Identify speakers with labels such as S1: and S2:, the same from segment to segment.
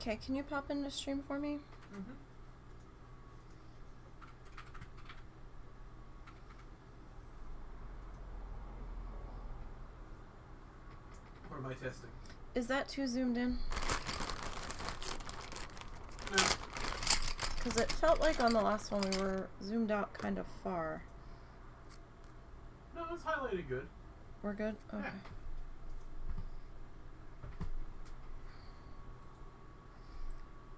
S1: Okay, can you pop into stream for me?
S2: Mm-hmm. What am I testing?
S1: Is that too zoomed in?
S2: No.
S1: Because it felt like on the last one we were zoomed out kind of far.
S2: No, it's highlighted good.
S1: We're good? Okay.
S2: Yeah.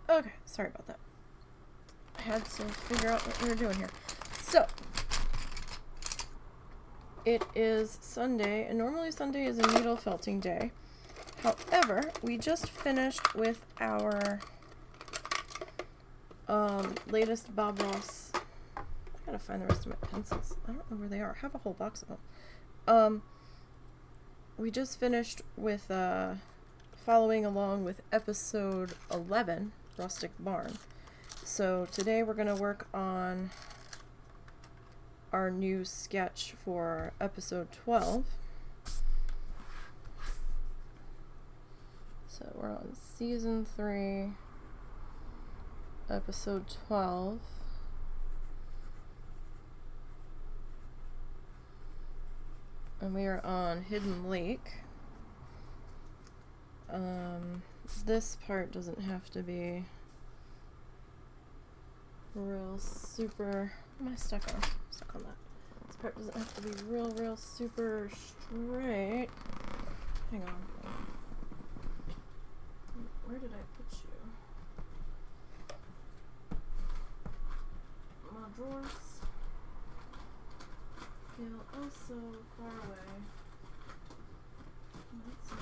S1: Okay, sorry about that. I had to figure out what we were doing here. So, it is Sunday, and normally Sunday is a needle felting day. However, we just finished with our latest Bob Ross. I gotta find the rest of my pencils. I don't know where they are. I have a whole box of them. We just finished with following along with episode 11, Rustic Barn. So today we're gonna work on our new sketch for episode 12. So we're on season 3, episode 12. And we are on Hidden Lake. This part doesn't have to be real super... What am I stuck on? I'm stuck on that. This part doesn't have to be real super straight. Hang on. Where did I put you? My drawers feel oh so far away. That's not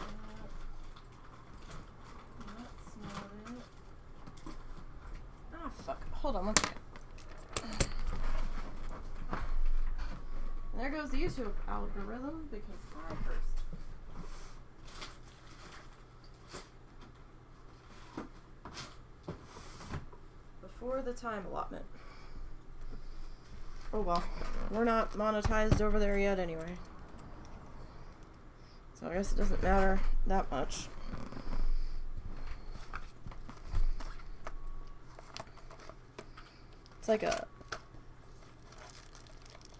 S1: it. Ah, fuck. Hold on one second. There goes the YouTube algorithm because I first. Before the time allotment. Oh well, we're not monetized over there yet anyway. So I guess it doesn't matter that much. It's like a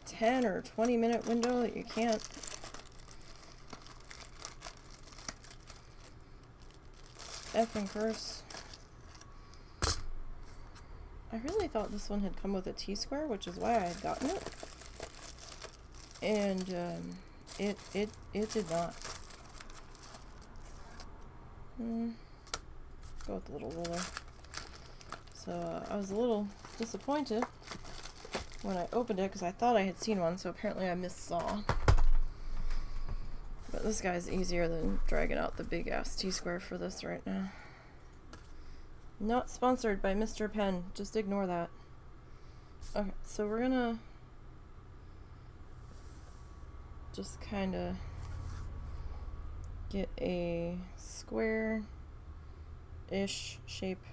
S1: 10 or 20 minute window that you can't F and curse. I really thought this one had come with a T-square, which is why I had gotten it. And it did not. Go with the little ruler. So I was a little disappointed when I opened it because I thought I had seen one, so apparently I missaw. But this guy's easier than dragging out the big ass T-square for this right now. Not sponsored by Mr. Penn. Just ignore that. Okay, so we're gonna just kind of get a square-ish shape.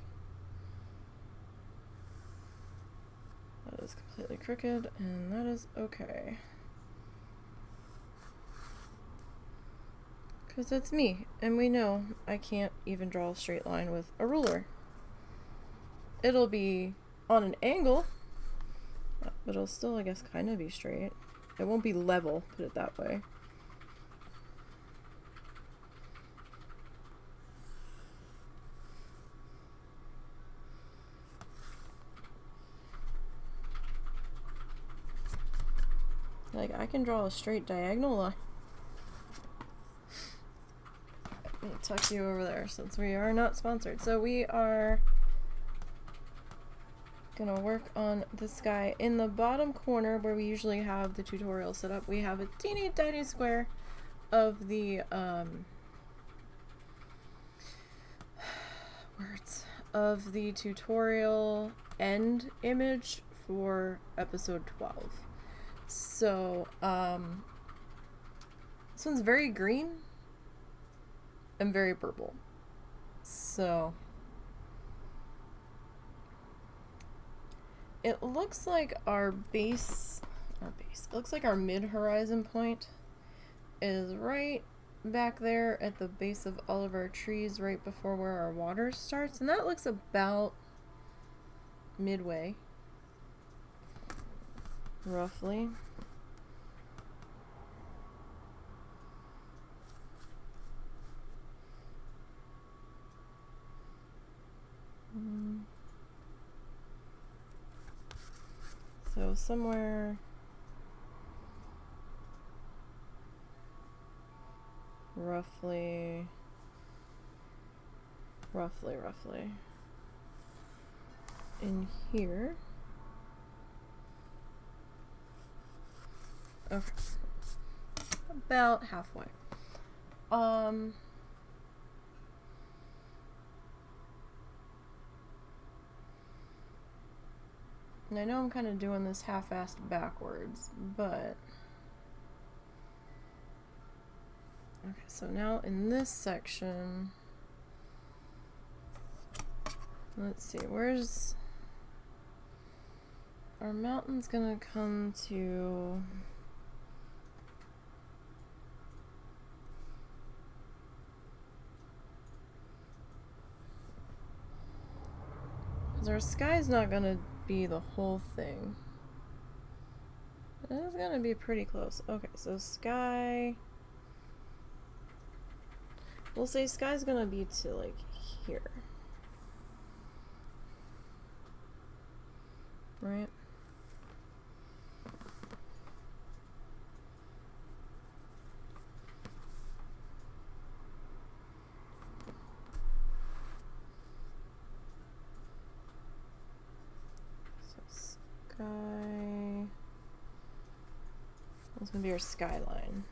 S1: That is completely crooked, and that is okay. Because it's me, and we know I can't even draw a straight line with a ruler. It'll be on an angle, but it'll still, I guess, kind of be straight. It won't be level, put it that way. Like, I can draw a straight diagonal line. Let me tuck you over there since we are not sponsored. So we are gonna work on this guy. In the bottom corner where we usually have the tutorial set up, we have a teeny tiny square of the of the tutorial end image for episode 12. So this one's very green and very purple. So it looks like our base, it looks like our mid-horizon point is right back there at the base of all of our trees right before where our water starts, and that looks about midway, roughly. So somewhere roughly in here. Okay. About halfway. And I know I'm kind of doing this half-assed backwards, but... Okay, so now in this section... Let's see, where's... Our mountain's gonna come to... Because our sky's not gonna be the whole thing. It is gonna be pretty close. Okay, so sky... We'll say sky's gonna be to, like, here. Right? That's gonna be our skyline.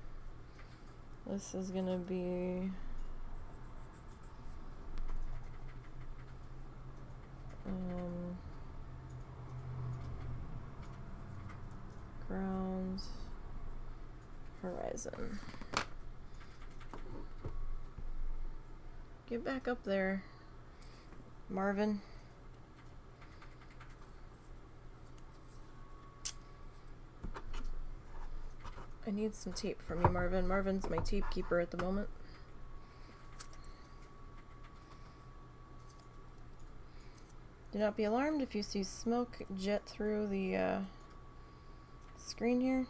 S1: This is gonna be ground horizon. Get back up there, Marvin. I need some tape from you, Marvin. Marvin's my tape keeper at the moment. Do not be alarmed if you see smoke jet through the screen here.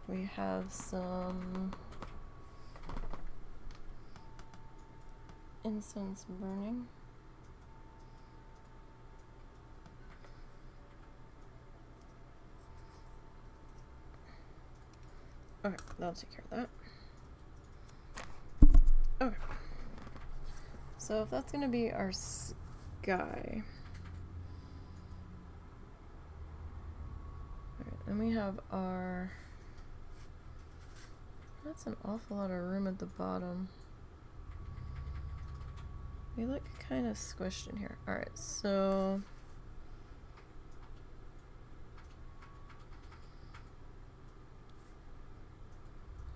S1: We have some incense burning. Okay, that'll take care of that. Okay. So if that's gonna be our sky. Alright, and we have our... That's an awful lot of room at the bottom. We look kind of squished in here. Alright, so...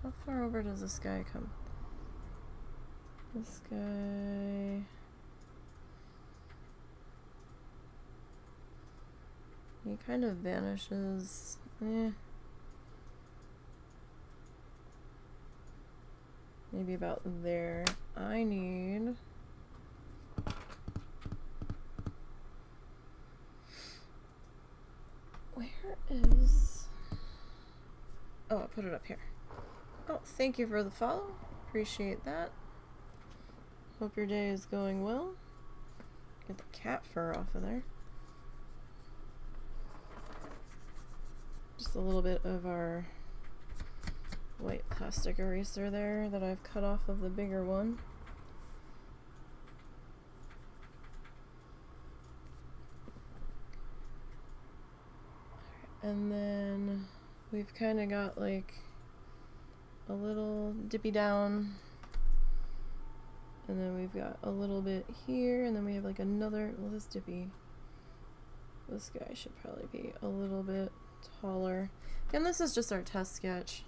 S1: How far over does the sky come? The sky... It kind of vanishes. Maybe about there. I need... Where is... Oh, I put it up here. Oh, thank you for the follow. Appreciate that. Hope your day is going well. Get the cat fur off of there. Just a little bit of our white plastic eraser there that I've cut off of the bigger one. And then we've kind of got like a little dippy down, and then we've got a little bit here, and then we have like another, well, this dippy, this guy should probably be a little bit taller. And this is just our test sketch,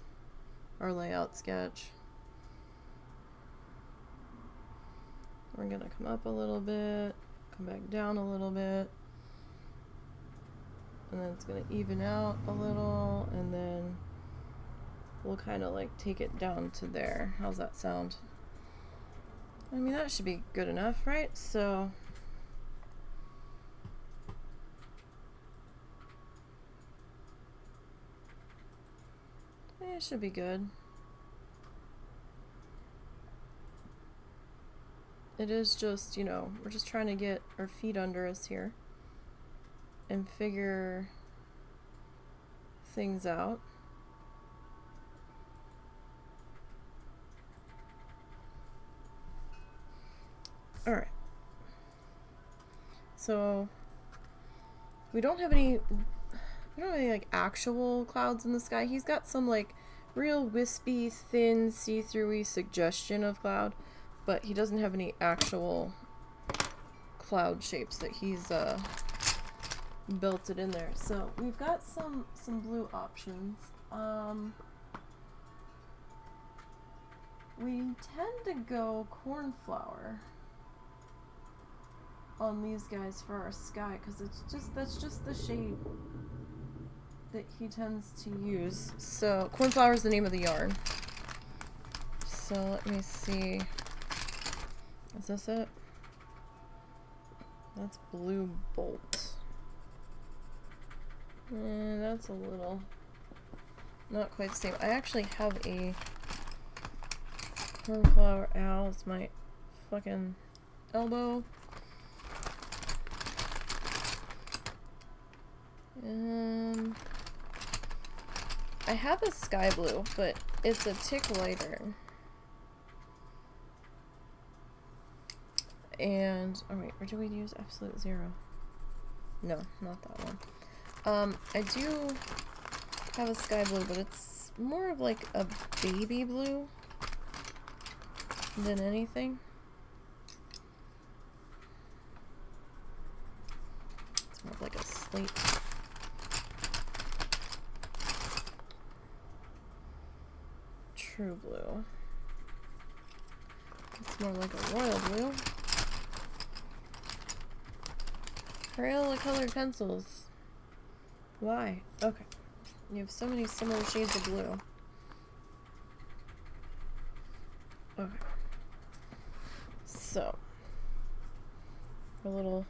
S1: our layout sketch. We're gonna come up a little bit, come back down a little bit, and then it's gonna even out a little, and then we'll kind of like take it down to there. How's that sound? I mean, that should be good enough, right? So it should be good. It is just, you know, we're just trying to get our feet under us here and figure things out. All right. So we don't have any like actual clouds in the sky. He's got some like real wispy, thin, see-through-y suggestion of cloud, but he doesn't have any actual cloud shapes that he's belted in there. So we've got some blue options. We tend to go cornflower on these guys for our sky because that's just the shade that he tends to use. So cornflower is the name of the yarn. So let me see. Is this it? That's Blue Bolt. That's a little not quite the same. I actually have a cornflower. Ow, it's my fucking elbow. I have a sky blue, but it's a tick lighter. And, oh wait, or do we use Absolute Zero? No, not that one. I do have a sky blue, but it's more of like a baby blue than anything. It's more of like a slate. True blue. It's more like a royal blue. Crayola colored pencils. Why? Okay. You have so many similar shades of blue. Okay. So, our little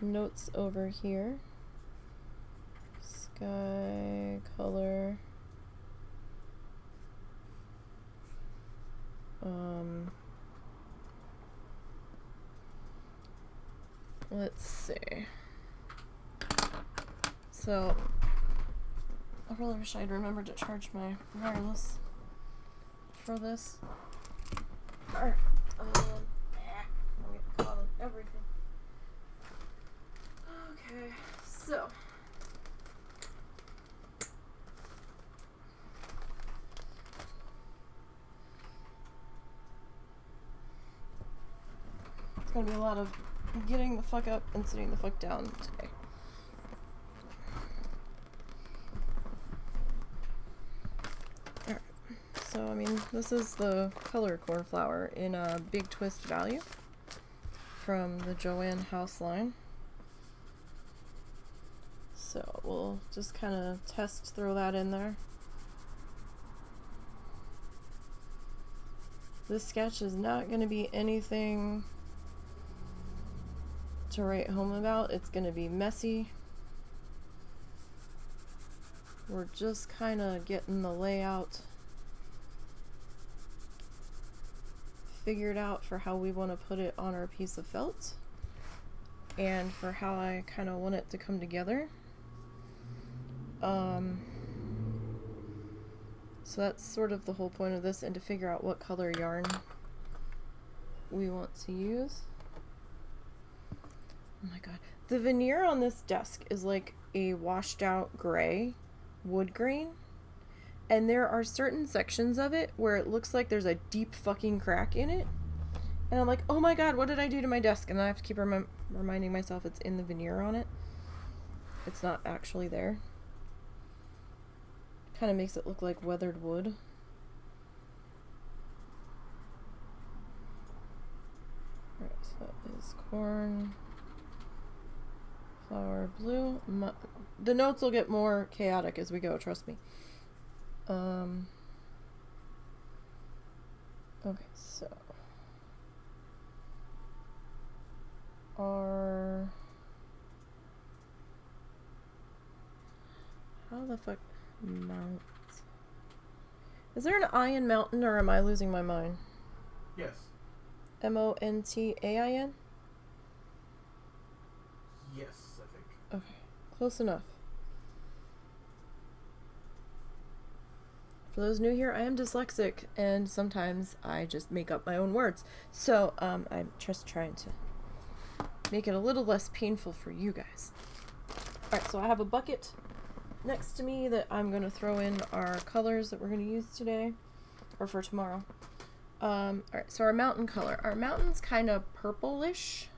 S1: notes over here. Sky color. Let's see. So, I really wish I'd remembered to charge my wireless for this. Alright. I'm getting caught on everything. Okay, so. It's gonna be a lot of getting the fuck up and sitting the fuck down today. Alright, so I mean, this is the color cornflower in a Big Twist value from the Joanne House line. So we'll just kind of throw that in there. This sketch is not going to be anything to write home about. It's going to be messy. We're just kind of getting the layout figured out for how we want to put it on our piece of felt and for how I kind of want it to come together. So that's sort of the whole point of this, and to figure out what color yarn we want to use. Oh my god. The veneer on this desk is like a washed out gray, wood grain, and there are certain sections of it where it looks like there's a deep fucking crack in it. And I'm like, oh my god, what did I do to my desk? And then I have to keep reminding myself it's in the veneer on it. It's not actually there. Kind of makes it look like weathered wood. Alright, so that is corn, flower blue. The notes will get more chaotic as we go, trust me. Okay, so our... How the fuck... Mount... Is there an I in mountain, or am I losing my mind?
S2: Yes.
S1: M-O-N-T-A-I-N?
S2: Yes, I think.
S1: Okay, close enough. For those new here, I am dyslexic, and sometimes I just make up my own words. So, I'm just trying to make it a little less painful for you guys. Alright, so I have a bucket next to me that I'm going to throw in our colors that we're going to use today, or for tomorrow. Alright, so our mountain color. Our mountain's kind of purplish.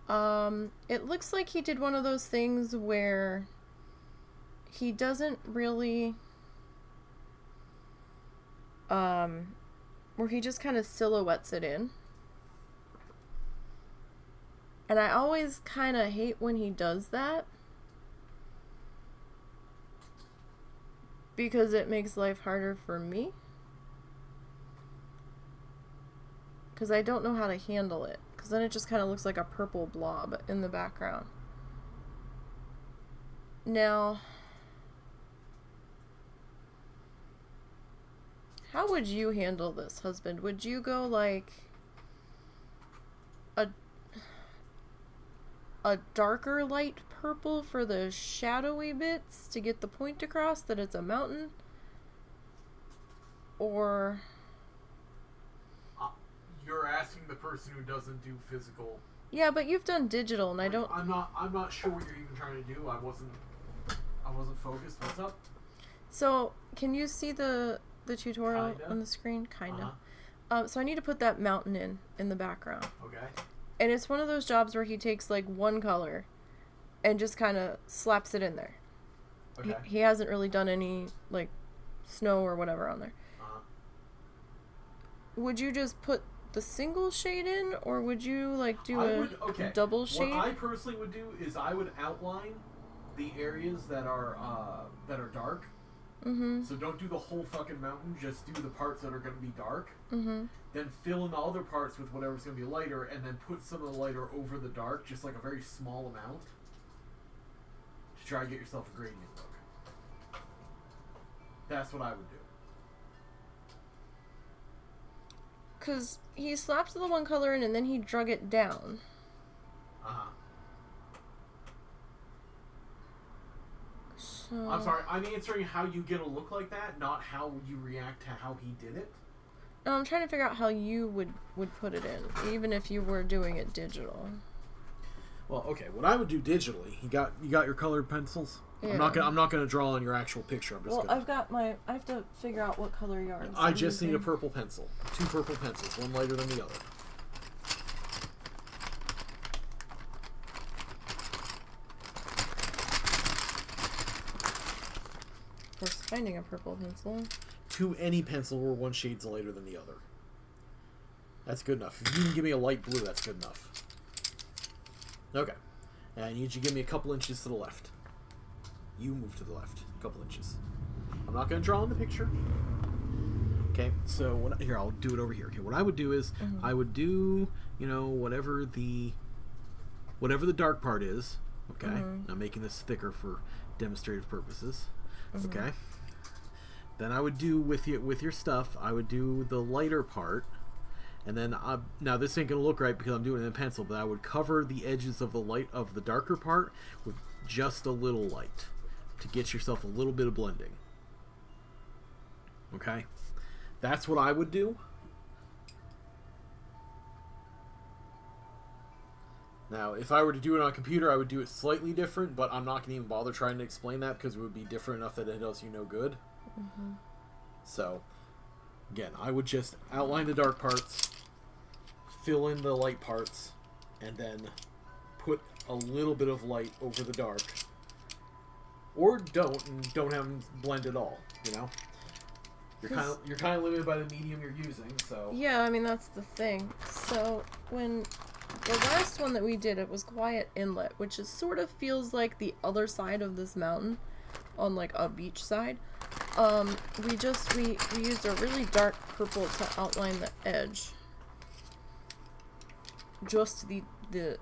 S1: It looks like he did one of those things where he doesn't really, where he just kind of silhouettes it in. And I always kind of hate when he does that, because it makes life harder for me. Because I don't know how to handle it. Because then it just kind of looks like a purple blob in the background. Now, how would you handle this, husband? Would you go like a darker light purple for the shadowy bits to get the point across that it's a mountain? Or...
S2: You're asking the person who doesn't do physical.
S1: Yeah, but you've done digital, and I don't...
S2: I'm not sure what you're even trying to do. I wasn't focused. What's up?
S1: So, can you see the tutorial
S2: Kinda.
S1: on the screen? Kinda. So I need to put that mountain in the background.
S2: Okay.
S1: And it's one of those jobs where he takes like one color and just kind of slaps it in there.
S2: Okay.
S1: He hasn't really done any like snow or whatever on there. Would you just put the single shade in, or would you like do a double shade?
S2: What I personally would do is I would outline the areas that are dark.
S1: Mm-hmm.
S2: So don't do the whole fucking mountain. Just do the parts that are going to be dark.
S1: Mm-hmm.
S2: Then fill in the other parts with whatever's going to be lighter, and then put some of the lighter over the dark, just like a very small amount, to try to get yourself a gradient look. That's what I would do.
S1: Because he slapped the one color in and then he drug it down.
S2: Uh-huh.
S1: So...
S2: I'm sorry, I'm answering how you get a look like that, not how you react to how he did it.
S1: No, I'm trying to figure out how you would put it in, even if you were doing it digital.
S2: Well, okay, what I would do digitally, you got your colored pencils? Yeah. I'm not gonna draw on your actual picture. I'm just
S1: I have to figure out what color yarns.
S2: I just need a purple pencil. 2 purple pencils, one lighter than the other.
S1: Of course, finding a purple pencil.
S2: 2 any pencil where one shade's lighter than the other. That's good enough. If you can give me a light blue, that's good enough. Okay. And I need you to give me a couple inches to the left. You move to the left a couple inches. I'm not going to draw on the picture. Okay, so here, I'll do it over here. Okay, what I would do is I would do, whatever the dark part is. Okay, I'm making this thicker for demonstrative purposes. Okay. Then I would do with your stuff, I would do the lighter part. And then now this ain't gonna look right because I'm doing it in pencil, but I would cover the edges of the darker part with just a little light to get yourself a little bit of blending. Okay, that's what I would do. Now, if I were to do it on a computer, I would do it slightly different, but I'm not gonna even bother trying to explain that because it would be different enough that it does you no good. So, again, I would just outline the dark parts, fill in the light parts, and then put a little bit of light over the dark. Or don't have them blend at all, You're kind of limited by the medium you're using, so...
S1: Yeah, I mean, that's the thing. So, when the last one that we did, it was Quiet Inlet, which sort of feels like the other side of this mountain. on like a beach side. We used a really dark purple to outline the edge. Just the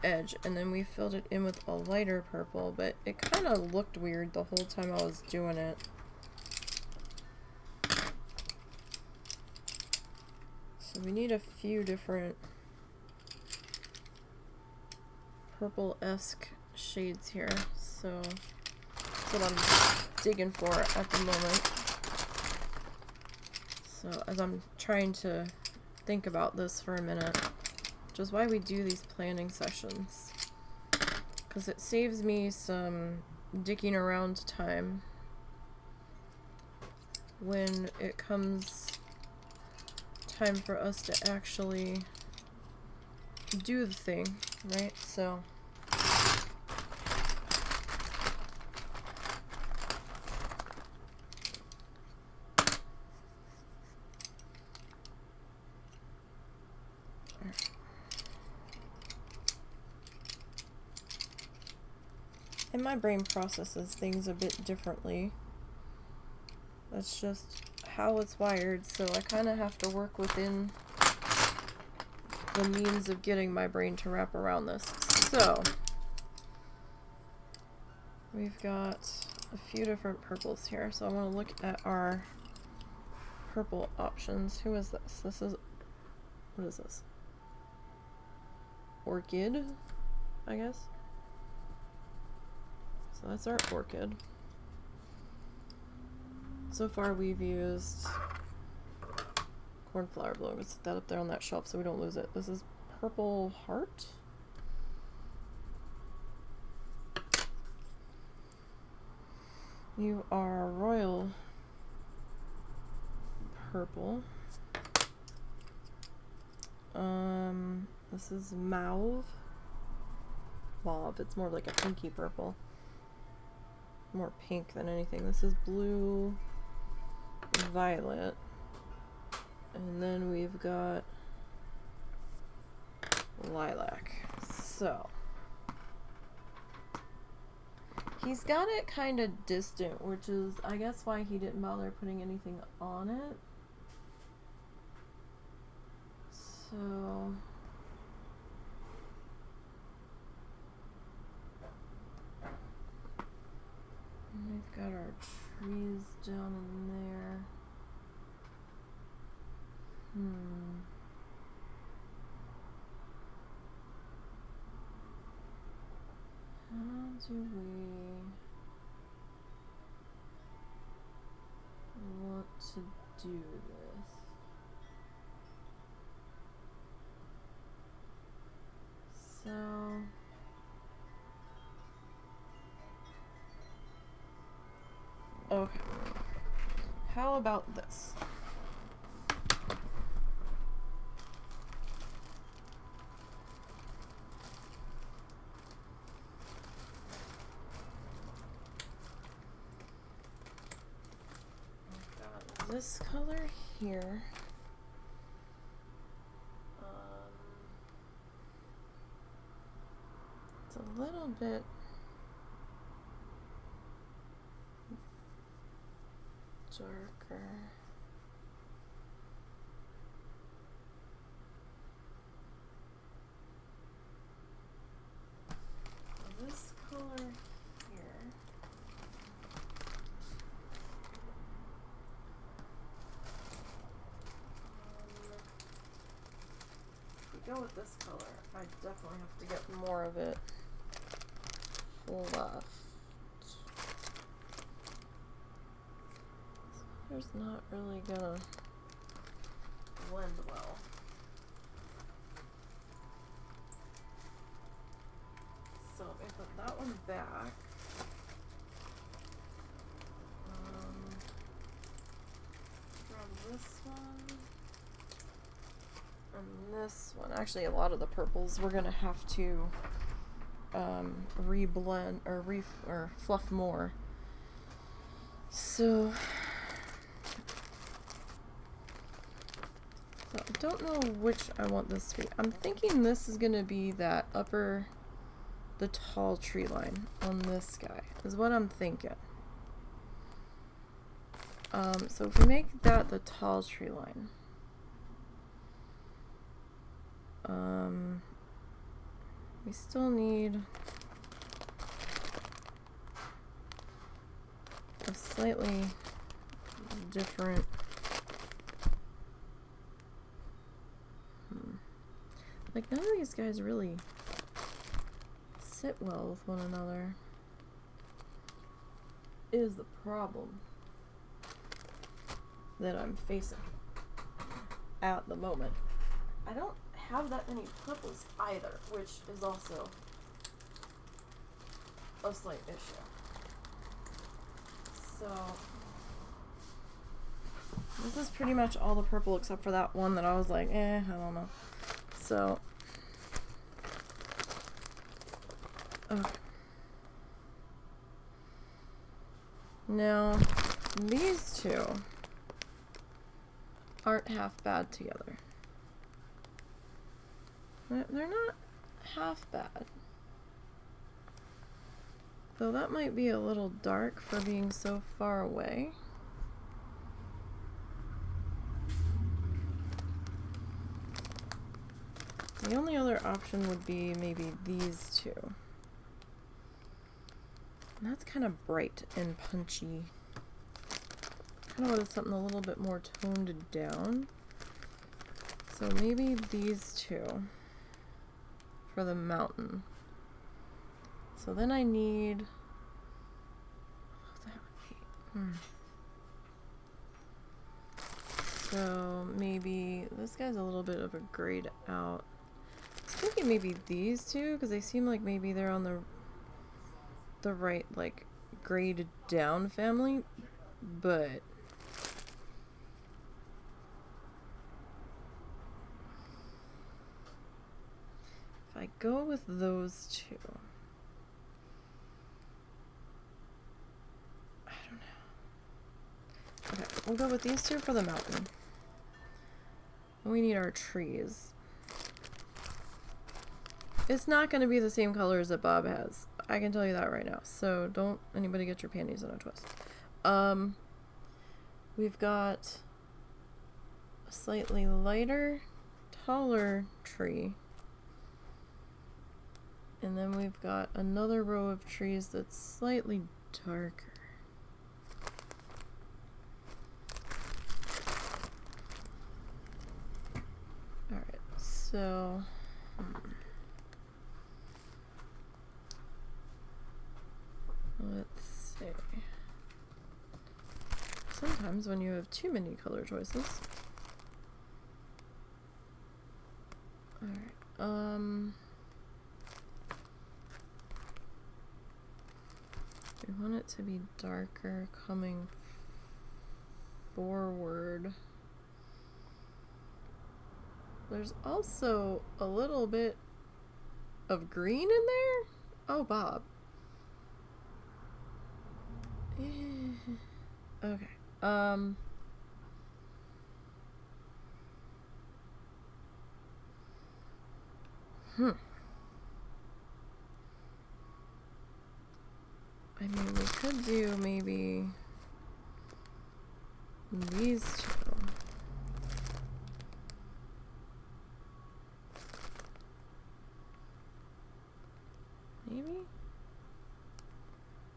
S1: edge, and then we filled it in with a lighter purple, but it kind of looked weird the whole time I was doing it. So we need a few different purple-esque shades here, so that's what I'm digging for at the moment. So as I'm trying to think about this for a minute, which is why we do these planning sessions, because it saves me some digging around time when it comes time for us to actually do the thing, right? So and my brain processes things a bit differently. That's just how it's wired, so I kind of have to work within the means of getting my brain to wrap around this. So we've got a few different purples here, so I want to look at our purple options. Who is this? This is, what is this? Orchid, I guess. So that's our orchid. So far we've used cornflower blue. I'm gonna set that up there on that shelf so we don't lose it. This is purple heart. You are royal purple. This is mauve. Mauve. It's more like a pinky purple. More pink than anything. This is blue, violet, and then we've got lilac. So he's got it kind of distant, which is I guess why he didn't bother putting anything on it. So we've got our trees down in there. How do we want to do this? So okay, how about this? I've got this color here. It's a little bit darker. This color here. If we go with this color, I definitely have to get more of it left. There's not really gonna blend well. So if I put that one back, grab this one and this one. Actually, a lot of the purples we're gonna have to reblend or fluff more. So I don't know which I want this to be. I'm thinking this is going to be that the tall tree line on this guy, is what I'm thinking. So if we make that the tall tree line, we still need a slightly different like none of these guys really sit well with one another is the problem that I'm facing at the moment. I don't have that many purples either, which is also a slight issue. So this is pretty much all the purple except for that one that I was like, I don't know. So okay. Now these two aren't half bad together. They're not half bad. Though that might be a little dark for being so far away. The only other option would be maybe these two. And that's kind of bright and punchy. Kind of wanted something a little bit more toned down. So maybe these two for the mountain. So then I need... that would be... So maybe this guy's a little bit of a grayed out. I was thinking maybe these two, because they seem like maybe they're on the right, like, grayed down family, but if I go with those two, I don't know. Okay, we'll go with these two for the mountain. We need our trees. It's not going to be the same colors that Bob has. I can tell you that right now. So don't anybody get your panties in a twist. We've got a slightly lighter, taller tree. And then we've got another row of trees that's slightly darker. Alright, so... let's see. Sometimes when you have too many color choices. Alright, we want it to be darker coming forward. There's also a little bit of green in there? Oh, Bob. Okay. I mean, we could do maybe these two. Maybe?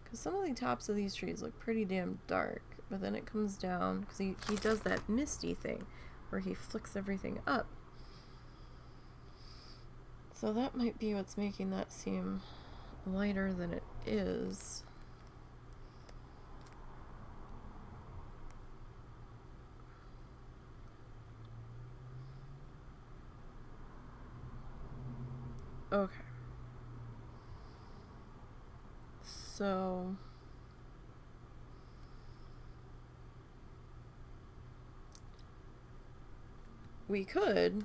S1: Because some of the tops of these trees look pretty damn dark, but then it comes down, because he does that misty thing where he flicks everything up. So that might be what's making that seem lighter than it is. Okay. So we could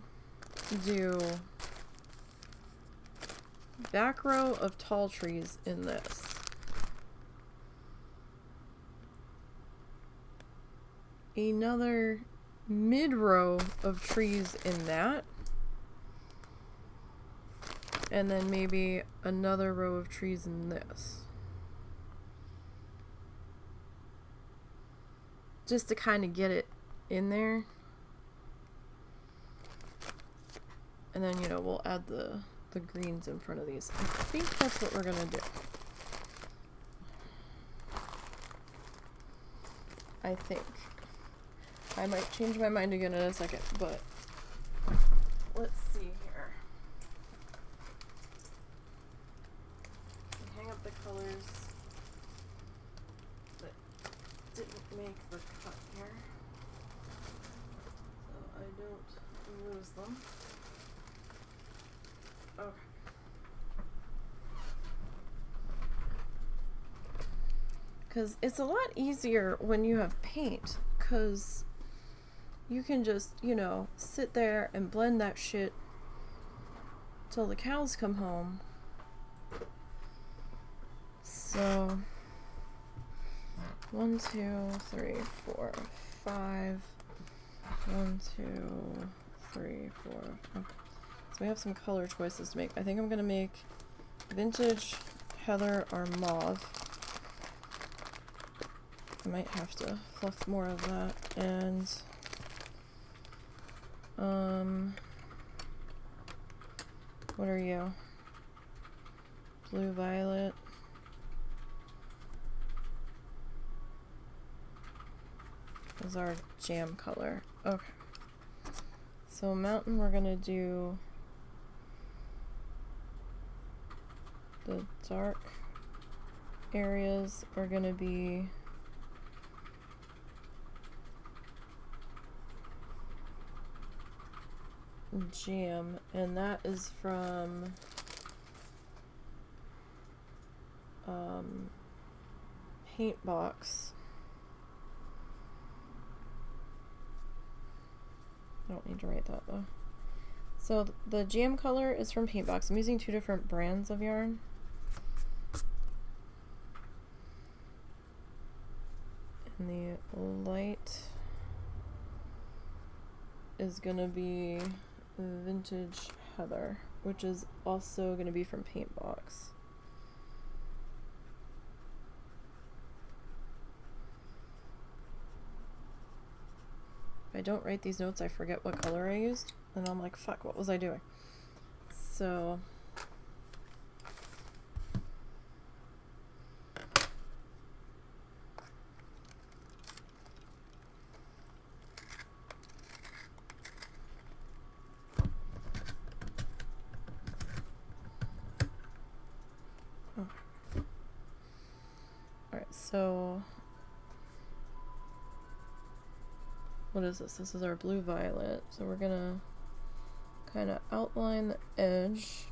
S1: do back row of tall trees in this. Another mid row of trees in that. And then maybe another row of trees in this. just to kind of get it in there. And then, you know, we'll add the greens in front of these. I think that's what we're gonna do. I think. I might change my mind again in a second, but let's see here. Hang up the colors that didn't make the cut here, so I don't lose them. Okay. Because it's a lot easier when you have paint, because you can just, you know, sit there and blend that shit till the cows come home. So 1, 2, 3, 4, 5. 1, 2, 3, 4. Okay. So we have some color choices to make. I think I'm gonna make vintage heather or mauve. I might have to fluff more of that. And what are you? Blue violet. Is our jam color. Okay. So mountain, we're gonna do the dark areas are gonna be jam, and that is from paint box. I don't need to write that though. So the jam color is from Paintbox. I'm using 2 different brands of yarn. And the light is gonna be vintage heather, which is also gonna be from Paintbox. If I don't write these notes, I forget what color I used, and I'm like, fuck, what was I doing? So alright, so what is this? This is our blue violet. So we're gonna kind of outline the edge.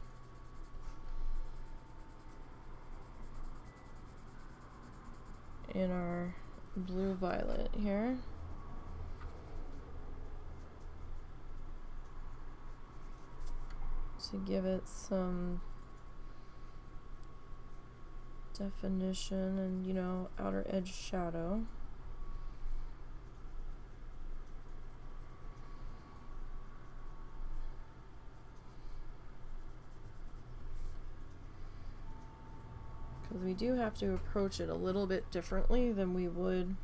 S1: In our blue violet here. To give it some definition and, you know, outer edge shadow. Because we do have to approach it a little bit differently than we would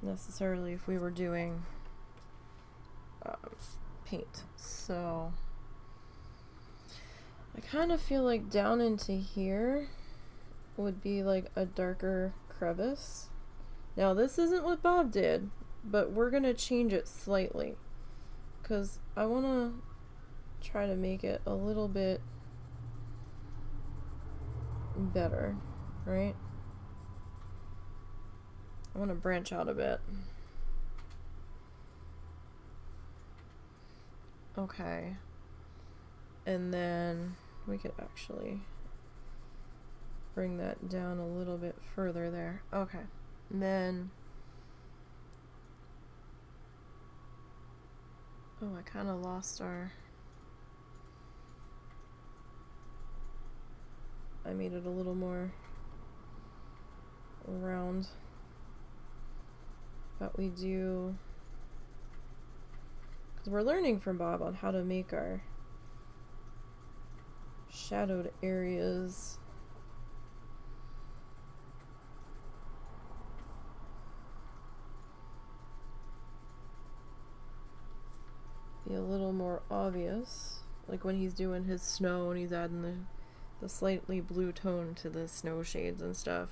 S1: necessarily if we were doing paint. So I kind of feel like down into here would be like a darker crevice. Now this isn't what Bob did, but we're gonna change it slightly because I want to try to make it a little bit better, right? I want to branch out a bit. Okay. And then we could actually bring that down a little bit further there. Okay. And then oh, I kind of lost our I made it a little more round. But we do, because we're learning from Bob on how to make our shadowed areas be a little more obvious. Like when he's doing his snow and he's adding the slightly blue tone to the snow shades and stuff.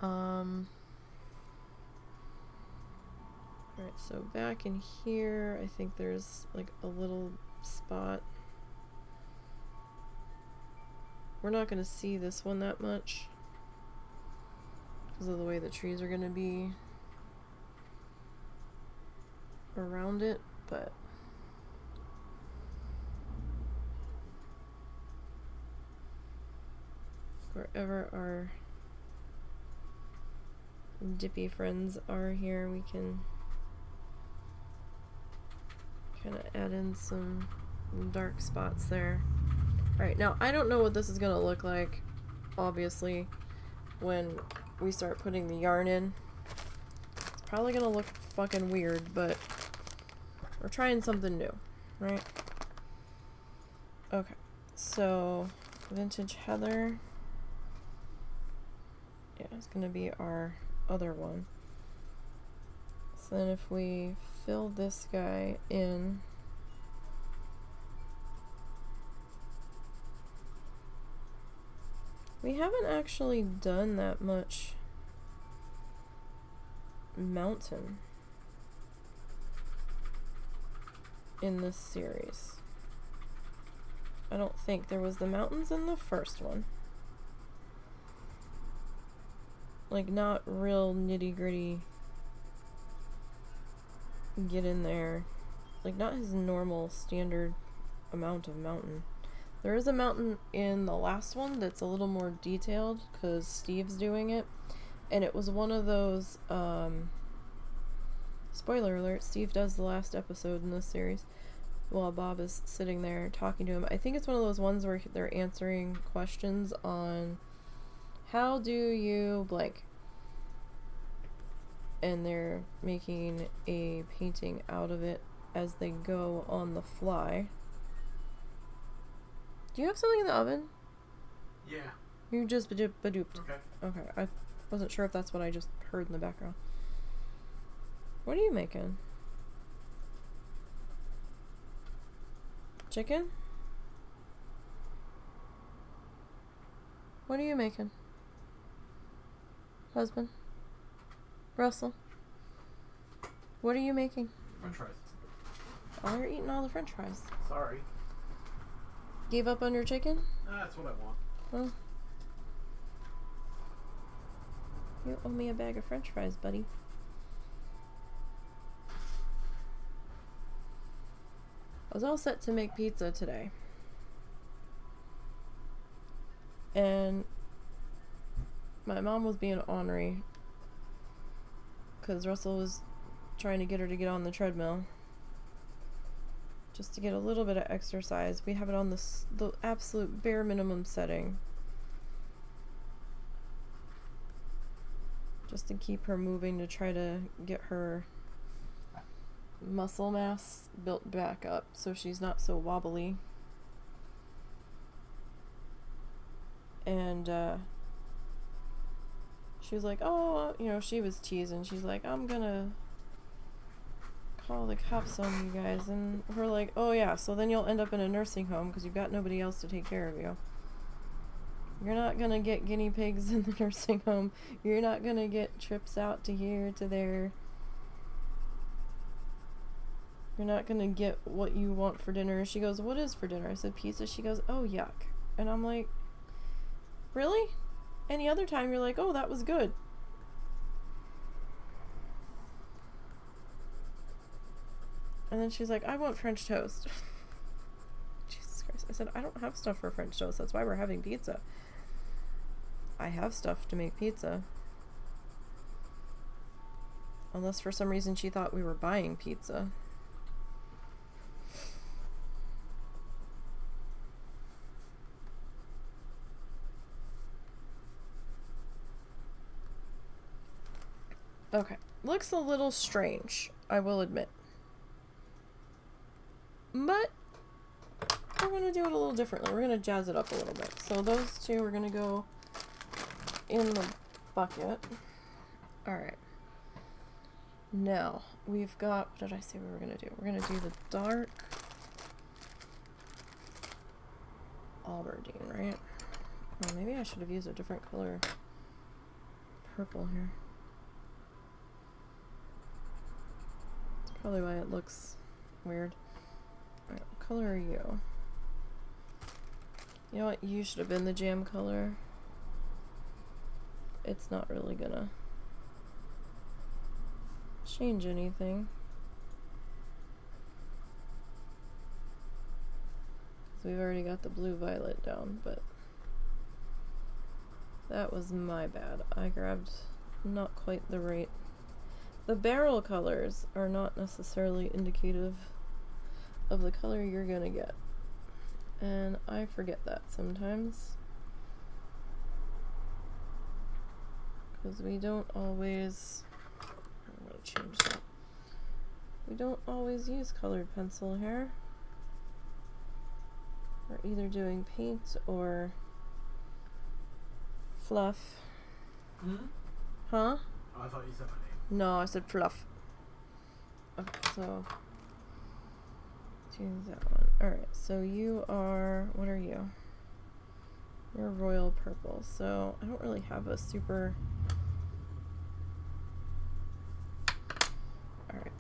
S1: Alright, so back in here, I think there's like a little spot. We're not going to see this one that much because of the way the trees are going to be around it, but wherever our dippy friends are here, we can kind of add in some dark spots there. Alright, now I don't know what this is going to look like, obviously, when we start putting the yarn in. It's probably going to look fucking weird, but we're trying something new, right? Okay, so Vintage Heather. Yeah, it's going to be our other one. So then if we fill this guy in, we haven't actually done that much mountain in this series. I don't think there was the mountains in the first one. Like, not real nitty-gritty get in there. Like, not his normal standard amount of mountain. There is a mountain in the last one that's a little more detailed because Steve's doing it. And it was one of those, spoiler alert, Steve does the last episode in this series while Bob is sitting there talking to him. I think it's one of those ones where they're answering questions on how do you blank? And they're making a painting out of it as they go on the fly. Do you have something in the oven?
S2: Yeah.
S1: You just badooped.
S2: Okay.
S1: Okay, I wasn't sure if that's what I just heard in the background. What are you making? Chicken? What are you making? Husband? Russell? What are you making?
S2: French fries.
S1: Oh, you're eating all the French fries.
S2: Sorry.
S1: Gave up on your chicken?
S2: That's what I want.
S1: Well, you owe me a bag of French fries, buddy. I was all set to make pizza today. And my mom was being ornery because Russell was trying to get her to get on the treadmill just to get a little bit of exercise. We have it on the absolute bare minimum setting just to keep her moving, to try to get her muscle mass built back up so she's not so wobbly. And she was like, oh, you know, she was teasing. She's like, I'm gonna call the cops on you guys. And we're like, oh yeah, so then you'll end up in a nursing home because you've got nobody else to take care of you. You're not gonna get guinea pigs in the nursing home. You're not gonna get trips out to here, to there. You're not gonna get what you want for dinner. She goes, what is for dinner? I said, pizza. She goes, oh, yuck. And I'm like, really? Any other time you're like, oh, that was good. And then she's like, I want French toast. Jesus Christ. I said, I don't have stuff for French toast. That's why we're having pizza. I have stuff to make pizza. Unless for some reason she thought we were buying pizza. Okay. Looks a little strange, I will admit. But we're going to do it a little differently. We're going to jazz it up a little bit. So those two are going to go in the bucket. Alright. Now, we've got, what did I say we were going to do? We're going to do the dark Aubergine, right? Well, maybe I should have used a different color purple here. That's probably why it looks weird. Alright, what color are you? You know what? You should have been the jam color. It's not really gonna change anything. So we've already got the blue violet down, but that was my bad. I grabbed not quite the right. The barrel colors are not necessarily indicative of the color you're gonna get. And I forget that sometimes. Because we don't always, I'm going to change that. We don't always use colored pencil here. We're either doing paint or fluff.
S2: Hmm?
S1: Huh?
S2: Oh, I thought you said my name.
S1: No, I said fluff. Okay, so choose that one. Alright, so you are, what are you? You're royal purple, so I don't really have a super... Alright.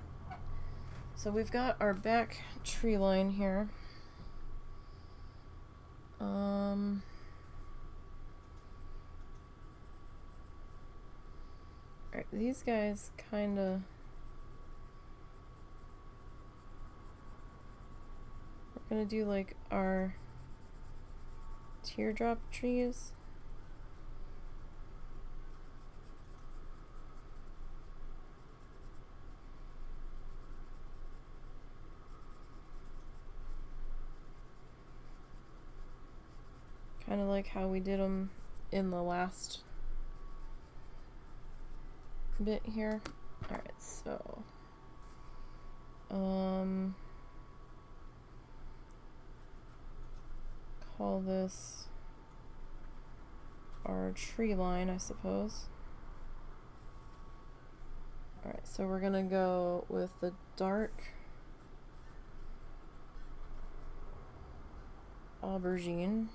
S1: So we've got our back tree line here. Alright, these guys kinda... We're gonna do like our teardrop trees. Kind of like how we did them in the last bit here. Alright, so call this our tree line, I suppose. Alright, so we're gonna go with the dark aubergine.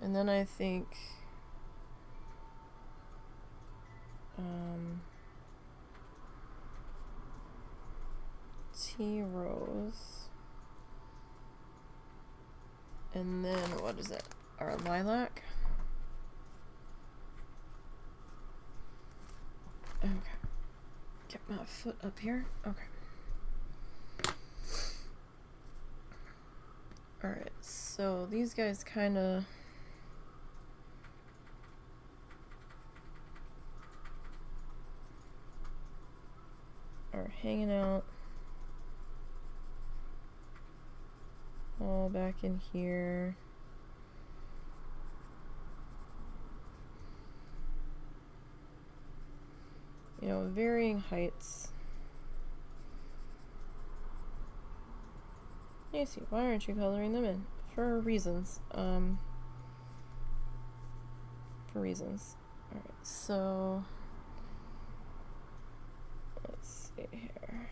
S1: And then I think tea rose, and then what is it? Our lilac. Okay, get my foot up here. Okay. Alright, so these guys kind of are hanging out all back in here. You know, varying heights. Nisey, why aren't you coloring them in? For reasons. For reasons. Alright, so let's see here.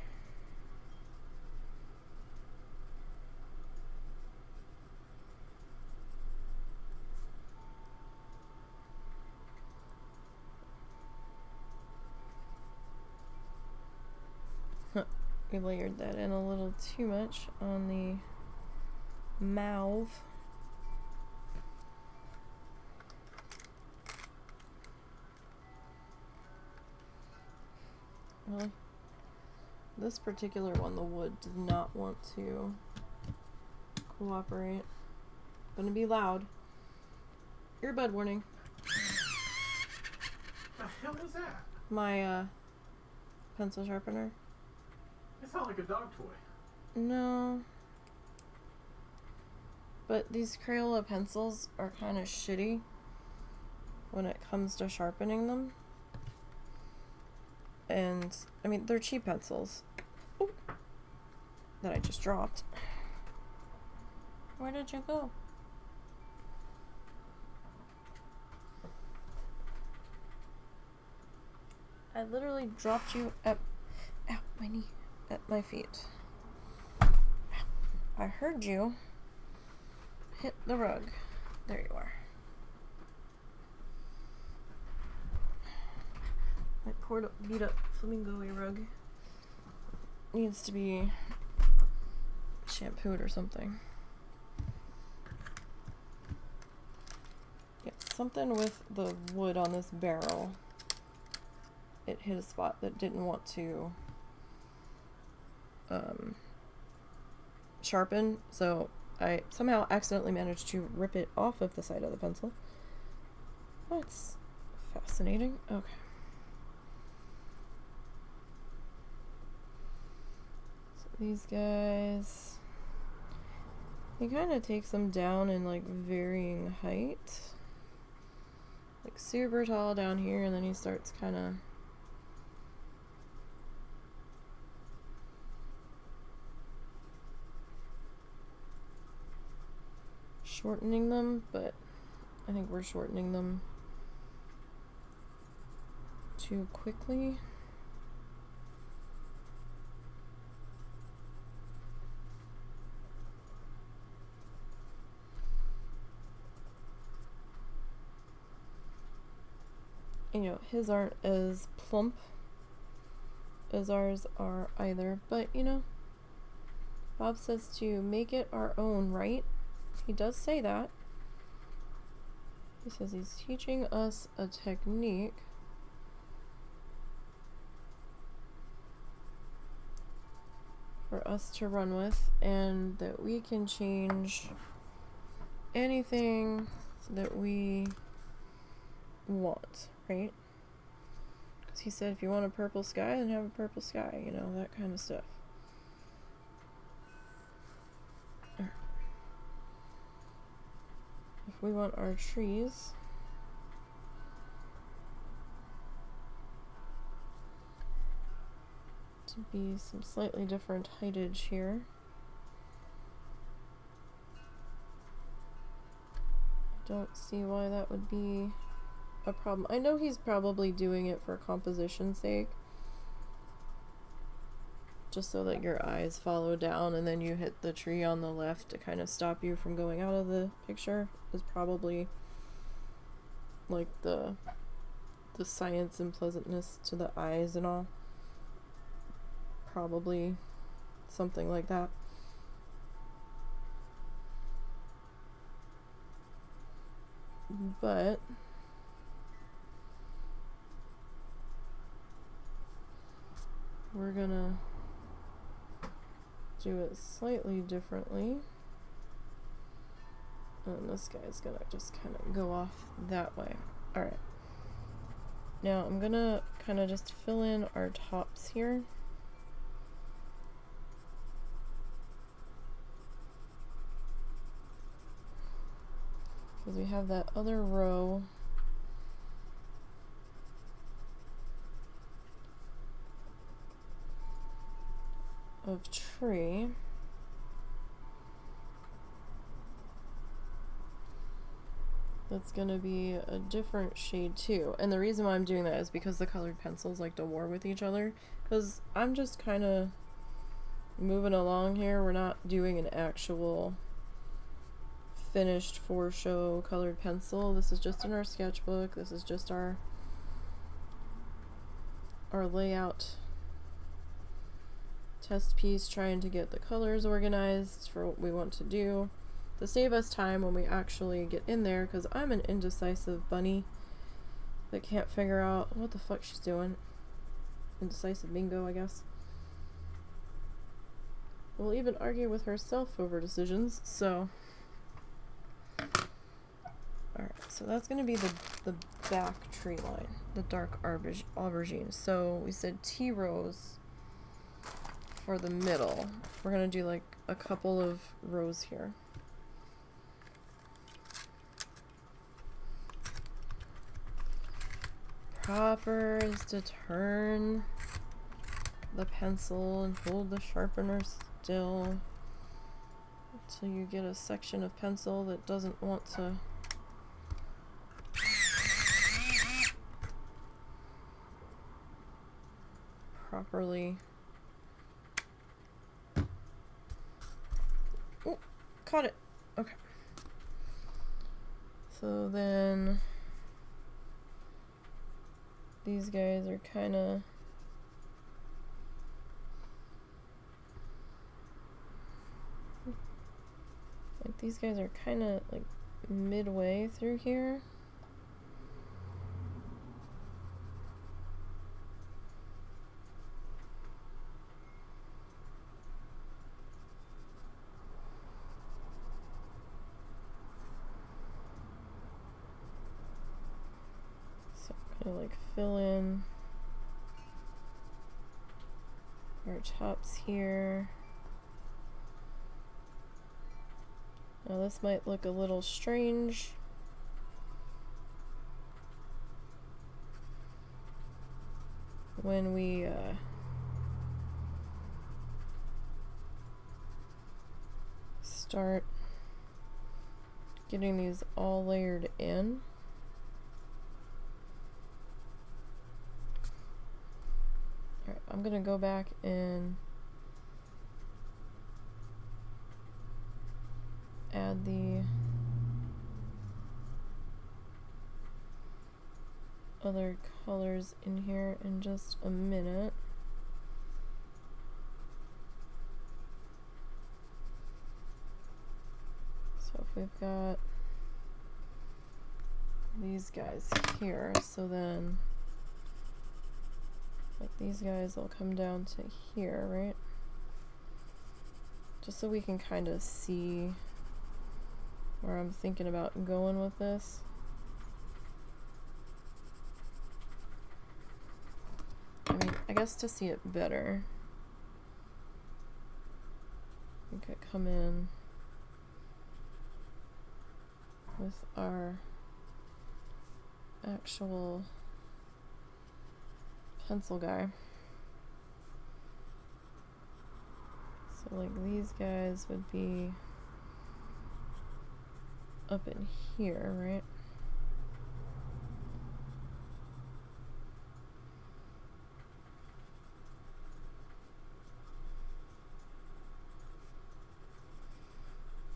S1: We layered that in a little too much on the mauve. Really? This particular one, the wood did not want to cooperate. Gonna be loud. Earbud warning.
S2: The hell was that?
S1: My pencil sharpener.
S2: It sounded like a dog toy.
S1: No. But these Crayola pencils are kind of shitty when it comes to sharpening them. And, I mean, they're cheap pencils. Ooh. that I just dropped. Where did you go? I literally dropped you at, ow, my knee, at my feet. Ow. I heard you hit the rug. There you are. My poor beat up flamingo-y rug needs to be shampooed or something. Yeah, something with the wood on this barrel. It hit a spot that didn't want to sharpen, so I somehow accidentally managed to rip it off of the side of the pencil. That's fascinating. Okay. So these guys, he kind of takes them down in like varying height. Like super tall down here, and then he starts kind of shortening them, but I think we're shortening them too quickly. You know, his aren't as plump as ours are either, but you know, Bob says to make it our own, right? He does say that. He says he's teaching us a technique for us to run with, and that we can change anything that we want, right? Because he said if you want a purple sky, then have a purple sky, you know, that kind of stuff. If we want our trees to be some slightly different heightage here, I don't see why that would be a problem. I know he's probably doing it for composition's sake, just so that your eyes follow down and then you hit the tree on the left to kind of stop you from going out of the picture, is probably like the science and pleasantness to the eyes and all. Probably something like that. But we're gonna do it slightly differently. And this guy's gonna just kind of go off that way. Alright. Now I'm gonna kind of just fill in our tops here. Because we have that other row of tree. That's going to be a different shade too. And the reason why I'm doing that is because the colored pencils like to war with each other. Because I'm just kind of moving along here. We're not doing an actual finished for show colored pencil. This is just in our sketchbook. This is just our layout test piece, trying to get the colors organized for what we want to do to save us time when we actually get in there, because I'm an indecisive bunny that can't figure out what the fuck she's doing. Indecisive bingo, I guess. Will even argue with herself over decisions, so. Alright, so that's going to be the back tree line, the dark aubergine. So we said T rows for the middle. We're going to do like a couple of rows here. Proper is to turn the pencil and hold the sharpener still until you get a section of pencil that doesn't want to properly. Oh, caught it. Okay. So then these guys are kind of like, these guys are kind of like midway through here. So I'm gonna like fill in our tops here. Now this might look a little strange. When we start getting these all layered in. Alright, I'm gonna go back and add the other colors in here in just a minute. So if we've got these guys here, so then like these guys will come down to here, right? Just so we can kind of see where I'm thinking about going with this. I mean, I guess to see it better, we could come in with our actual pencil guy. So like these guys would be up in here, right?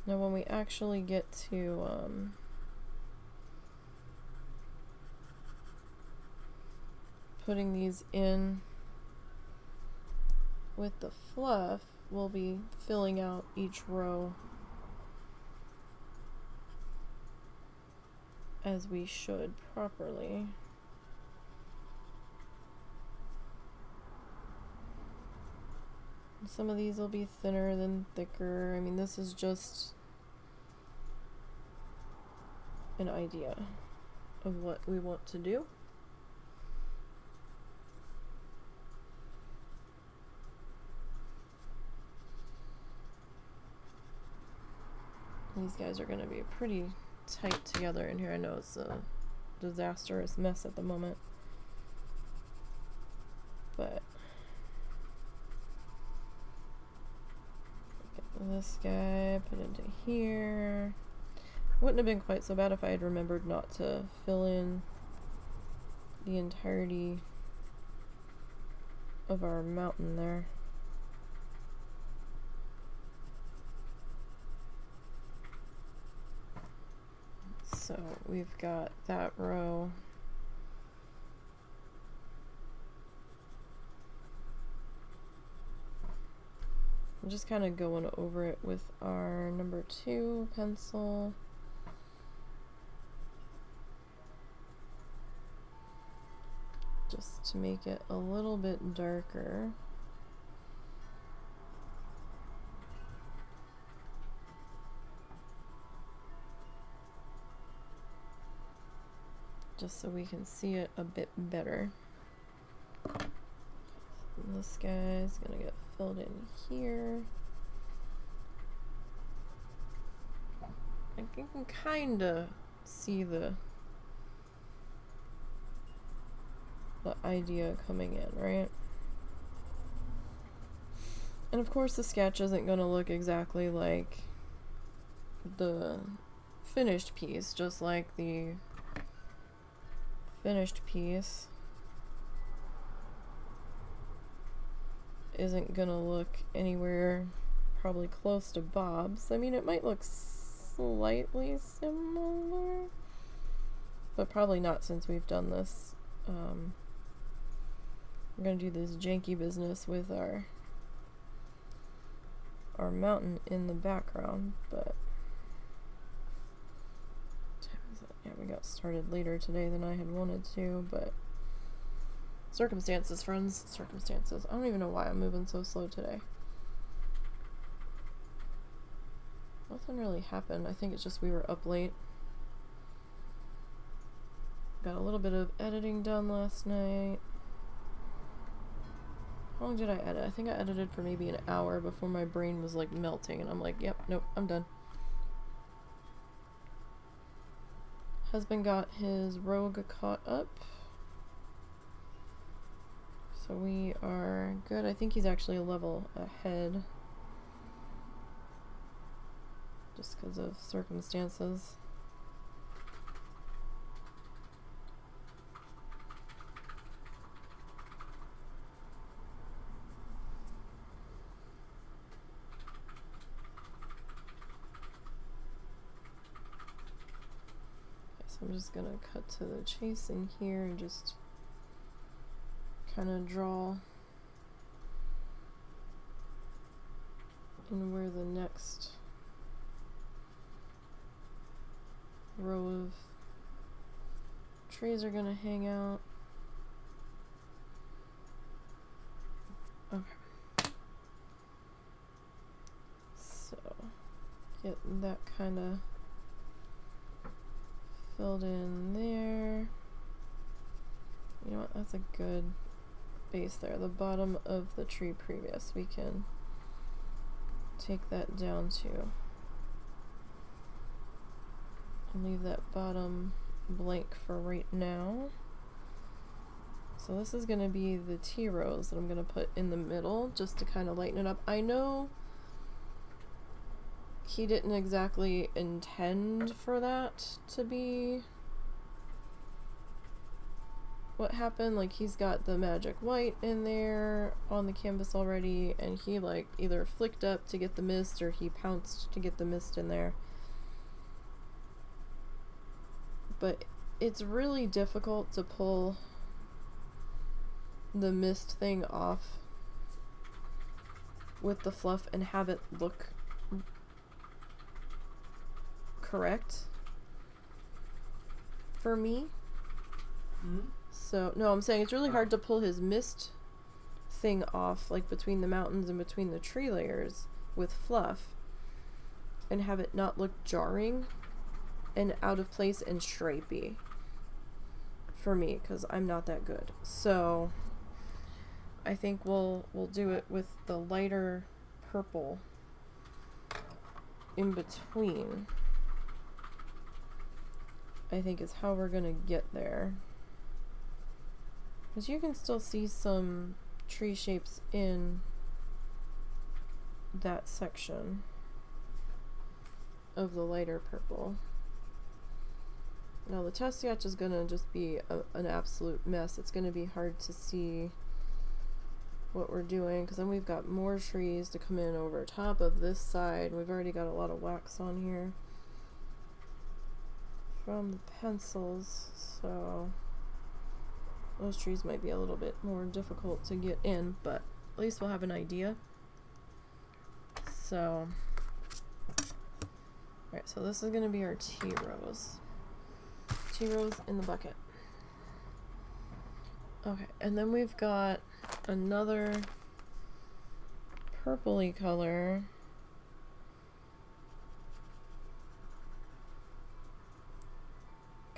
S1: Now when we actually get to putting these in with the fluff, we'll be filling out each row as we should properly. Some of these will be thinner than thicker. I mean, this is just an idea of what we want to do. These guys are going to be pretty tight together in here. I know it's a disastrous mess at the moment, but get this guy put into here. Wouldn't have been quite so bad if I had remembered not to fill in the entirety of our mountain there. So we've got that row. I'm just kind of going over it with our number 2 pencil. Just to make it a little bit darker. Just so we can see it a bit better. And this guy's gonna get filled in here. I can kinda see the idea coming in, right? And of course the sketch isn't going to look exactly like the finished piece, just like the finished piece isn't going to look anywhere probably close to Bob's. I mean, it might look slightly similar, but probably not since we've done this. We're going to do this janky business with our mountain in the background, but yeah, we got started later today than I had wanted to, but circumstances, friends, circumstances. I don't even know why I'm moving so slow today. Nothing really happened. I think it's just we were up late. Got a little bit of editing done last night. How long did I edit? I think I edited for maybe an hour before my brain was like melting, and I'm like, yep, nope, I'm done. Husband got his rogue caught up. So we are good. I think he's actually a level ahead. Just because of circumstances. I'm just gonna cut to the chase in here and just kind of draw in where the next row of trees are gonna hang out. Okay. So get that kind of filled in there. You know what? That's a good base there. The bottom of the tree previous. We can take that down to and leave that bottom blank for right now. So this is going to be the T rows that I'm going to put in the middle just to kind of lighten it up. I know he didn't exactly intend for that to be what happened. Like, he's got the magic white in there on the canvas already, and he like either flicked up to get the mist or he pounced to get the mist in there. But it's really difficult to pull the mist thing off with the fluff and have it look correct for me. So no, I'm saying it's really hard to pull his mist thing off, like between the mountains and between the tree layers with fluff, and have it not look jarring and out of place and stripey for me, because I'm not that good. So I think we'll do it with the lighter purple in between. I think is how we're gonna get there. Because you can still see some tree shapes in that section of the lighter purple. Now the test sketch is gonna just be an absolute mess. It's gonna be hard to see what we're doing, because then we've got more trees to come in over top of this side. We've already got a lot of wax on here from the pencils, so those trees might be a little bit more difficult to get in, but at least we'll have an idea. So alright, so this is going to be our T rows. T rows in the bucket. Okay, and then we've got another purpley color.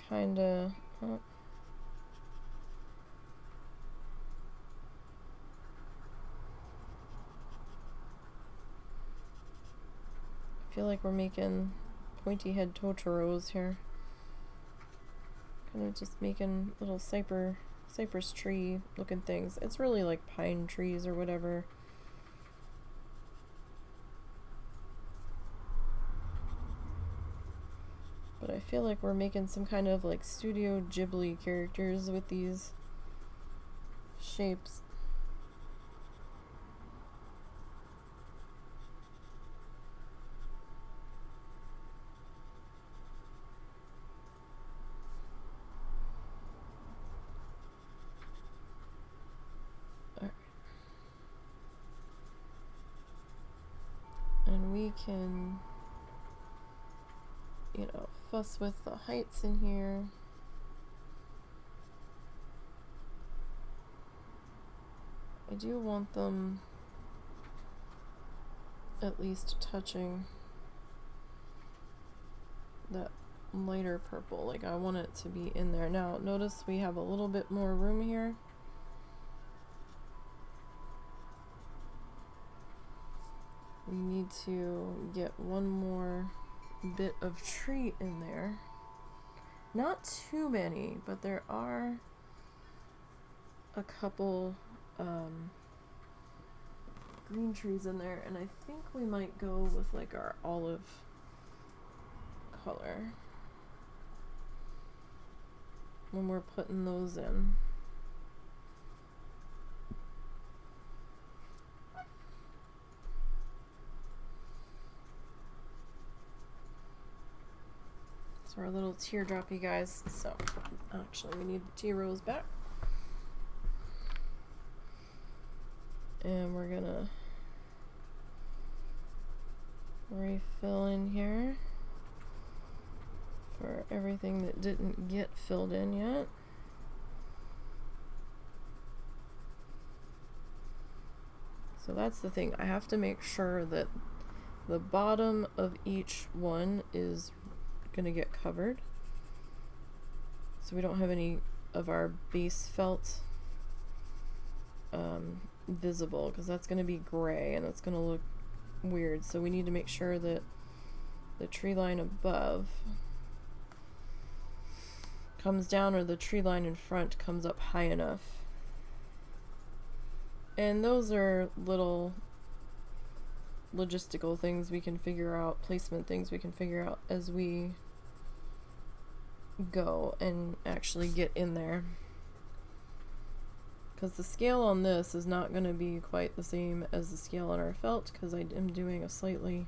S1: Kinda. Oh. I feel like we're making pointy head Totoros here. Kind of just making little cypress tree looking things. It's really like pine trees or whatever. But I feel like we're making some kind of like Studio Ghibli characters with these shapes. And we can, you know, fuss with the heights in here. I do want them at least touching that lighter purple. Like, I want it to be in there. Now, notice we have a little bit more room here. We need to get one more bit of tree in there. Not too many, but there are a couple green trees in there, and I think we might go with like our olive color when we're putting those in. So our little teardroppy guys. So actually we need the tea rose back. And we're gonna refill in here for everything that didn't get filled in yet. So that's the thing. I have to make sure that the bottom of each one is gonna get covered, so we don't have any of our base felt visible, because that's going to be gray and that's going to look weird. So we need to make sure that the tree line above comes down, or the tree line in front comes up high enough. And those are little logistical things we can figure out, placement things we can figure out as we go and actually get in there. Because the scale on this is not going to be quite the same as the scale on our felt, because I am doing a slightly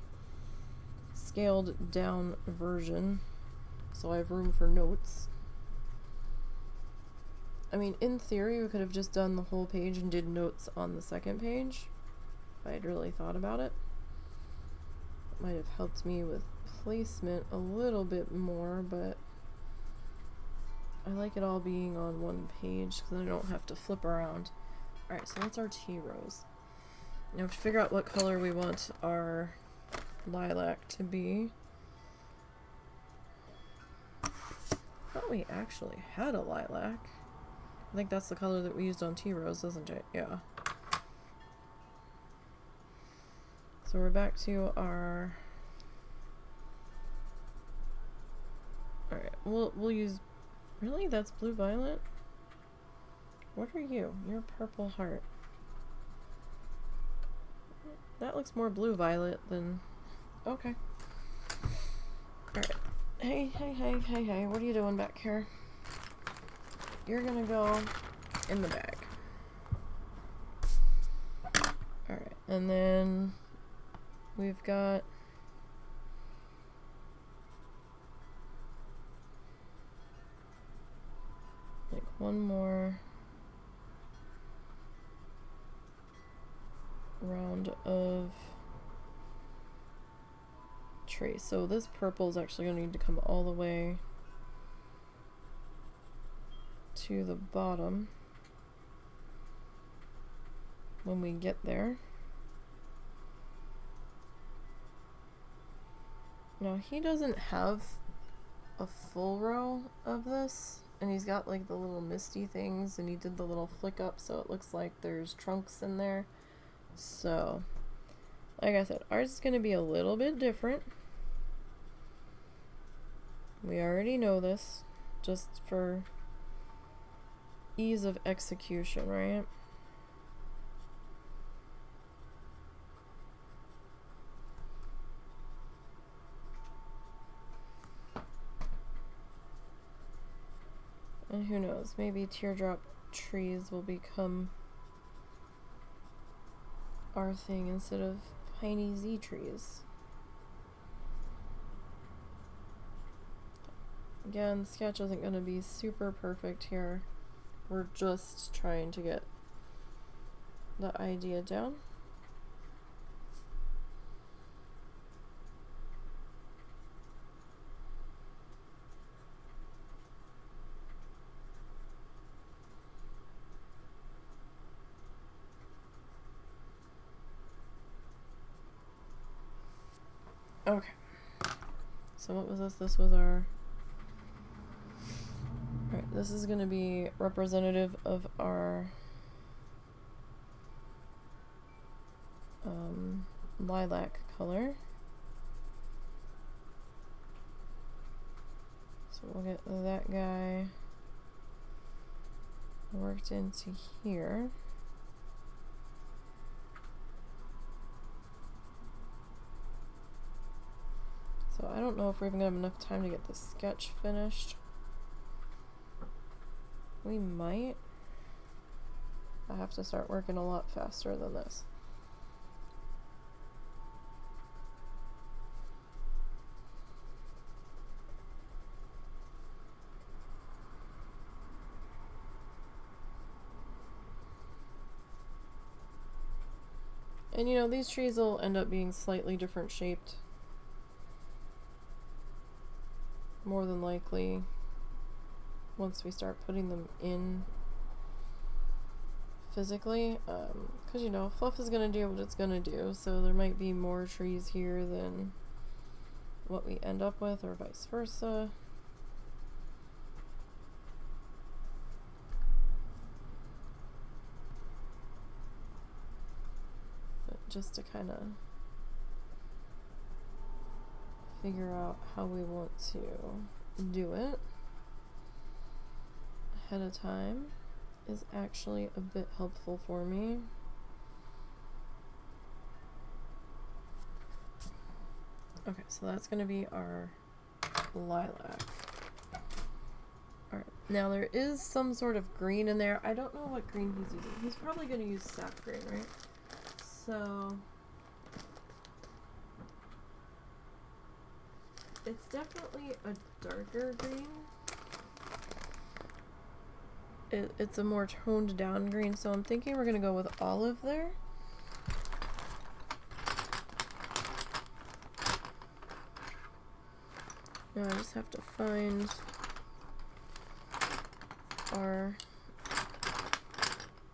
S1: scaled down version, so I have room for notes. I mean, in theory, we could have just done the whole page and did notes on the second page, if I had really thought about it. It might have helped me with placement a little bit more, but I like it all being on one page because I don't have to flip around. Alright, so that's our tea rose. Now we have to figure out what color we want our lilac to be. I thought we actually had a lilac. I think that's the color that we used on tea rose, isn't it? Yeah. So we're back to our... Alright, we'll use... Really? That's blue violet? What are you? You're purple heart. That looks more blue violet than... Okay. Alright. Hey, what are you doing back here? You're gonna go in the bag. Alright, and then we've got... like one more round of trace. So this purple is actually going to need to come all the way to the bottom when we get there. Now he doesn't have a full row of this, and he's got like the little misty things, and he did the little flick up so it looks like there's trunks in there. So like I said, ours is going to be a little bit different. We already know this, just for ease of execution, right? And who knows, maybe teardrop trees will become our thing instead of piney Z trees. Again, the sketch isn't going to be super perfect here. We're just trying to get the idea down. Okay. So what was this? This was our... Alright, this is going to be representative of our lilac color. So we'll get that guy worked into here. So I don't know if we're even going to have enough time to get the sketch finished. We might. I have to start working a lot faster than this. And you know, these trees will end up being slightly different shaped. More than likely, once we start putting them in physically, because you know, fluff is going to do what it's going to do, so there might be more trees here than what we end up with, or vice versa. But just to kind of figure out how we want to do it ahead of time is actually a bit helpful for me. Okay, so that's going to be our lilac. Alright, now there is some sort of green in there. I don't know what green he's using. He's probably going to use sap green, right? So it's definitely a darker green. It's a more toned down green, so I'm thinking we're going to go with olive there. Now I just have to find our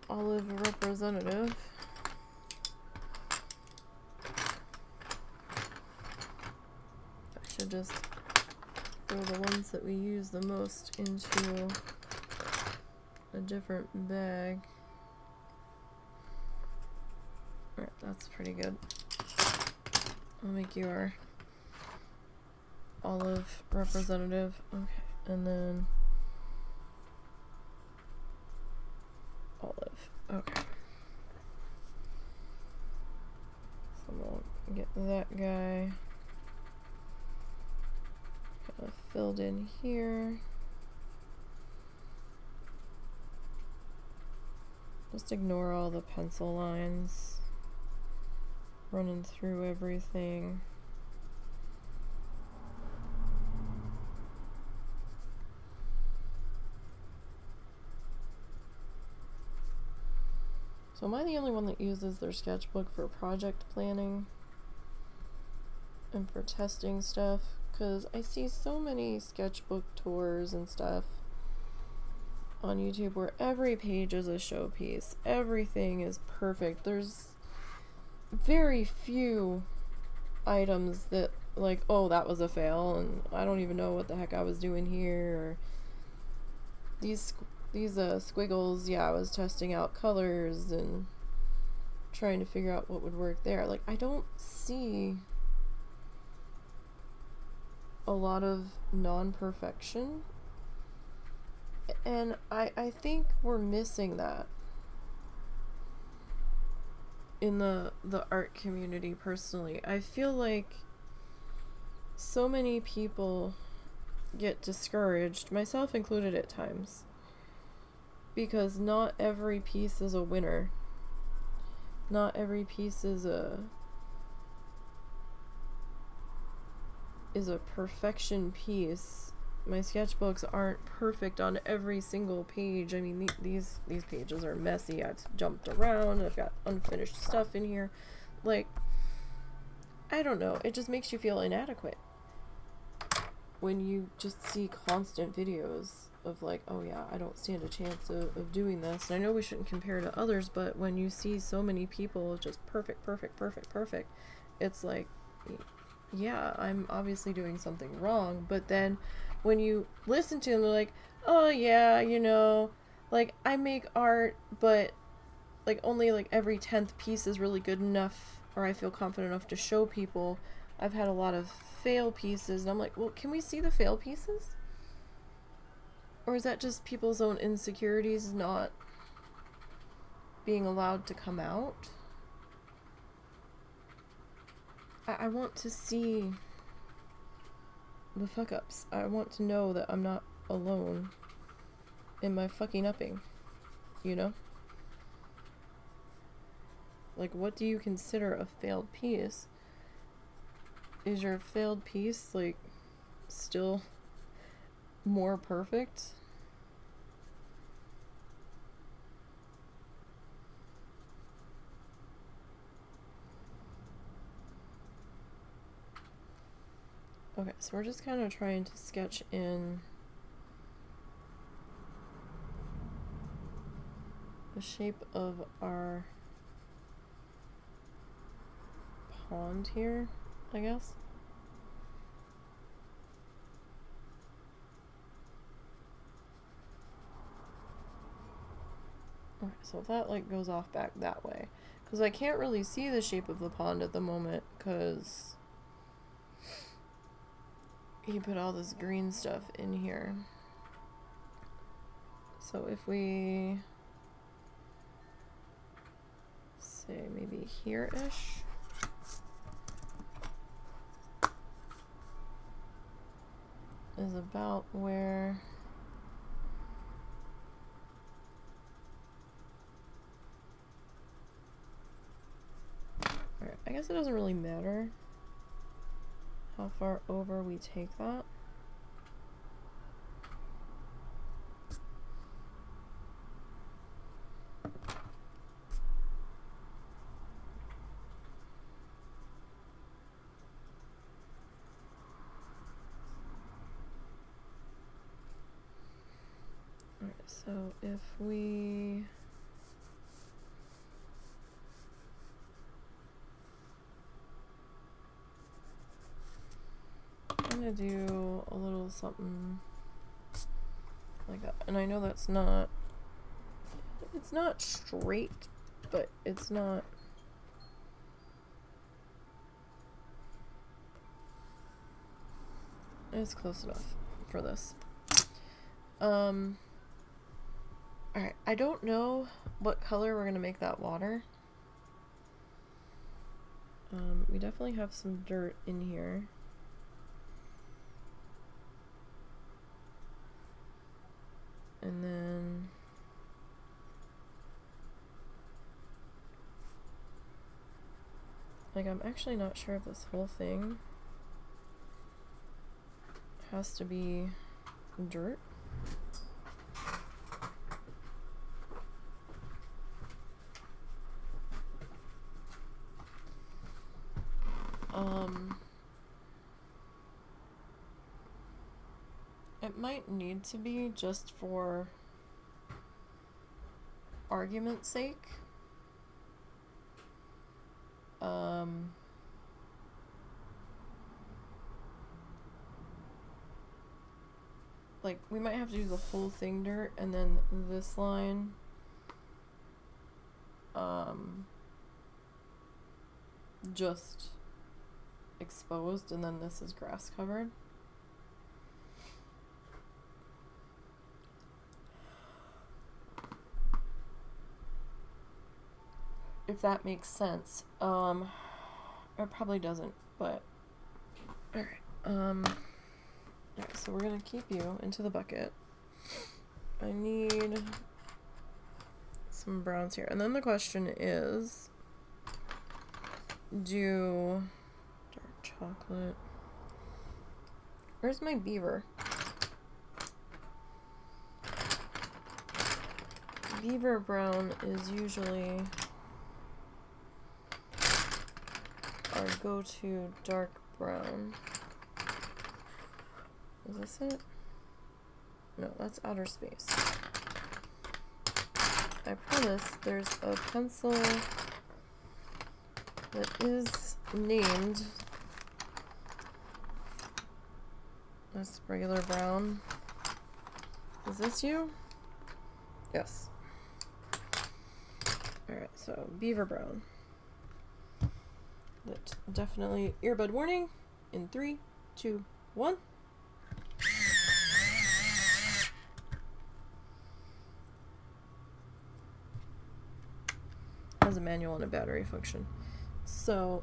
S1: olive representative. I should just throw the ones that we use the most into a different bag. Alright, that's pretty good. I'll make you our olive representative. Okay, and then olive. Okay. So we'll get that guy kind of filled in here. Just ignore all the pencil lines running through everything. So am I the only one that uses their sketchbook for project planning and for testing stuff? Because I see so many sketchbook tours and stuff on YouTube where every page is a showpiece. Everything is perfect. There's very few items that, like, oh, that was a fail and I don't even know what the heck I was doing here. Or these squiggles, yeah, I was testing out colors and trying to figure out what would work there. Like, I don't see a lot of non-perfection. And I think we're missing that in the art community personally. I feel like so many people get discouraged, myself included at times, Because not every piece is a winner. Not every piece is a perfection piece. My sketchbooks aren't perfect on every single page. I mean, these pages are messy. I've jumped around. I've got unfinished stuff in here. Like, I don't know. It just makes you feel inadequate when you just see constant videos of like, oh yeah, I don't stand a chance of doing this. And I know we shouldn't compare to others, but when you see so many people just perfect, it's like, yeah, I'm obviously doing something wrong. But then when you listen to them, they're like, oh yeah, you know, like I make art, but like only like every 10th piece is really good enough, or I feel confident enough to show people. I've had a lot of fail pieces, and I'm like, well, can we see the fail pieces? Or is that just people's own insecurities not being allowed to come out? I want to see the fuck ups. I want to know that I'm not alone in my fucking upping, you know? Like, what do you consider a failed piece? Is your failed piece, like, still more perfect? Okay, so we're just kind of trying to sketch in the shape of our pond here, I guess. Okay, so if that like goes off back that way, because I can't really see the shape of the pond at the moment because he put all this green stuff in here. So if we say maybe here-ish, is about where alright, I guess it doesn't really matter how far over we take that. Alright, so if we I'm gonna do a little something like that. And I know that's not, it's not straight, but it's not, it's close enough for this. Alright, I don't know what color we're gonna make that water. We definitely have some dirt in here. And then like I'm actually not sure if this whole thing has to be dirt. It might need to be just for argument's sake. Like we might have to do the whole thing dirt and then this line just exposed and then this is grass covered. If that makes sense. It probably doesn't, but alright. Alright, so we're gonna keep you into the bucket. I need some browns here. And then the question is, do dark chocolate. Where's my beaver? Beaver brown is usually our go-to dark brown. Is this it? No, that's outer space. I promise there's a pencil that is named as regular brown. Is this you? Yes. Alright, so beaver brown. That definitely earbud warning in 3, 2, 1. Has a manual and a battery function. So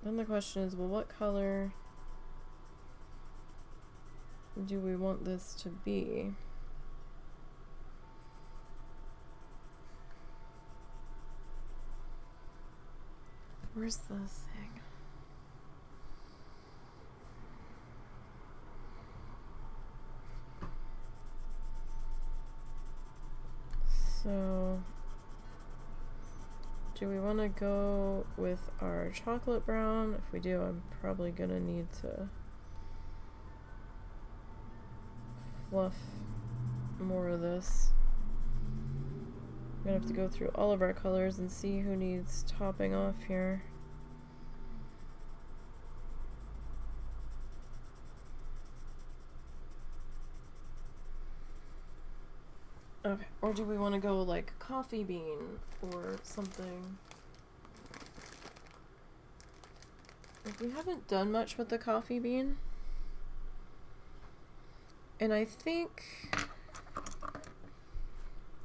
S1: then the question is, well, what color do we want this to be? Where's the thing? So, do we want to go with our chocolate brown? If we do, I'm probably going to need to fluff more of this. I'm going to have to go through all of our colors and see who needs topping off here. Okay, or do we want to go like coffee bean or something? Like, we haven't done much with the coffee bean. And I think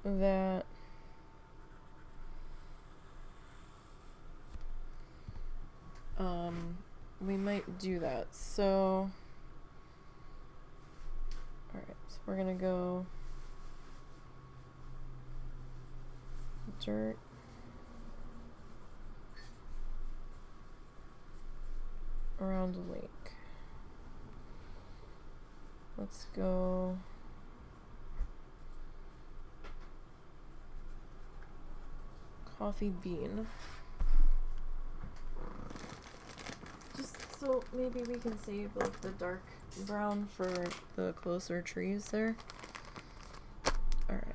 S1: that we might do that. So, alright, so we're gonna go dirt, around a lake. Let's go coffee bean. Just so maybe we can save like the dark brown for the closer trees there. Alright.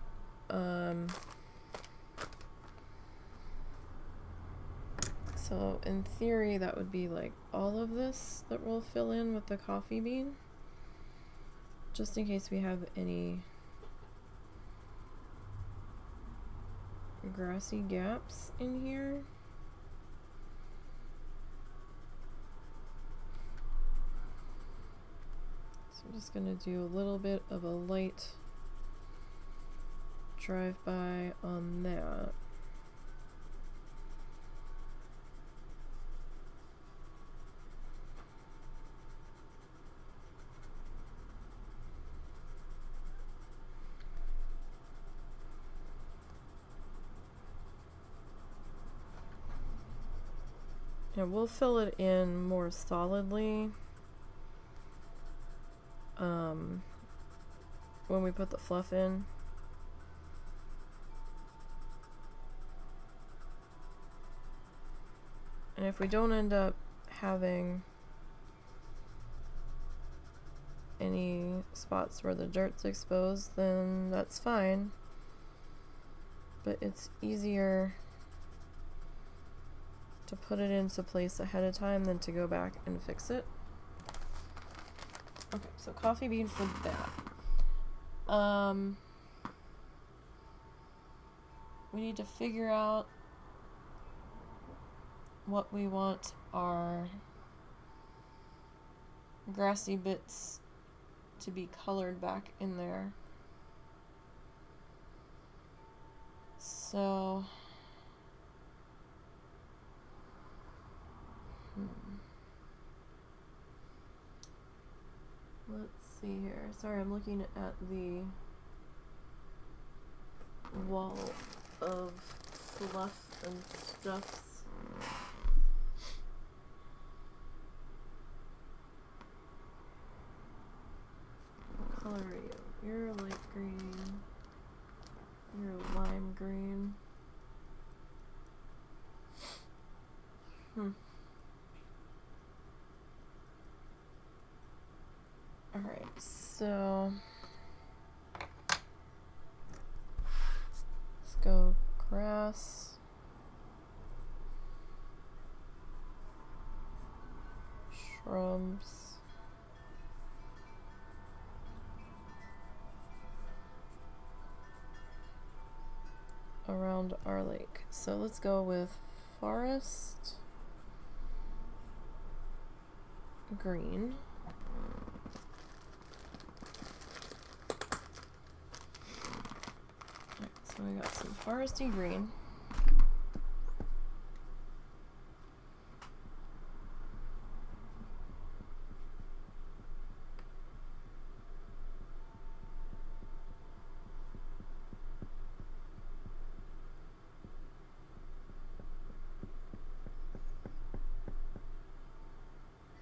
S1: So in theory that would be like all of this that we'll fill in with the coffee bean. Just in case we have any grassy gaps in here. So I'm just gonna do a little bit of a light drive-by on that. And we'll fill it in more solidly when we put the fluff in. And if we don't end up having any spots where the dirt's exposed, then that's fine. But it's easier to put it into place ahead of time than to go back and fix it. Okay, so coffee bean for that. We need to figure out what we want our grassy bits to be colored back in there. So see here. Sorry, I'm looking at the wall of fluff and stuffs. What color are you? You're light green. You're lime green. Alright, so let's go grass, shrubs, around our lake. So let's go with forest green. Alright, so we got some foresty green.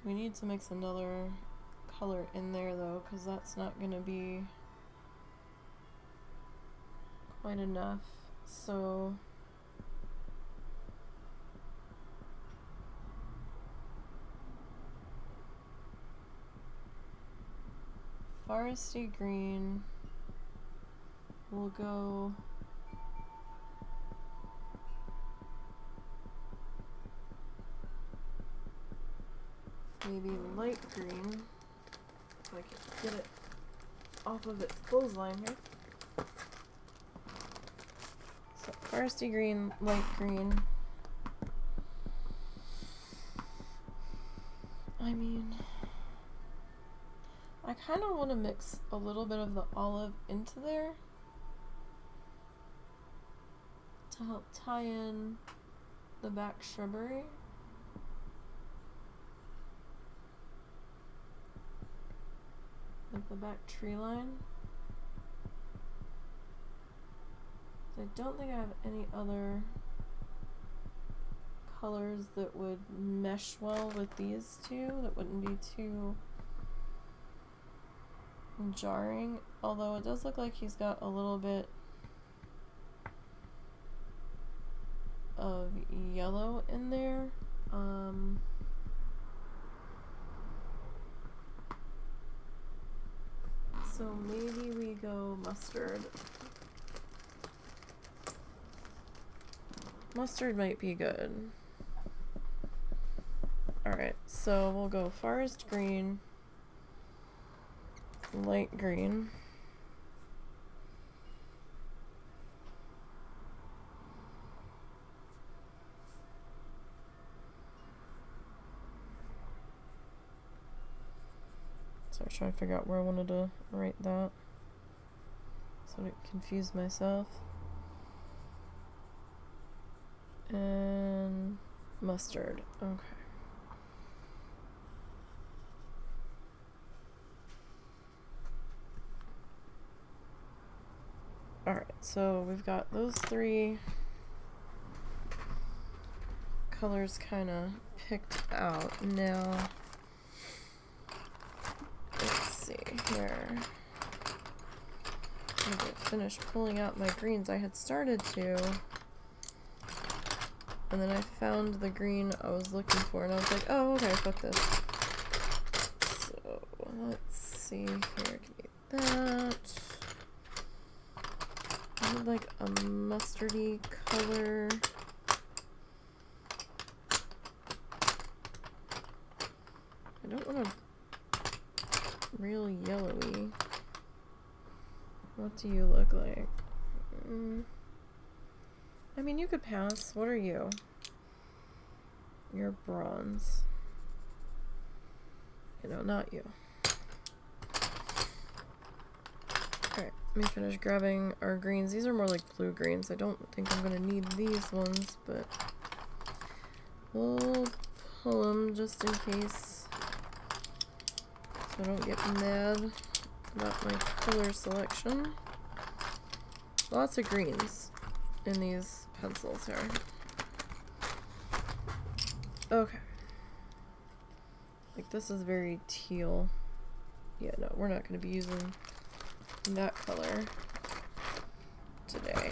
S1: We need to mix another color in there though, because that's not going to be quite enough. So foresty green, we'll go maybe light green, if I can get it off of its clothesline here. So foresty green, light green. I mean, I kind of want to mix a little bit of the olive into there to help tie in the back shrubbery. Like the back tree line. I don't think I have any other colors that would mesh well with these two, that wouldn't be too jarring, although it does look like he's got a little bit of yellow in there. So maybe we go mustard. Mustard might be good. Alright, so we'll go forest green, light green, so I was trying to figure out where I wanted to write that so I didn't confuse myself. And mustard. Okay. Alright, so we've got those three colors kind of picked out. Now, let's see here. I'm gonna finish pulling out my greens. I had started to, and then I found the green I was looking for, and I was like, oh, okay, fuck this. So, let's see here. Give me that. I would like a mustardy color. I don't want a real yellowy. What do you look like? I mean, you could pass. What are you? You're bronze. You know, not you. Alright, let me finish grabbing our greens. These are more like blue greens. I don't think I'm gonna need these ones, but we'll pull them just in case so I don't get mad. about my color selection. Lots of greens in these pencils here. Okay. Like this is very teal. Yeah, no, we're not going to be using that color today.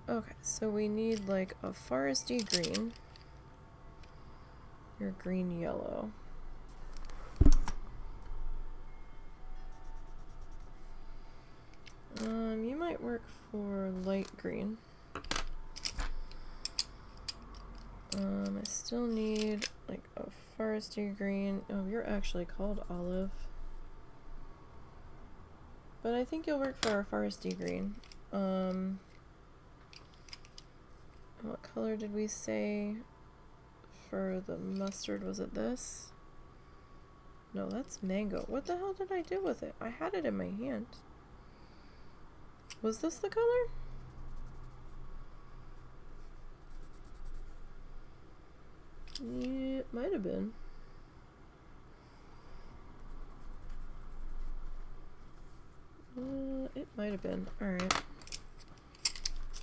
S1: Okay, so we need like a foresty green. Your green yellow. You might work for light green. I still need like a foresty green. Oh, you're actually called olive. But I think you'll work for our foresty green. What color did we say for the mustard? Was it this? No, that's mango. What the hell did I do with it? I had it in my hand. Was this the color? Yeah, it might have been. It might have been. Alright.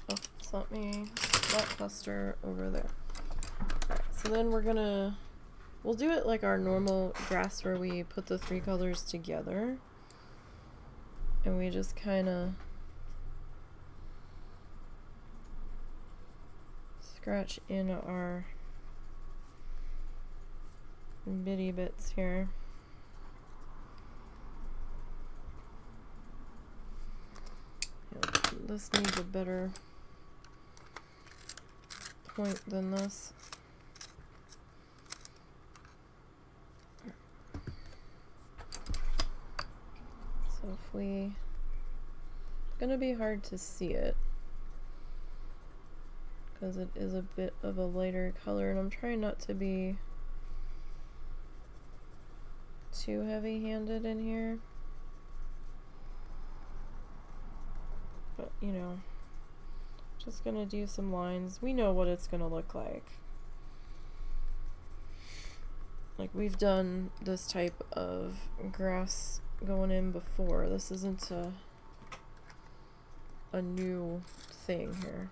S1: Oh, so let me that cluster over there. Alright, so then we'll do it like our normal grass where we put the three colors together. And we just kind of scratch in our bitty bits here. Yeah, this needs a better point than this. So if we, it's gonna be hard to see it because it is a bit of a lighter color, and I'm trying not to be too heavy-handed in here. But, you know, just gonna do some lines. We know what it's gonna look like. Like, we've done this type of grass going in before. This isn't a new thing here.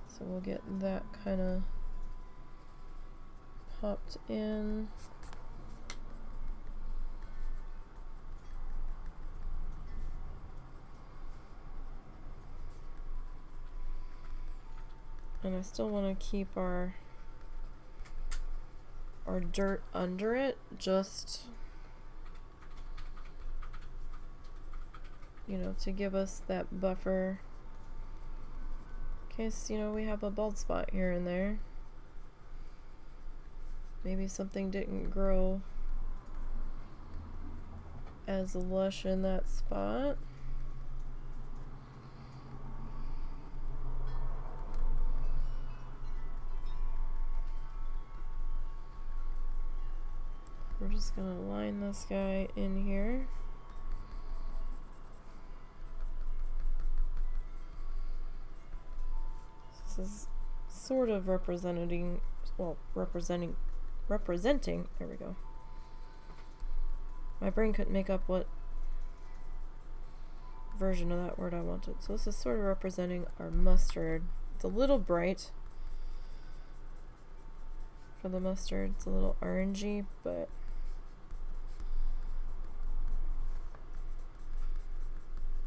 S1: So we'll get that kind of popped in. And I still want to keep our dirt under it, just, you know, to give us that buffer in case, you know, we have a bald spot here and there. Maybe something didn't grow as lush in that spot. We're just gonna line this guy in here. This is sort of representing, there we go. My brain couldn't make up what version of that word I wanted. So this is sort of representing our mustard. It's a little bright for the mustard. It's a little orangey, but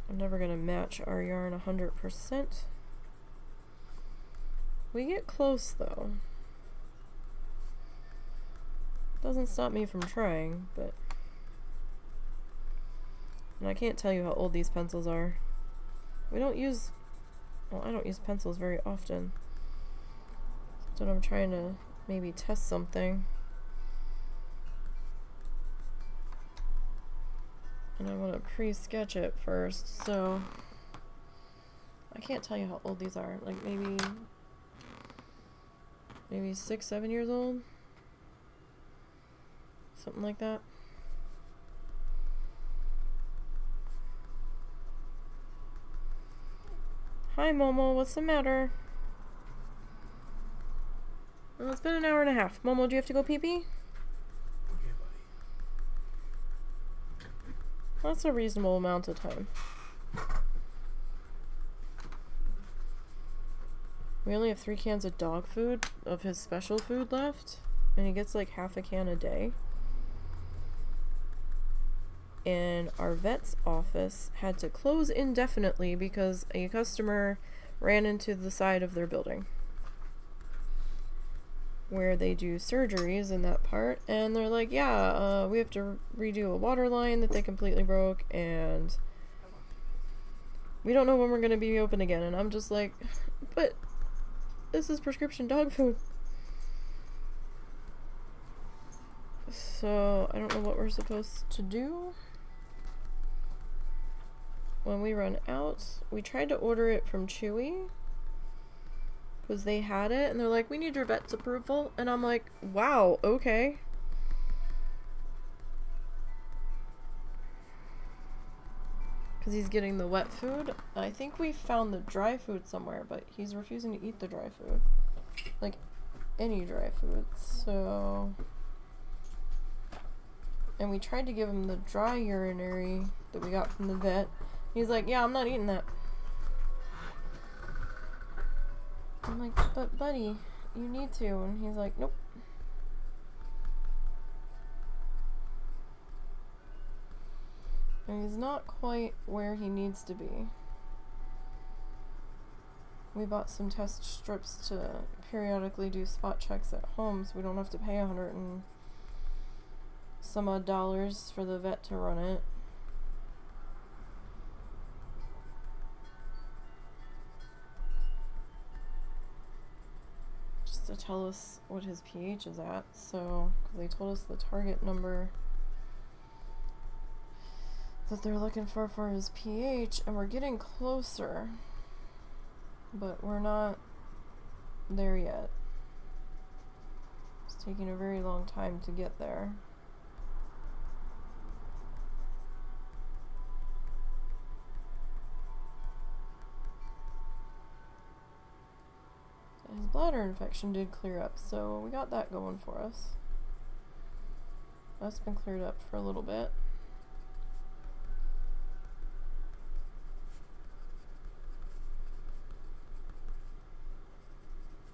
S1: I'm never gonna match our yarn 100%. We get close though. Doesn't stop me from trying, but, and I can't tell you how old these pencils are. We don't use, well, I don't use pencils very often. So I'm trying to maybe test something. And I want to pre-sketch it first, so I can't tell you how old these are. Like maybe 6, 7 years old? Something like that. Hi, Momo. What's the matter? Well, it's been an hour and a half. Momo, do you have to go pee-pee?
S2: Okay, buddy.
S1: That's a reasonable amount of time. We only have 3 cans of dog food, of his special food left. And he gets like half a can a day. And our vet's office had to close indefinitely because a customer ran into the side of their building where they do surgeries in that part, and they're like, yeah, we have to redo a water line that they completely broke, and we don't know when we're going to be open again. And I'm just like, but this is prescription dog food. So I don't know what we're supposed to do when we run out. We tried to order it from Chewy because they had it, and they're like, we need your vet's approval. And I'm like, wow, okay. Because he's getting the wet food. I think we found the dry food somewhere, but he's refusing to eat the dry food. Like, any dry food. So... And we tried to give him the dry urinary that we got from the vet. He's like, yeah, I'm not eating that. I'm like, but buddy, you need to. And he's like, nope. And he's not quite where he needs to be. We bought some test strips to periodically do spot checks at home so we don't have to pay $100 and some odd dollars for the vet to run it. Just to tell us what his pH is at. So, because they told us the target number that they're looking for his pH, and we're getting closer, but we're not there yet. It's taking a very long time to get there. His bladder infection did clear up, so we got that going for us. That's been cleared up for a little bit.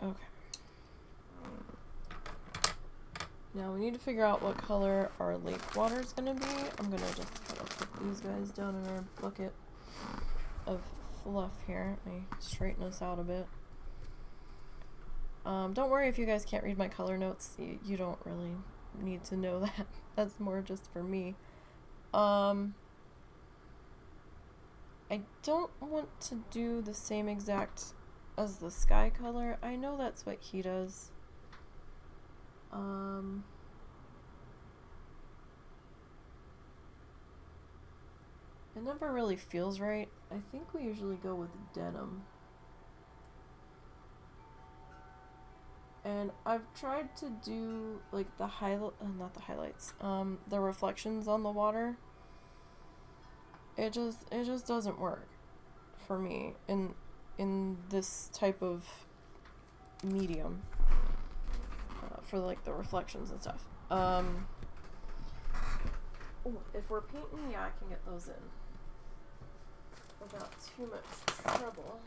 S1: Okay. Now we need to figure out what color our lake water is going to be. I'm going to just kind of put these guys down in our bucket of fluff here. Let me straighten this out a bit. Don't worry if you guys can't read my color notes. You don't really need to know that. That's more just for me. I don't want to do the same exact as the sky color. I know that's what he does. It never really feels right. I think we usually go with denim. And I've tried to do like the not the highlights, the reflections on the water. It just doesn't work for me in this type of medium for like the reflections and stuff. If we're painting, yeah, I can get those in without too much trouble.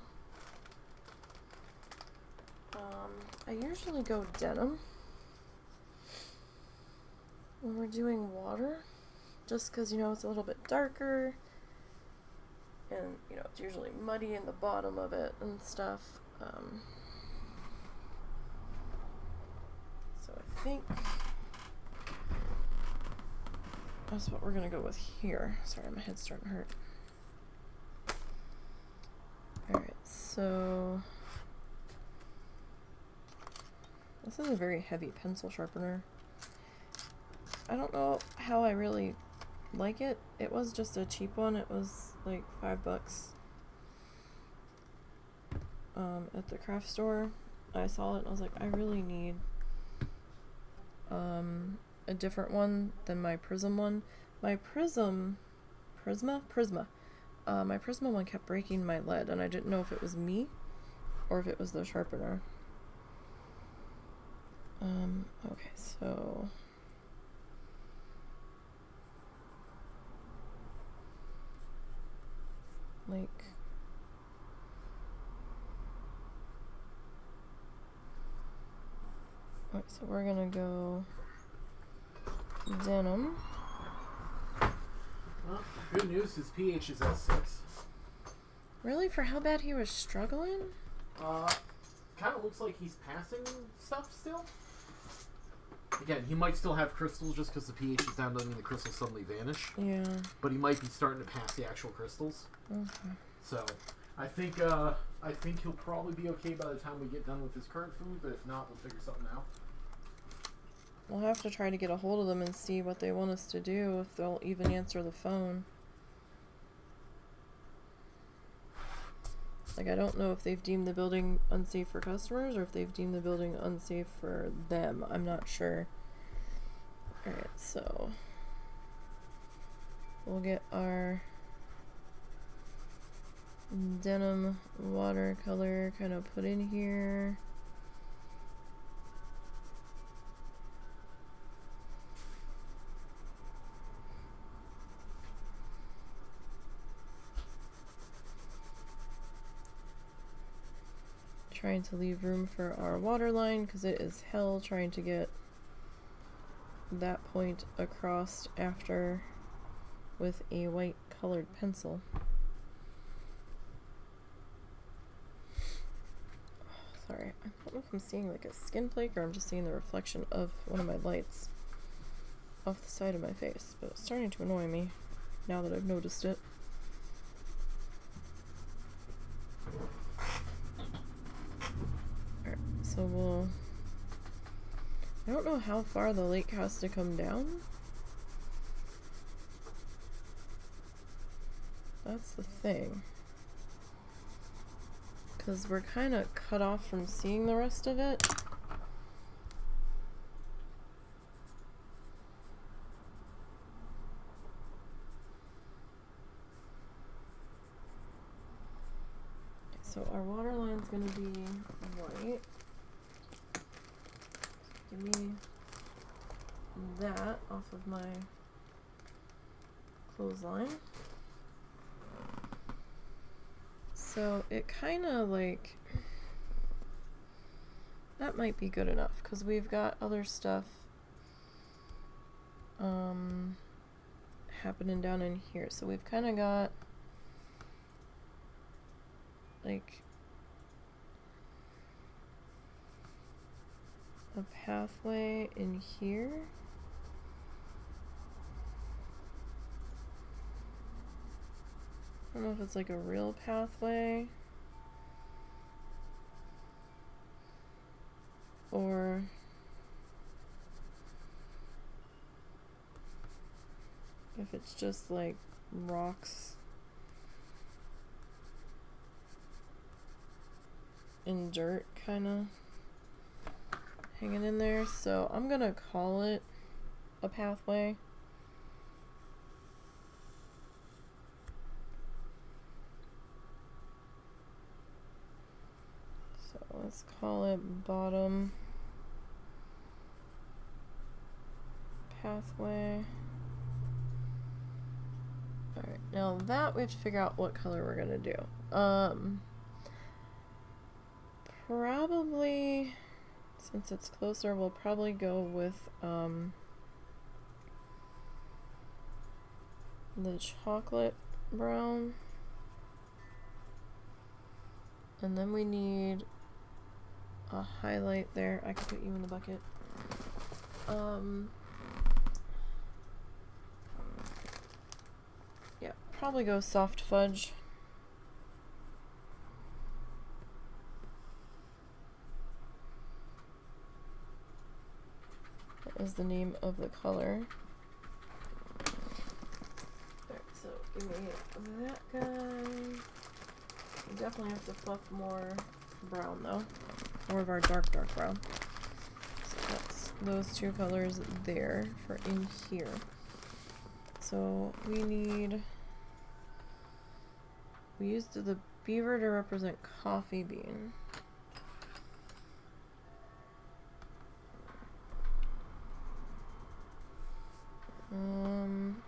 S1: I usually go denim when we're doing water, just because, you know, it's a little bit darker, and, you know, it's usually muddy in the bottom of it and stuff. So I think that's what we're gonna go with here. Sorry, my head's starting to hurt. Alright, so this is a very heavy pencil sharpener. I don't know how I really like it. It was just a cheap one. It was like $5 at the craft store. I saw it and I was like, I really need a different one than my Prism one. My Prisma my Prisma one kept breaking my lead, and I didn't know if it was me or if it was the sharpener. Okay, so like alright, so we're gonna go denim.
S2: Well, good news, his pH is at 6.
S1: Really? For how bad he was struggling?
S2: Kind of looks like he's passing stuff still. Again, he might still have crystals just because the pH is down, doesn't mean the crystals suddenly vanish.
S1: Yeah.
S2: But he might be starting to pass the actual crystals.
S1: Okay.
S2: So, I think he'll probably be okay by the time we get done with his current food, but if not, we'll figure something out.
S1: We'll have to try to get a hold of them and see what they want us to do, if they'll even answer the phone. Like, I don't know if they've deemed the building unsafe for customers or if they've deemed the building unsafe for them. I'm not sure. Alright, so we'll get our denim watercolor kind of put in here. Trying to leave room for our water line because it is hell trying to get that point across after with a white colored pencil. Oh, sorry, I don't know if I'm seeing like a skin flake or I'm just seeing the reflection of one of my lights off the side of my face, but it's starting to annoy me now that I've noticed it. So I don't know how far the lake has to come down. That's the thing. Because we're kind of cut off from seeing the rest of it. So our water line's going to be white. Give me that off of my clothesline. So it kind of like, that might be good enough because we've got other stuff happening down in here. So we've kind of got like a pathway in here. I don't know if it's like a real pathway or if it's just like rocks and dirt kind of hanging in there. So I'm gonna call it a pathway. So let's call it bottom pathway. Alright, now that we have to figure out what color we're gonna do. Probably, since it's closer, we'll probably go with the chocolate brown. And then we need a highlight there. I can put you in the bucket. Yeah, probably go soft fudge. That is the name of the color. Alright, so give me that guy. We definitely have to fluff more brown though. More of our dark brown. So that's those two colors there for in here. So we need We used the beaver to represent coffee bean.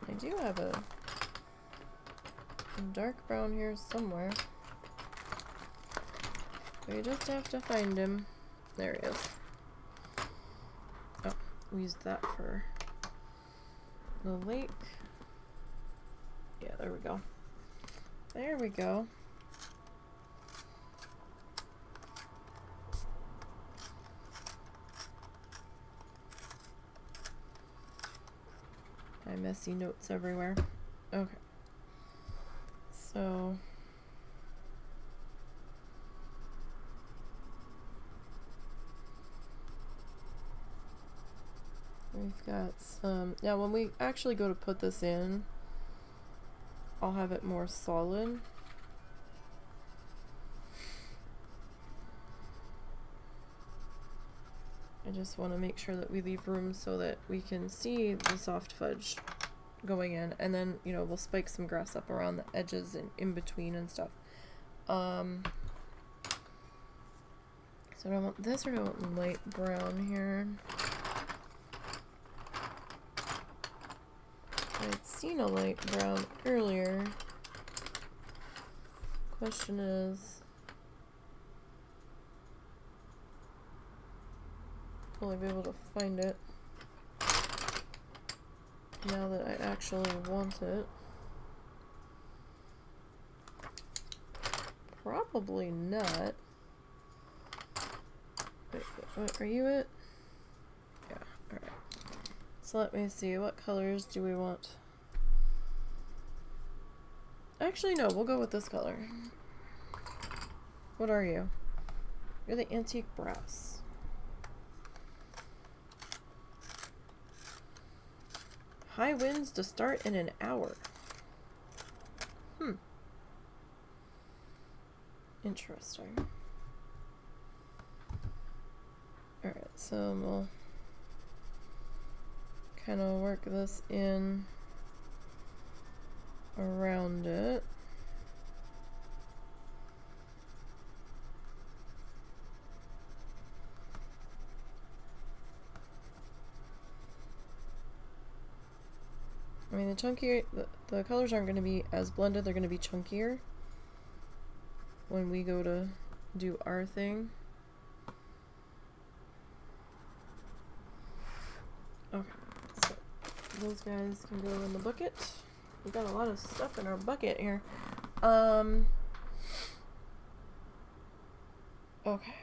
S1: I do have a dark brown here somewhere. We just have to find him. There he is. Oh, we used that for the lake. Yeah, there we go. There we go. My messy notes everywhere. Okay. So we've got some. Now, when we actually go to put this in, I'll have it more solid. I just want to make sure that we leave room so that we can see the soft fudge going in, and then, you know, we'll spike some grass up around the edges and in between and stuff. So do I want this or do I want light brown here? I'd seen a light brown earlier. Question is, will I be able to find it now that I actually want it? Probably not. Wait, what, are you it? Yeah, alright. So let me see, what colors do we want? Actually, no, we'll go with this color. What are you? You're the antique brass. High winds to start in an hour. Interesting. Alright, so we'll kind of work this in around it. I mean, the chunkier, the colors aren't going to be as blended, they're going to be chunkier when we go to do our thing. Okay, so those guys can go in the bucket. We've got a lot of stuff in our bucket here. Okay.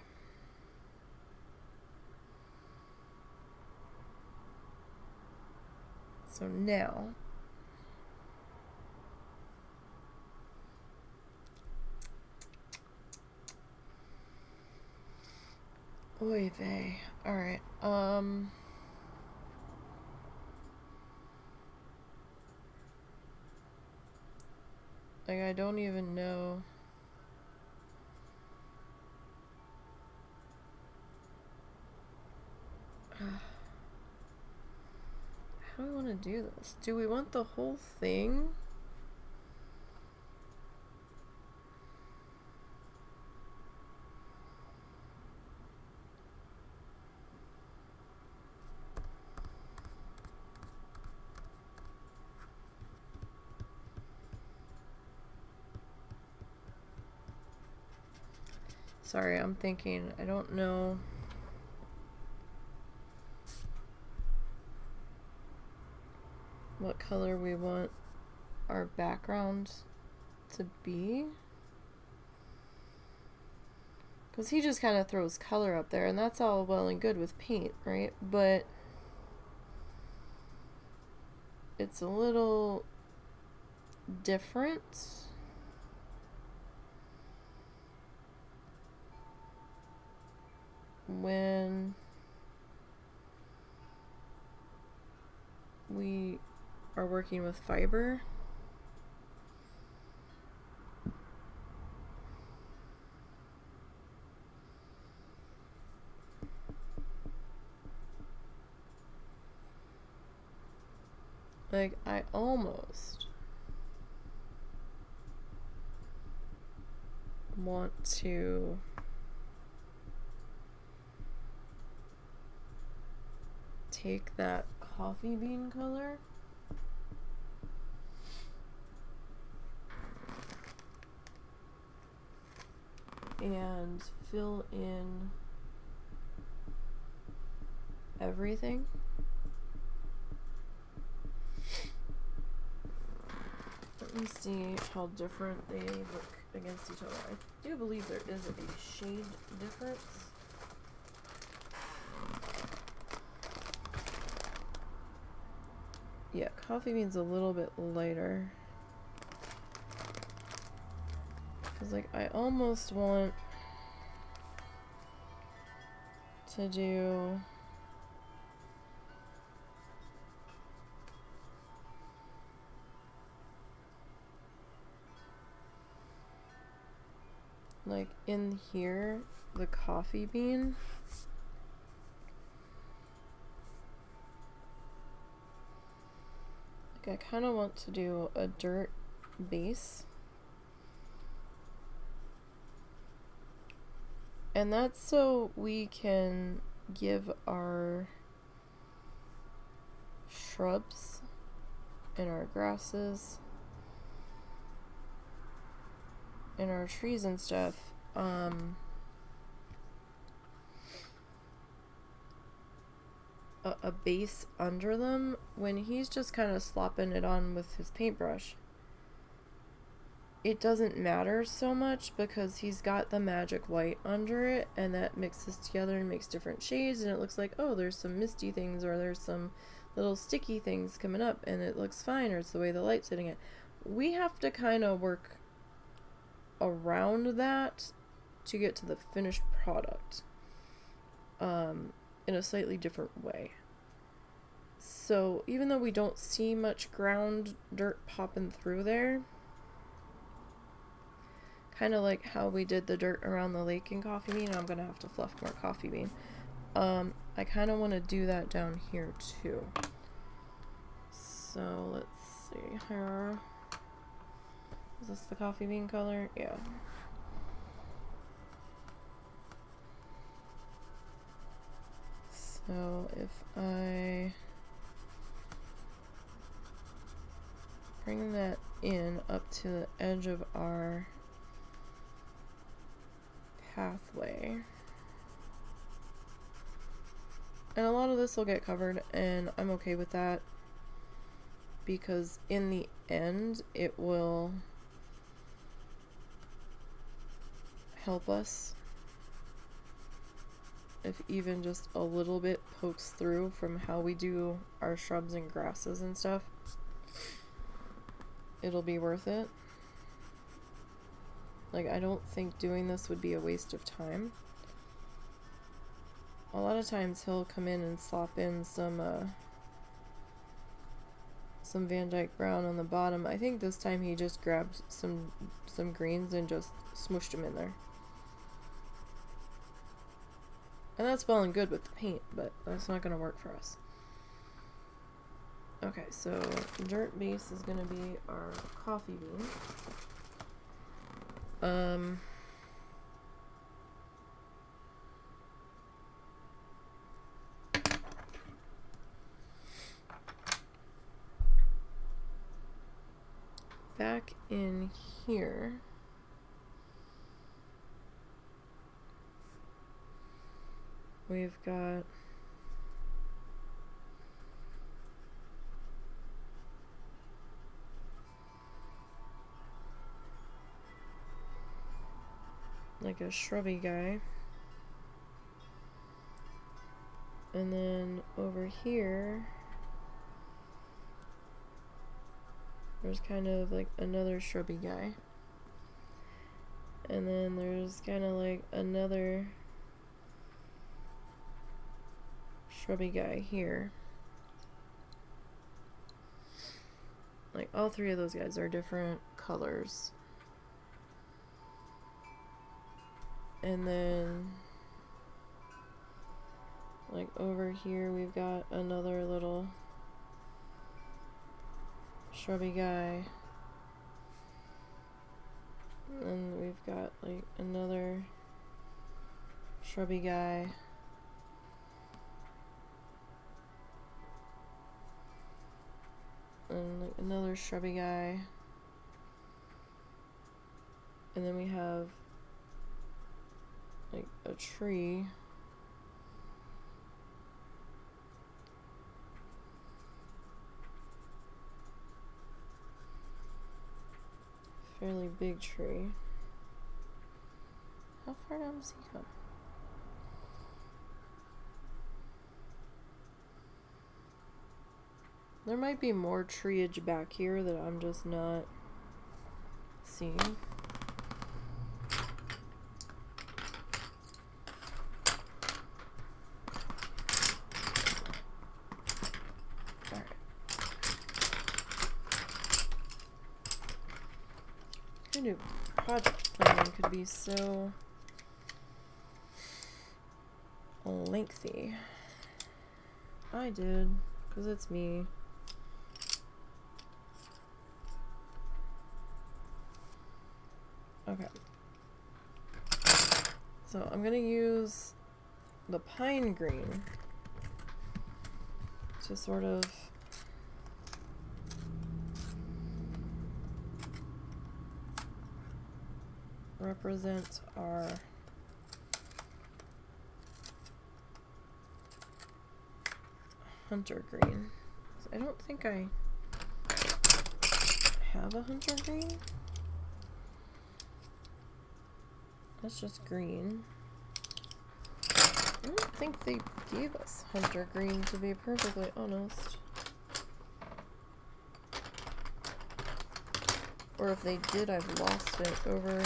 S1: So now, oy vey. Alright, like, I don't even know. How do I want to do this? Do we want the whole thing? Sorry, I'm thinking. I don't know. What color we want our background to be. Because he just kind of throws color up there, and that's all well and good with paint, right? But it's a little different when we are working with fiber. Like, I almost want to take that coffee bean color and fill in everything. Let me see how different they look against each other. I do believe there is a shade difference. Yeah, coffee bean's a little bit lighter. Because, like, I almost want to do like in here, the coffee bean. Like, I kind of want to do a dirt base. And that's so we can give our shrubs and our grasses and our trees and stuff a base under them when he's just kind of slopping it on with his paintbrush. It doesn't matter so much because he's got the magic white under it, and that mixes together and makes different shades, and it looks like, oh, there's some misty things, or there's some little sticky things coming up, and it looks fine, or it's the way the light's hitting it. We have to kind of work around that to get to the finished product in a slightly different way. So even though we don't see much ground dirt popping through there, kind of like how we did the dirt around the lake in Coffee Bean. I'm going to have to fluff more Coffee Bean. I kind of want to do that down here too. So let's see here. Is this the Coffee Bean color? Yeah. So if I bring that in up to the edge of our pathway, and a lot of this will get covered, and I'm okay with that because in the end it will help us if even just a little bit pokes through from how we do our shrubs and grasses and stuff. It'll be worth it. Like, I don't think doing this would be a waste of time. A lot of times he'll come in and slop in some Van Dyke Brown on the bottom. I think this time he just grabbed some greens and just smooshed them in there. And that's well and good with the paint, but that's not going to work for us. Okay, so dirt base is going to be our coffee bean. Back in here, we've got like a shrubby guy. And then over here, there's kind of like another shrubby guy. And then there's kind of like another shrubby guy here. Like all three of those guys are different colors. And then like over here we've got another little shrubby guy. And we've got like another shrubby guy. And like another shrubby guy. And then we have like a tree. Fairly big tree. How far down does he come? There might be more treeage back here that I'm just not seeing. Who knew project planning could be so lengthy? I did, because it's me. Okay. So I'm going to use the pine green to sort of represent our hunter green. I don't think I have a hunter green. That's just green. I don't think they gave us hunter green, to be perfectly honest. Or if they did, I've lost it over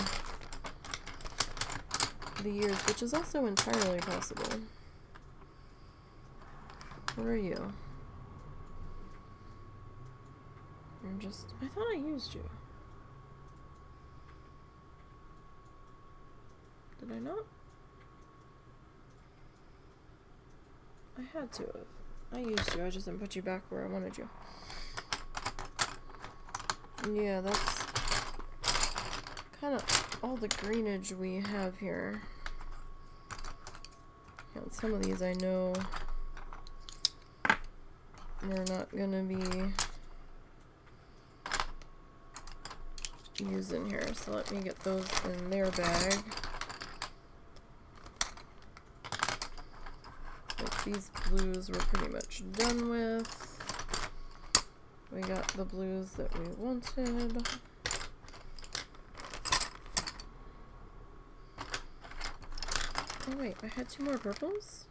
S1: the years, which is also entirely possible. What are you? You're just... I thought I used you. Did I not? I had to have. I used you, I just didn't put you back where I wanted you. Yeah, that's kind of all the greenage we have here. Yeah, some of these I know we're not gonna be using here, so let me get those in their bag. Like these blues we're pretty much done with. We got the blues that we wanted. Oh wait, I had 2 more purples?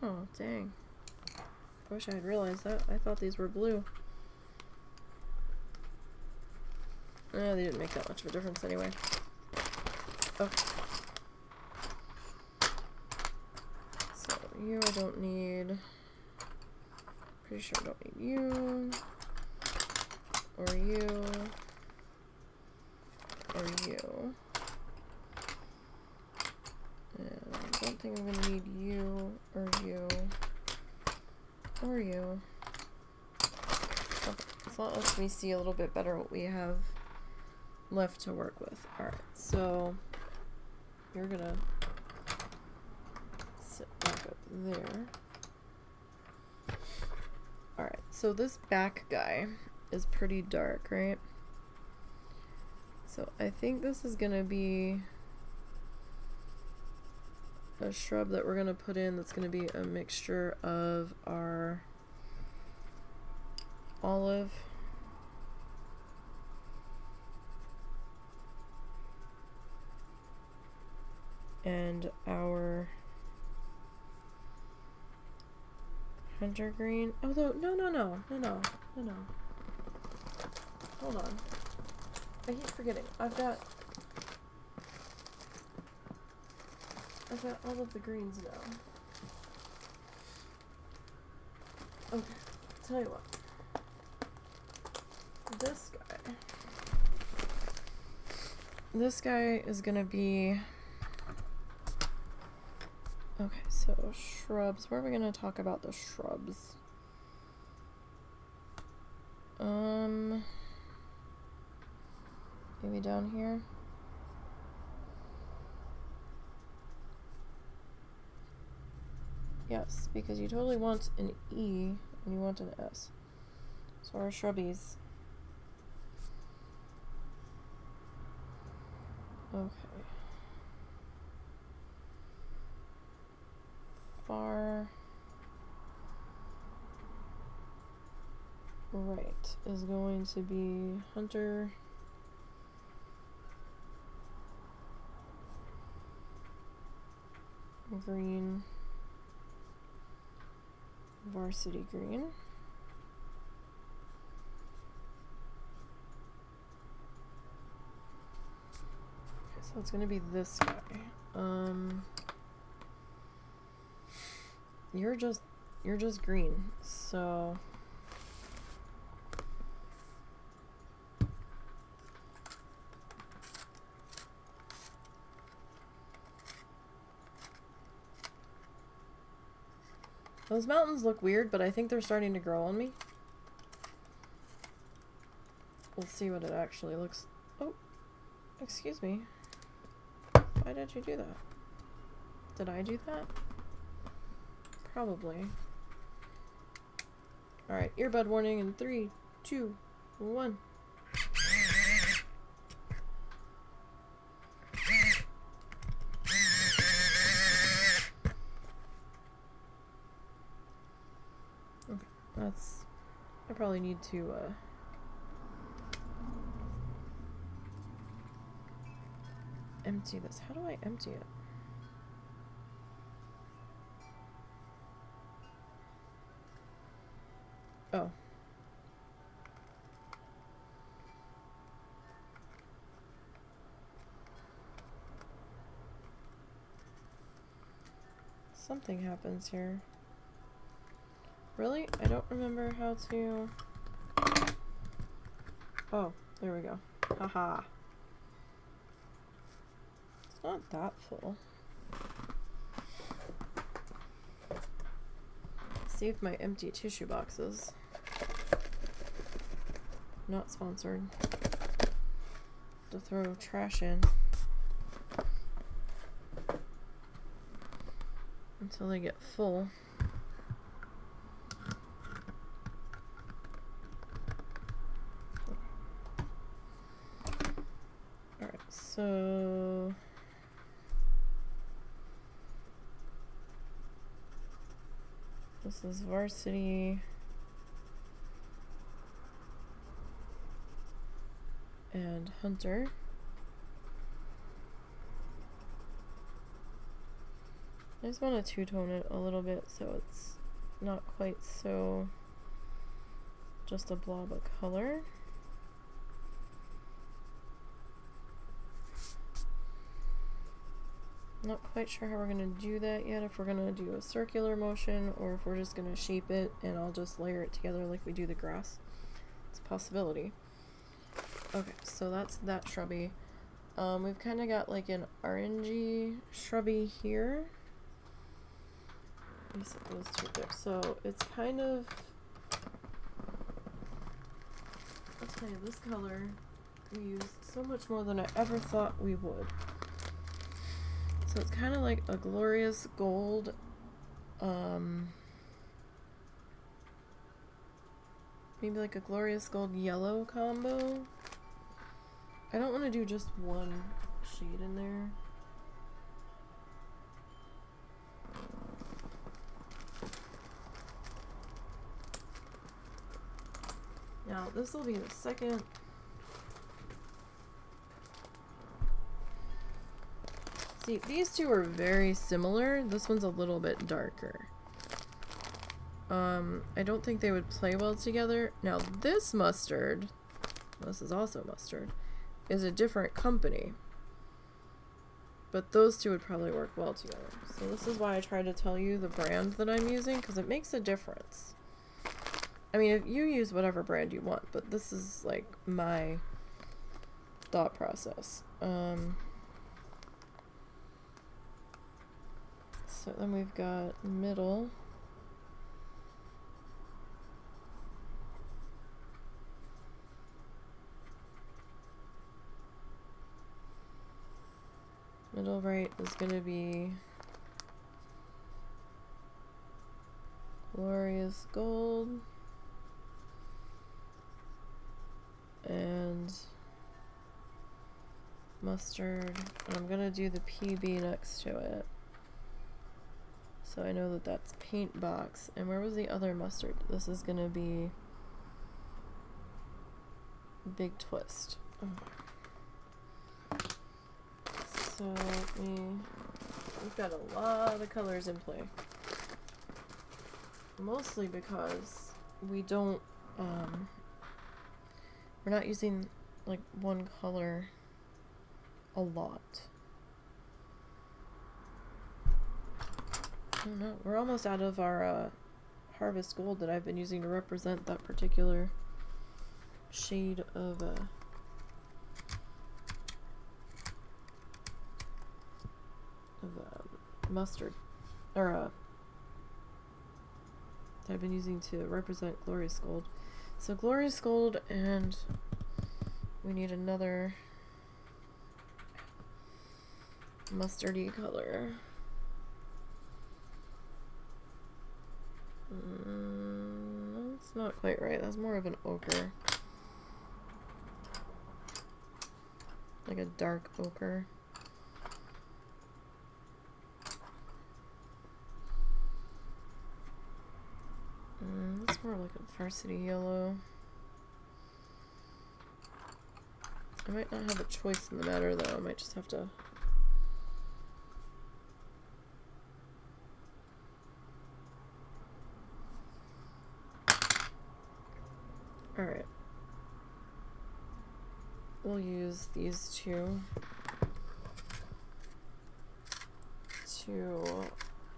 S1: Oh, dang. I wish I had realized that. I thought these were blue. They didn't make that much of a difference anyway. Okay. So, you I don't need. Pretty sure I don't need you. Or you. Or you. And I don't think I'm gonna need you, or you, or you. Okay, so that lets me see a little bit better what we have left to work with. Alright, so you're gonna sit back up there. Alright, so this back guy is pretty dark, right? So I think this is gonna be a shrub that we're gonna put in that's gonna be a mixture of our olive and our hunter green. Although no. Hold on. I keep forgetting. I've got all of the greens now. Okay, tell you what. This guy is gonna be... Okay, so shrubs. Where are we gonna talk about the shrubs? Maybe down here. Yes, because you totally want an E and you want an S. So our shrubbies. Okay. Far right is going to be Hunter. Green. Varsity green. Okay, so it's gonna be this guy. You're just green, so those mountains look weird, but I think they're starting to grow on me. We'll see what it actually looks. Oh, excuse me. Why did you do that? Did I do that? Probably. Alright, earbud warning in 3, 2, 1. Okay, that's... I probably need to, empty this. How do I empty it? Oh. Something happens here. Really? I don't remember how to... Oh, there we go. Haha. It's not that full. Save my empty tissue boxes. Not sponsored. To throw trash in until they get full. Alright, so this is Varsity and Hunter. I just want to two-tone it a little bit so it's not quite so just a blob of color. Not quite sure how we're going to do that yet, if we're going to do a circular motion or if we're just going to shape it and I'll just layer it together like we do the grass. It's a possibility. Okay, so that's that shrubby. We've kind of got like an orangey shrubby here. Let me set those two there. So it's kind of, I'll tell you, this color we use so much more than I ever thought we would. So it's kind of like a glorious gold, maybe like a glorious gold yellow combo. I don't want to do just one shade in there. Now this will be the second. See, these two are very similar. This one's a little bit darker. I don't think they would play well together. Now this mustard, this is also mustard, is a different company. But those two would probably work well together. So this is why I try to tell you the brand that I'm using, because it makes a difference. I mean, if you use whatever brand you want, but this is like my thought process. So then we've got middle. right is gonna be Glorious Gold and mustard, and I'm gonna do the PB next to it. So I know that that's paint box. And where was the other mustard? This is gonna be Big Twist. So we've got a lot of colors in play. Mostly because we don't, we're not using like one color a lot. I don't know. We're almost out of our Harvest Gold that I've been using to represent that particular shade of mustard, or that I've been using to represent Glorious Gold. So Glorious Gold, and we need another mustardy color. That's not quite right. That's more of an ochre. Like a dark ochre. That's more like a varsity yellow. I might not have a choice in the matter though. I might just have to... Alright. We'll use these two to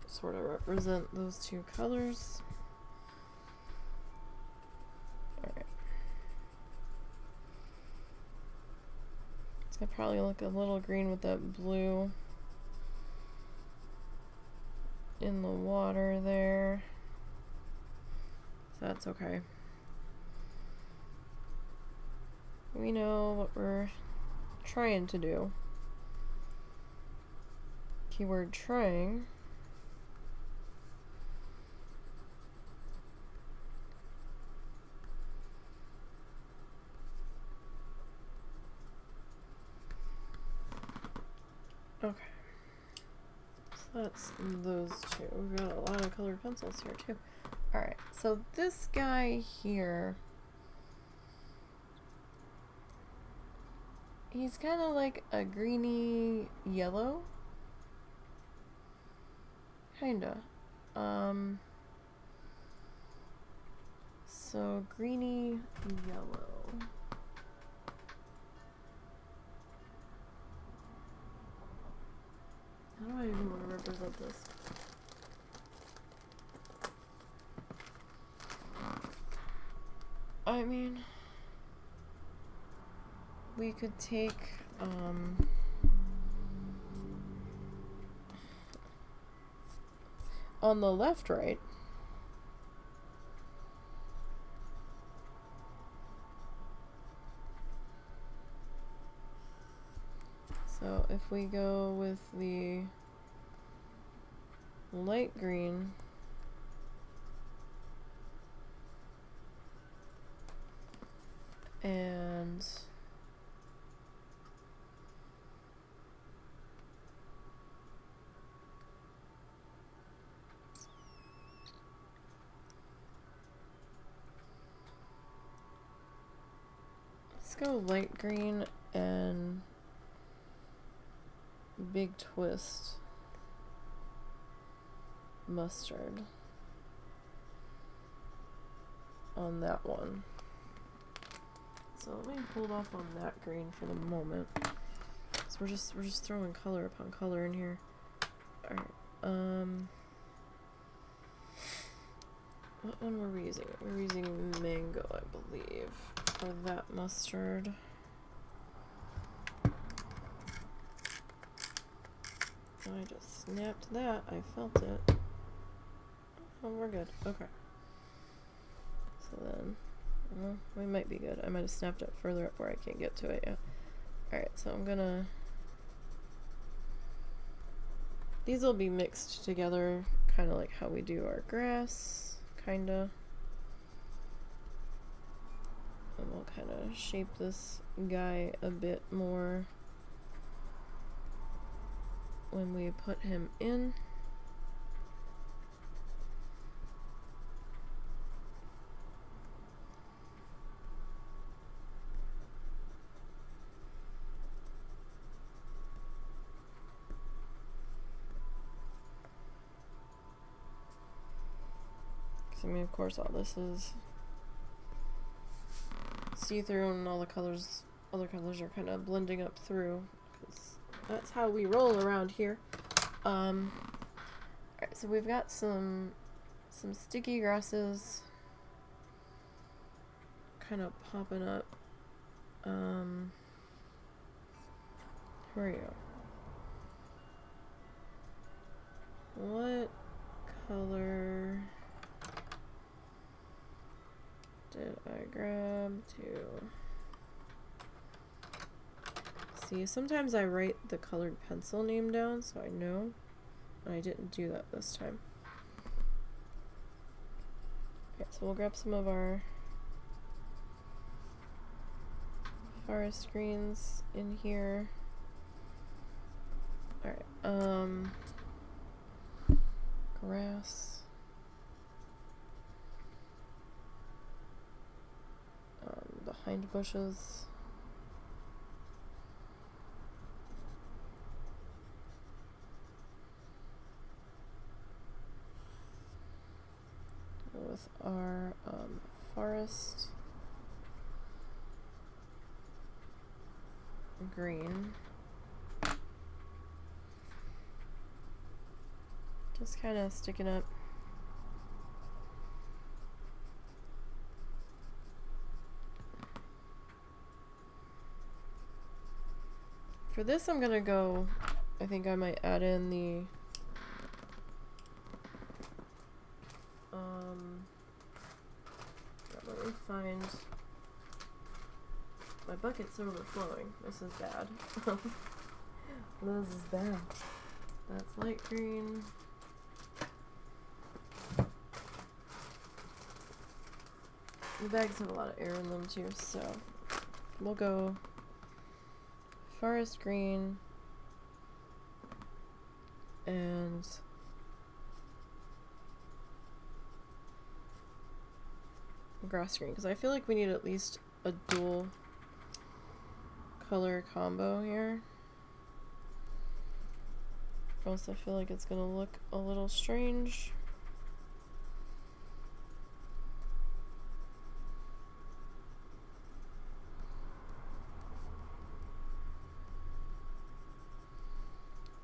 S1: sort of represent those two colors. Alright. So I probably look a little green with that blue in the water there. So that's okay. We know what we're trying to do. Keyword trying. Okay. So that's those two. We've got a lot of colored pencils here too. Alright, so this guy here, he's kind of like a greeny yellow. Kinda. So greeny yellow. How do I even want to represent this? I mean, we could take, on the left, right, so if we go with the light green, and let's go light green and Big Twist mustard on that one. So let me hold off on that green for the moment. So we're just throwing color upon color in here. Alright, what one were we using? We were using mango, I believe, for that mustard. I just snapped that. I felt it. Oh, we're good. Okay. So then, well, we might be good. I might have snapped it further up where I can't get to it yet. Alright, so I'm gonna These will be mixed together, kind of like how we do our grass, kinda. And we'll kind of shape this guy a bit more when we put him in. I mean, of course, all this is see-through, and all the colors, other colors are kind of blending up through, because that's how we roll around here. Alright, so we've got some sticky grasses kind of popping up. Where are you? What color did I grab to see? Sometimes I write the colored pencil name down so I know, and I didn't do that this time. Okay, so we'll grab some of our forest greens in here. Alright, grass. Behind bushes. With our forest green. Just kind of sticking up. For this, I'm gonna go, I think I might add in the, let me find, my bucket's overflowing. This is bad. This is bad. That's light green. The bags have a lot of air in them too, so we'll go forest green and grass green, because I feel like we need at least a dual color combo here. Else I feel like it's gonna look a little strange.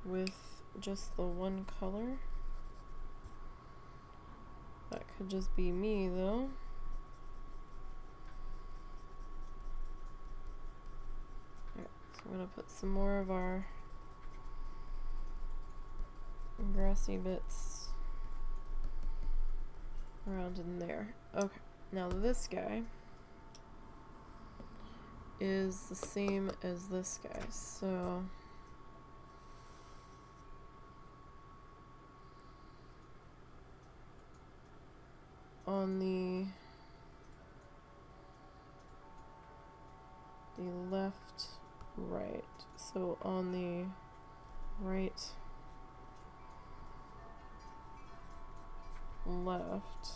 S1: With just the one color. That could just be me though. Alright, so I'm gonna put some more of our grassy bits around in there. Okay, now this guy is the same as this guy, so on the left, right. So on the right, left,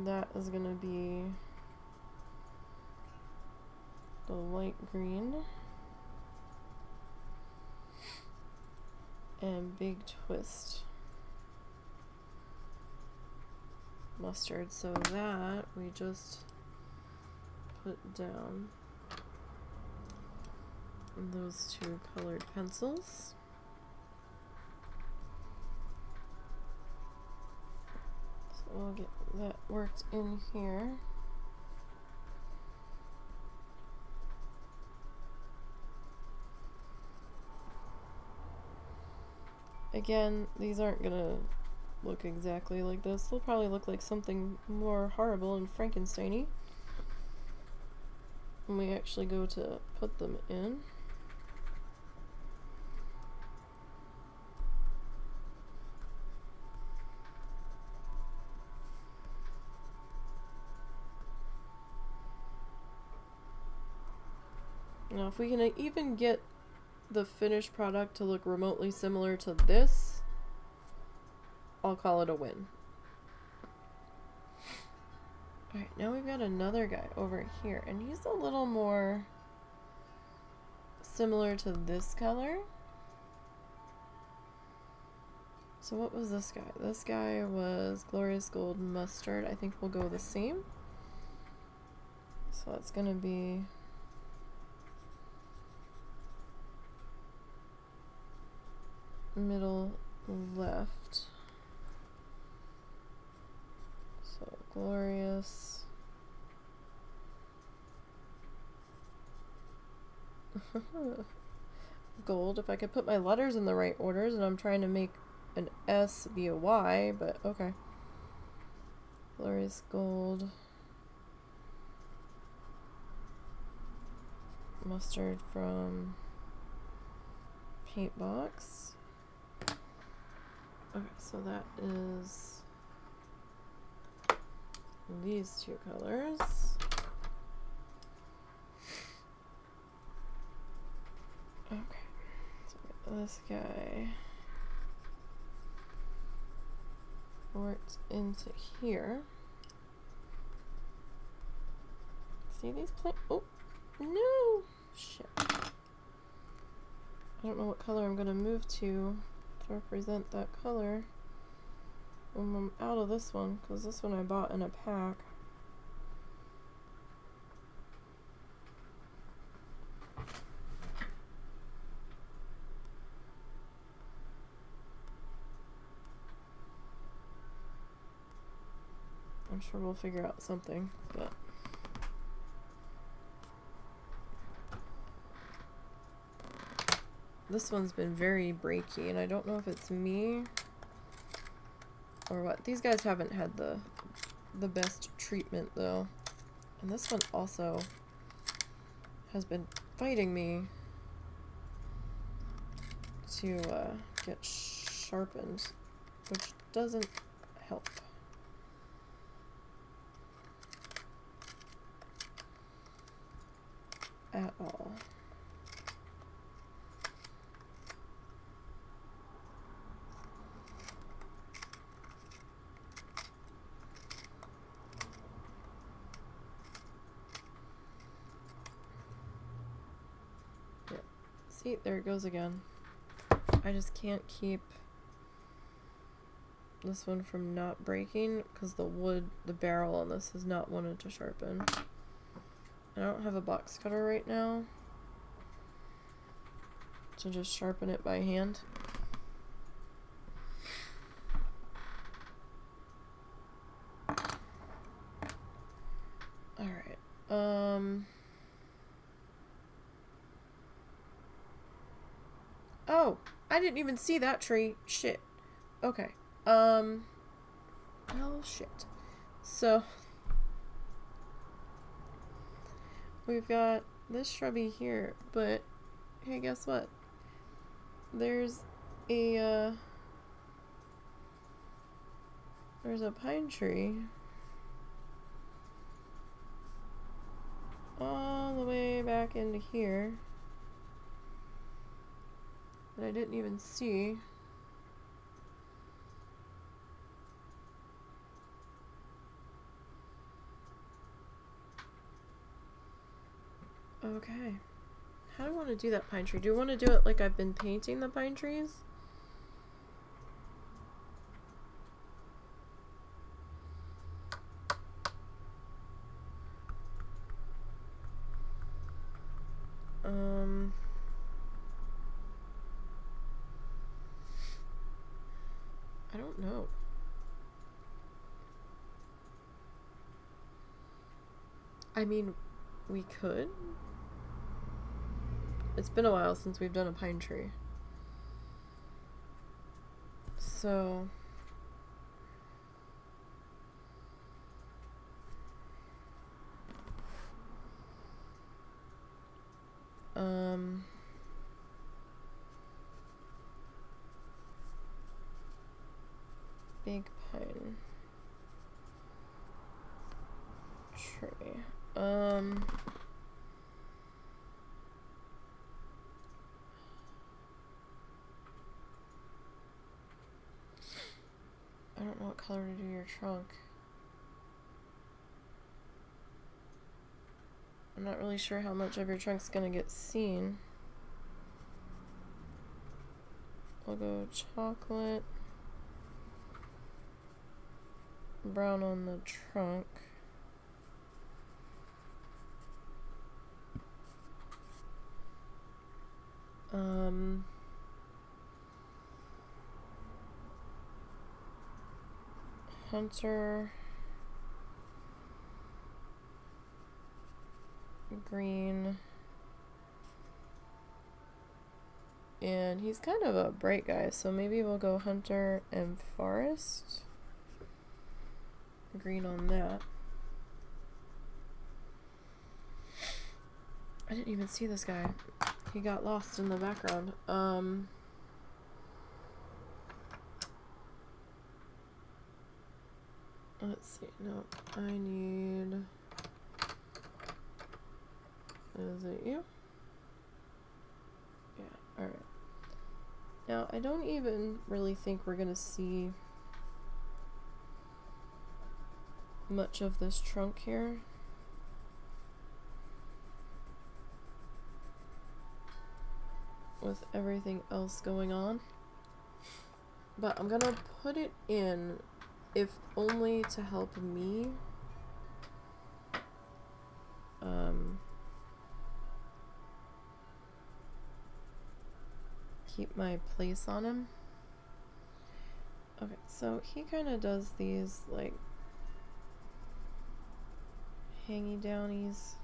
S1: that is gonna be the light green. And big twist mustard, so that we just put down those two colored pencils. So we'll get that worked in here. Again, these aren't gonna look exactly like this. They'll probably look like something more horrible and Frankenstein-y when we actually go to put them in. Now, if we can even get the finished product to look remotely similar to this, I'll call it a win. Alright, now we've got another guy over here, and he's a little more similar to this color. So what was this guy? This guy was Glorious Gold Mustard. I think we'll go the same. So that's gonna be middle left. So Glorious. Gold. If I could put my letters in the right orders, and I'm trying to make an S be a Y, but okay. Glorious Gold. Mustard from Paint Box. Okay, so that is these two colors. Okay, so this guy worked into here. See these plants? Oh, no! Shit. I don't know what color I'm gonna move to represent that color when I'm out of this one, because this one I bought in a pack. I'm sure we'll figure out something, but this one's been very breaky, and I don't know if it's me or what. These guys haven't had the best treatment though. And this one also has been fighting me to get sharpened, which doesn't help at all. Yeah. See, there it goes again. I just can't keep this one from not breaking because the wood, the barrel on this has not wanted to sharpen. I don't have a box cutter right now to just sharpen it by hand. Alright, oh, I didn't even see that tree. Shit. Okay. Oh, shit. So we've got this shrubby here, but hey, guess what? There's a pine tree all the way back into here that I didn't even see. Okay. How do I want to do that pine tree? Do I want to do it like I've been painting the pine trees? I don't know. I mean, we could. It's been a while since we've done a pine tree. So big pine tree. what color to do your trunk. I'm not really sure how much of your trunk's gonna get seen. I'll go chocolate, brown on the trunk. Hunter, green, and he's kind of a bright guy, so maybe we'll go Hunter and Forest. Green on that. I didn't even see this guy. He got lost in the background. Let's see. No, I need... Is it you? Yeah, alright. Now, I don't even really think we're gonna see much of this trunk here. With everything else going on. But I'm gonna put it in, if only to help me keep my place on him. Okay, so he kind of does these like hangy downies.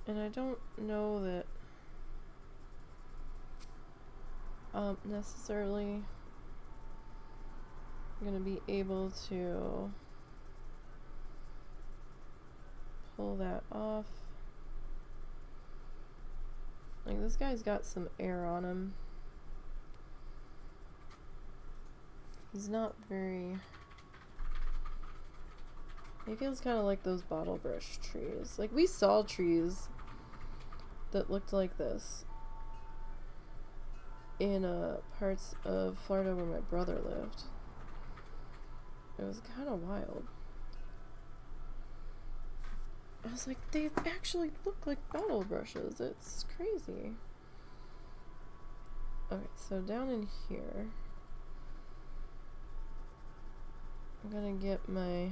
S1: And I don't know that necessarily gonna be able to pull that off. Like, this guy's got some air on him. He's not very... He feels kind of like those bottle brush trees. Like, we saw trees that looked like this in parts of Florida where my brother lived. It was kind of wild. I was like, they actually look like bottle brushes. It's crazy. Okay, so down in here, I'm gonna get my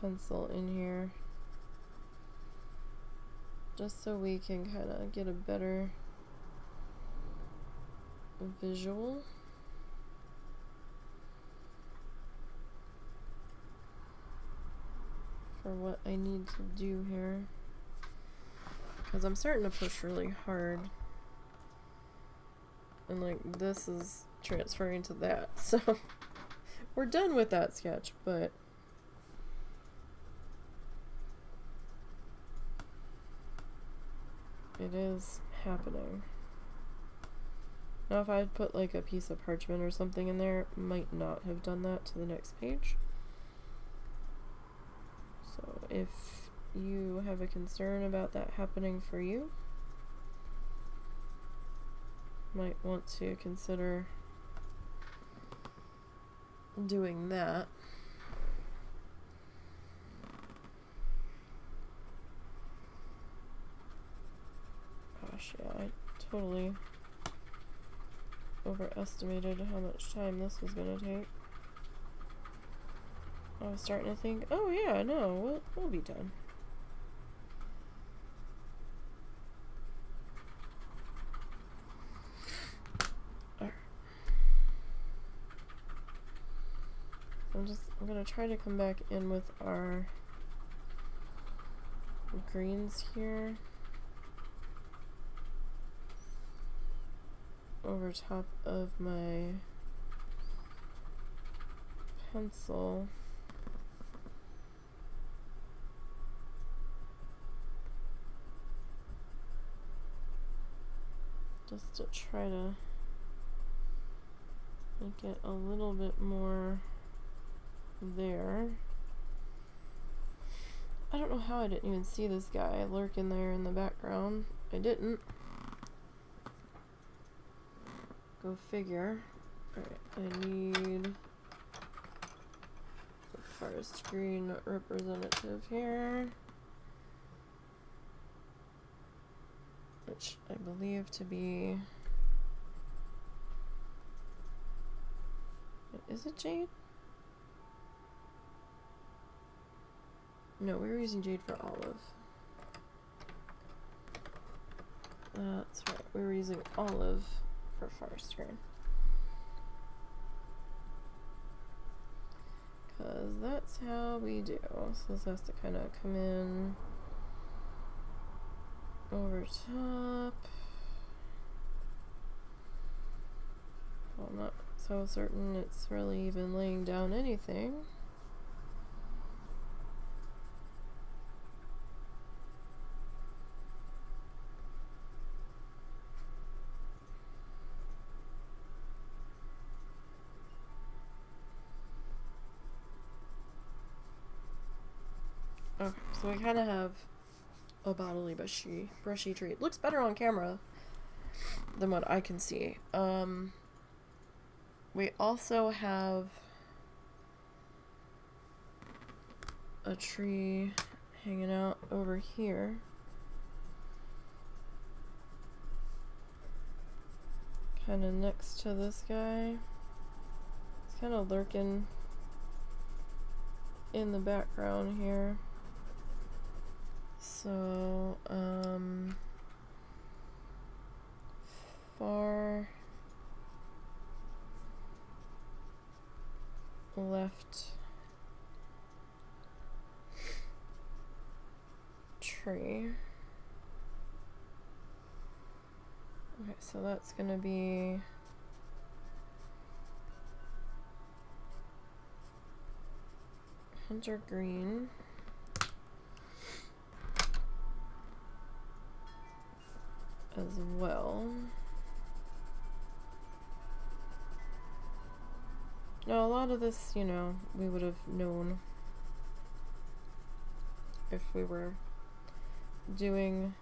S1: pencil in here just so we can kind of get a better visual. For what I need to do here, because I'm starting to push really hard, and like this is transferring to that, so we're done with that sketch, but it is happening. Now if I had put like a piece of parchment or something in there, might not have done that to the next page. So if you have a concern about that happening for you, might want to consider doing that. Gosh, yeah, I totally overestimated how much time this was gonna take. I was starting to think, oh yeah, no, we'll be done. Alright. I'm gonna try to come back in with our greens here. Over top of my pencil. Just to try to make it a little bit more there. I don't know how I didn't even see this guy lurking there in the background. I didn't. Go figure. Alright, I need the forest green representative here. Which I believe to be... Is it jade? No, we were using jade for olive. That's right, we were using olive for forest green. Because that's how we do. So this has to kind of come in over top. Well, I'm not so certain it's really even laying down anything. Okay, so we kind of have a bodily brushy tree. It looks better on camera than what I can see. We also have a tree hanging out over here. Kind of next to this guy. It's kind of lurking in the background here. So, far left tree. Okay, so that's gonna be hunter green. As well. Now, a lot of this, you know, we would have known if we were doing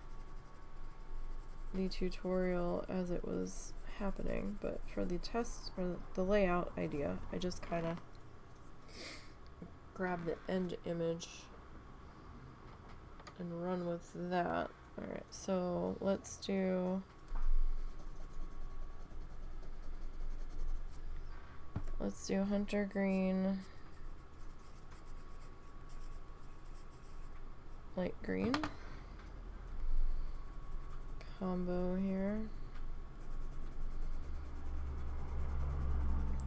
S1: the tutorial as it was happening, but for the test or the layout idea, I just kind of grab the end image and run with that. Alright, so let's do hunter green, light green combo here.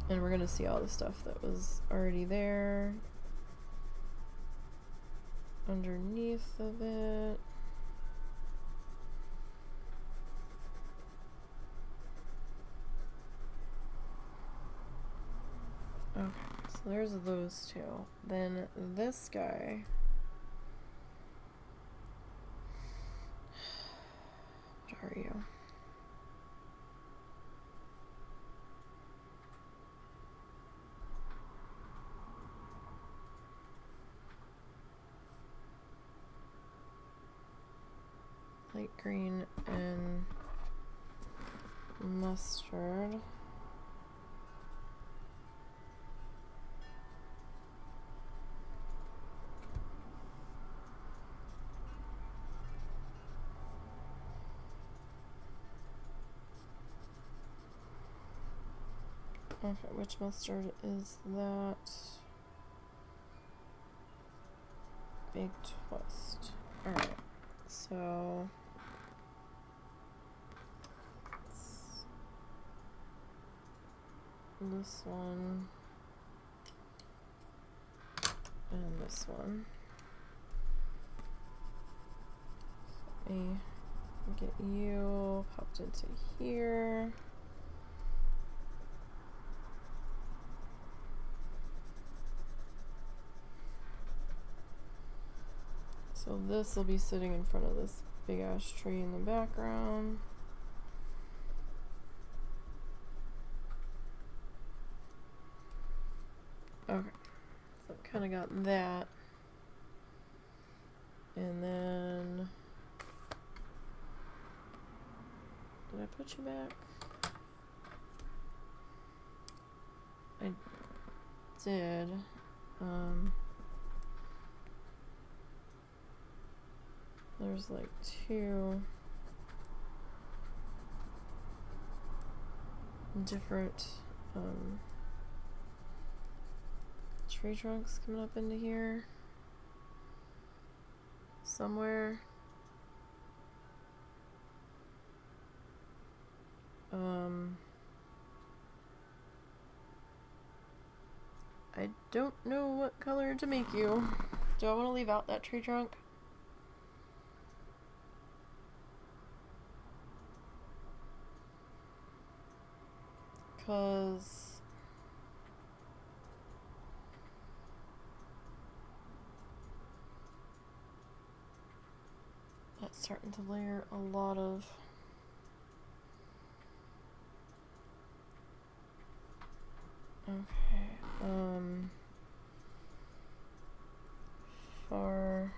S1: And we're gonna see all the stuff that was already there underneath of it. Okay, so there's those two. Then this guy. What are you? Light green and mustard. Okay, which mustard is that? Big twist. Alright, so this one and this one. Let me get you popped into here. So this will be sitting in front of this big ash tree in the background. Okay, so I've kind of got that. And then... Did I put you back? I did. There's like 2 different tree trunks coming up into here somewhere. I don't know what color to make you. Do I want to leave out that tree trunk? Because that's starting to layer a lot of far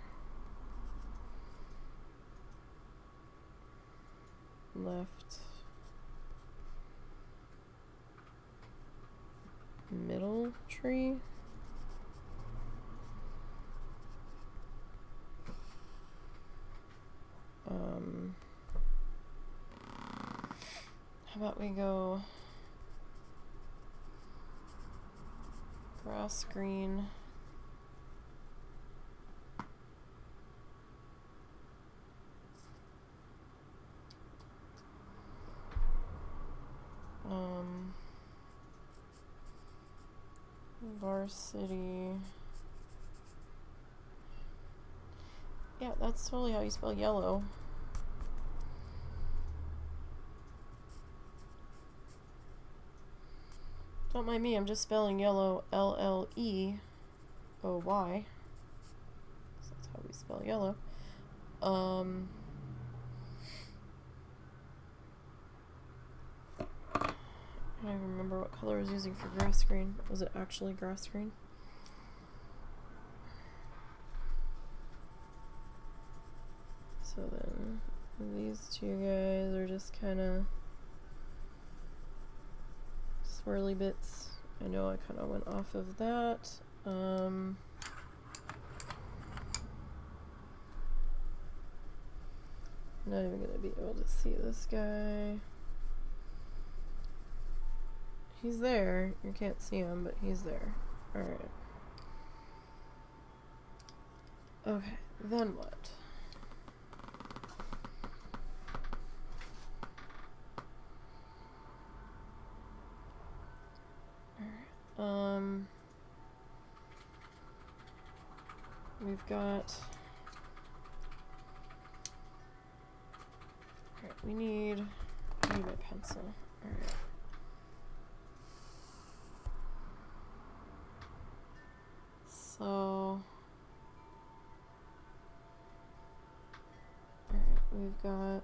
S1: left middle tree. How about we go grass green, varsity. Yeah, that's totally how you spell yellow. Don't mind me, I'm just spelling yellow L-L-E-O-Y. So that's how we spell yellow. I don't even remember what color I was using for grass green. Was it actually grass green? So then these 2 guys are just kind of swirly bits. I know I kind of went off of that. Not even gonna be able to see this guy. He's there. You can't see him, but he's there. Alright. Okay, then what? Alright. We've got... Alright, I need my pencil. Alright. So... Alright, we've got...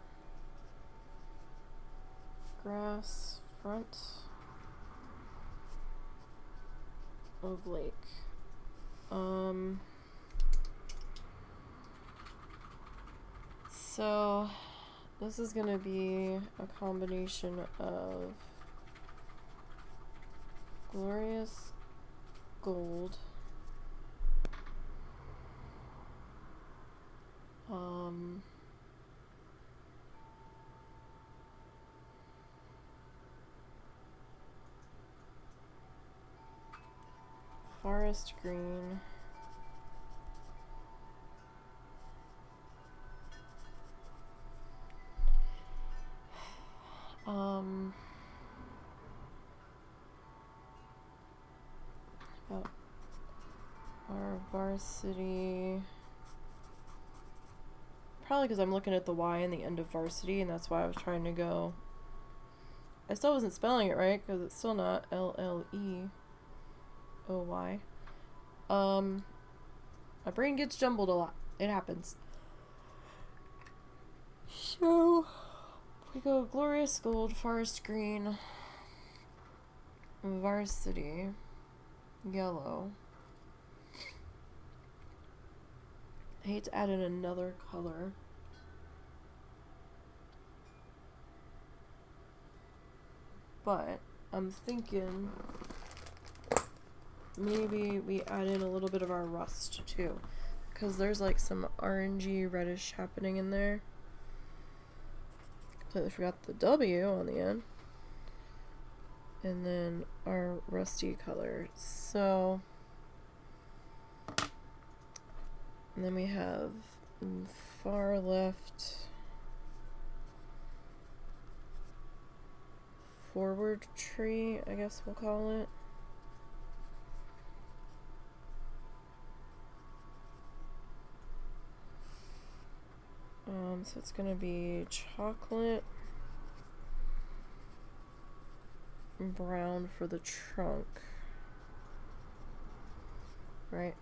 S1: grass front of lake. So this is gonna be a combination of glorious gold, forest green, about our varsity, probably because I'm looking at the Y in the end of varsity, and that's why I was trying to go. I still wasn't spelling it right because it's still not L-L-E-O-Y. My brain gets jumbled a lot. It happens. So we go glorious gold, forest green, varsity, yellow, I hate to add in another color. But I'm thinking maybe we add in a little bit of our rust too. Because there's like some orangey reddish happening in there. Completely forgot the W on the end. And then our rusty color. So, and then we have far left forward tree, I guess we'll call it. So it's gonna be chocolate brown for the trunk, right?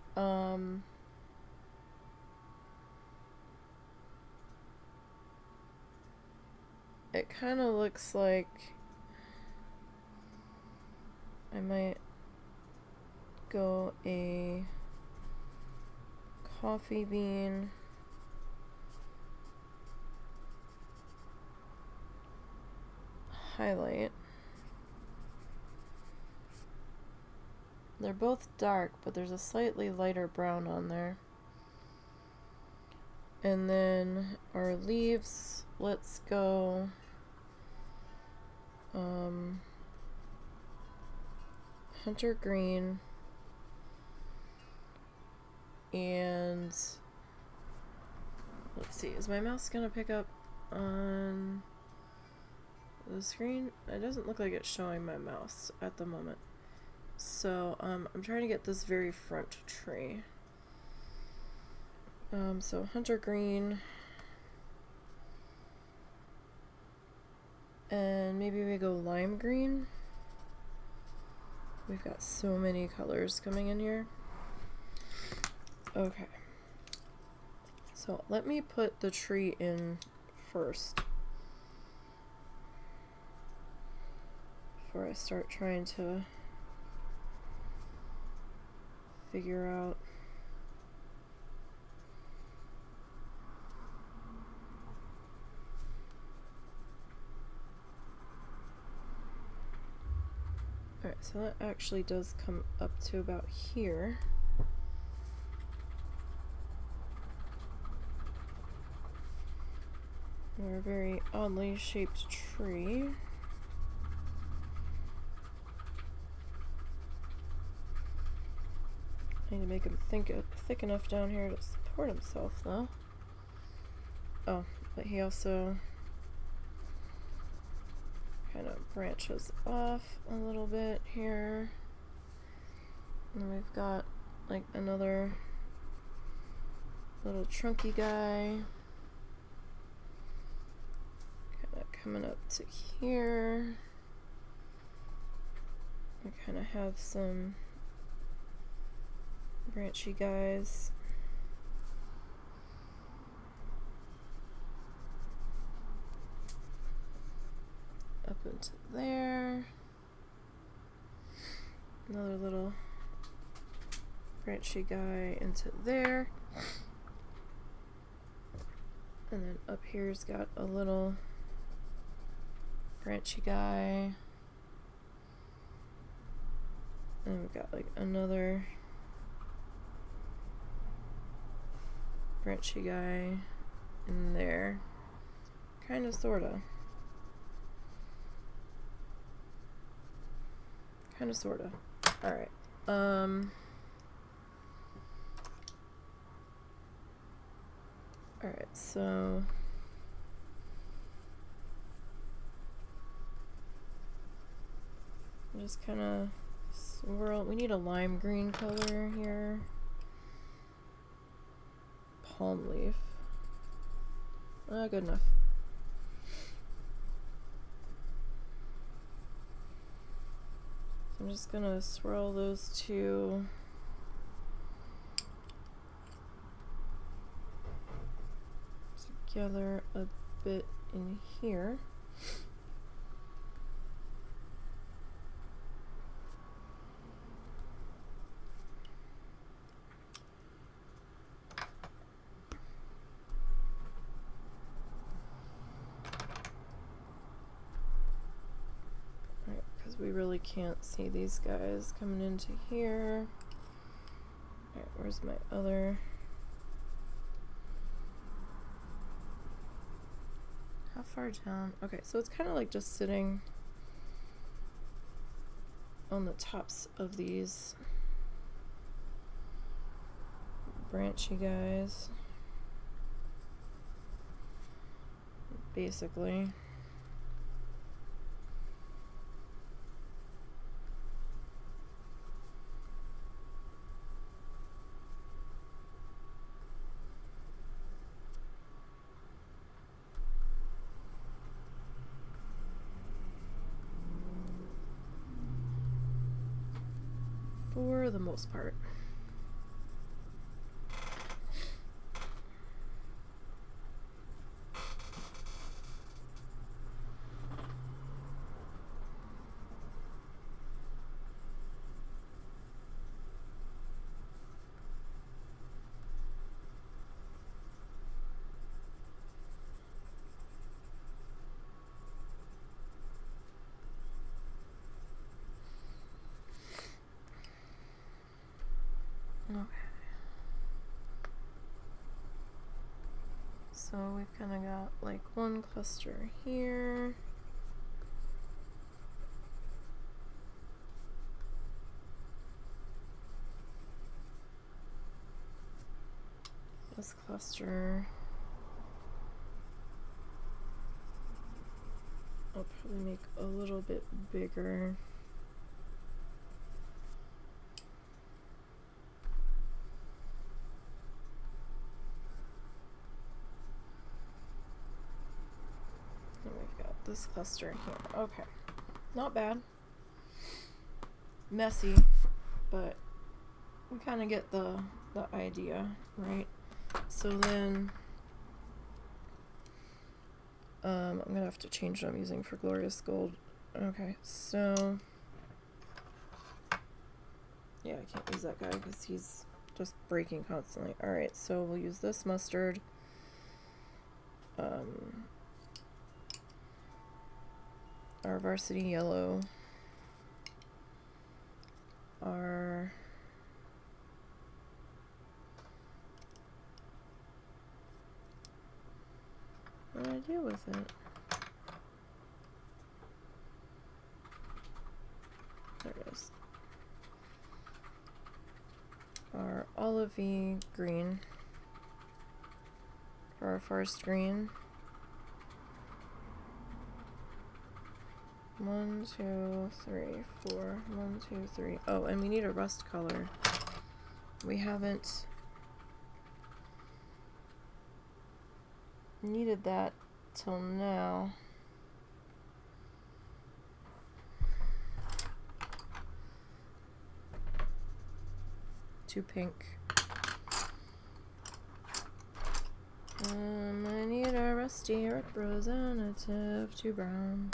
S1: It kind of looks like I might go a coffee bean highlight. They're both dark, but there's a slightly lighter brown on there. And then our leaves, let's go hunter green and let's see, is my mouse gonna pick up on the screen? It doesn't look like it's showing my mouse at the moment. So I'm trying to get this very front tree. So hunter green, and maybe we go lime green. We've got so many colors coming in here. Okay, so let me put the tree in first before I start trying to figure out Alright, so that actually does come up to about here. We're a very oddly shaped tree. I need to make him thick enough down here to support himself, though. Oh, but he also kind of branches off a little bit here. And we've got like another little trunky guy kind of coming up to here. We kind of have some branchy guys up into there. Another little branchy guy into there. And then up here's got a little branchy guy. And we've got like another branchy guy in there. Kinda sorta. Kinda sorta. Alright. Alright, so just kinda swirl. We need a lime green color here. Palm leaf. Good enough. So I'm just gonna swirl those two together a bit in here. because we really can't see these guys coming into here. Alright, where's my other? How far down? Okay, so it's kind of like just sitting on the tops of these branchy guys, basically. For the most part. Okay. So we've kind of got like one cluster here. This cluster. I'll probably make a little bit bigger. And we've got this cluster here. Okay. Not bad. Messy, but we kind of get the idea, right? So then I'm gonna have to change what I'm using for Glorious Gold. Okay, so yeah, I can't use that guy because he's just breaking constantly. Alright, so we'll use this mustard. Our varsity yellow. Our what do I do with it? There it is. Our olivey green for our forest green. 1, 2, 3, 4. 1, 2, 3. Oh, and we need a rust color. We haven't needed that till now. Too pink. I need a rusty representative to brown.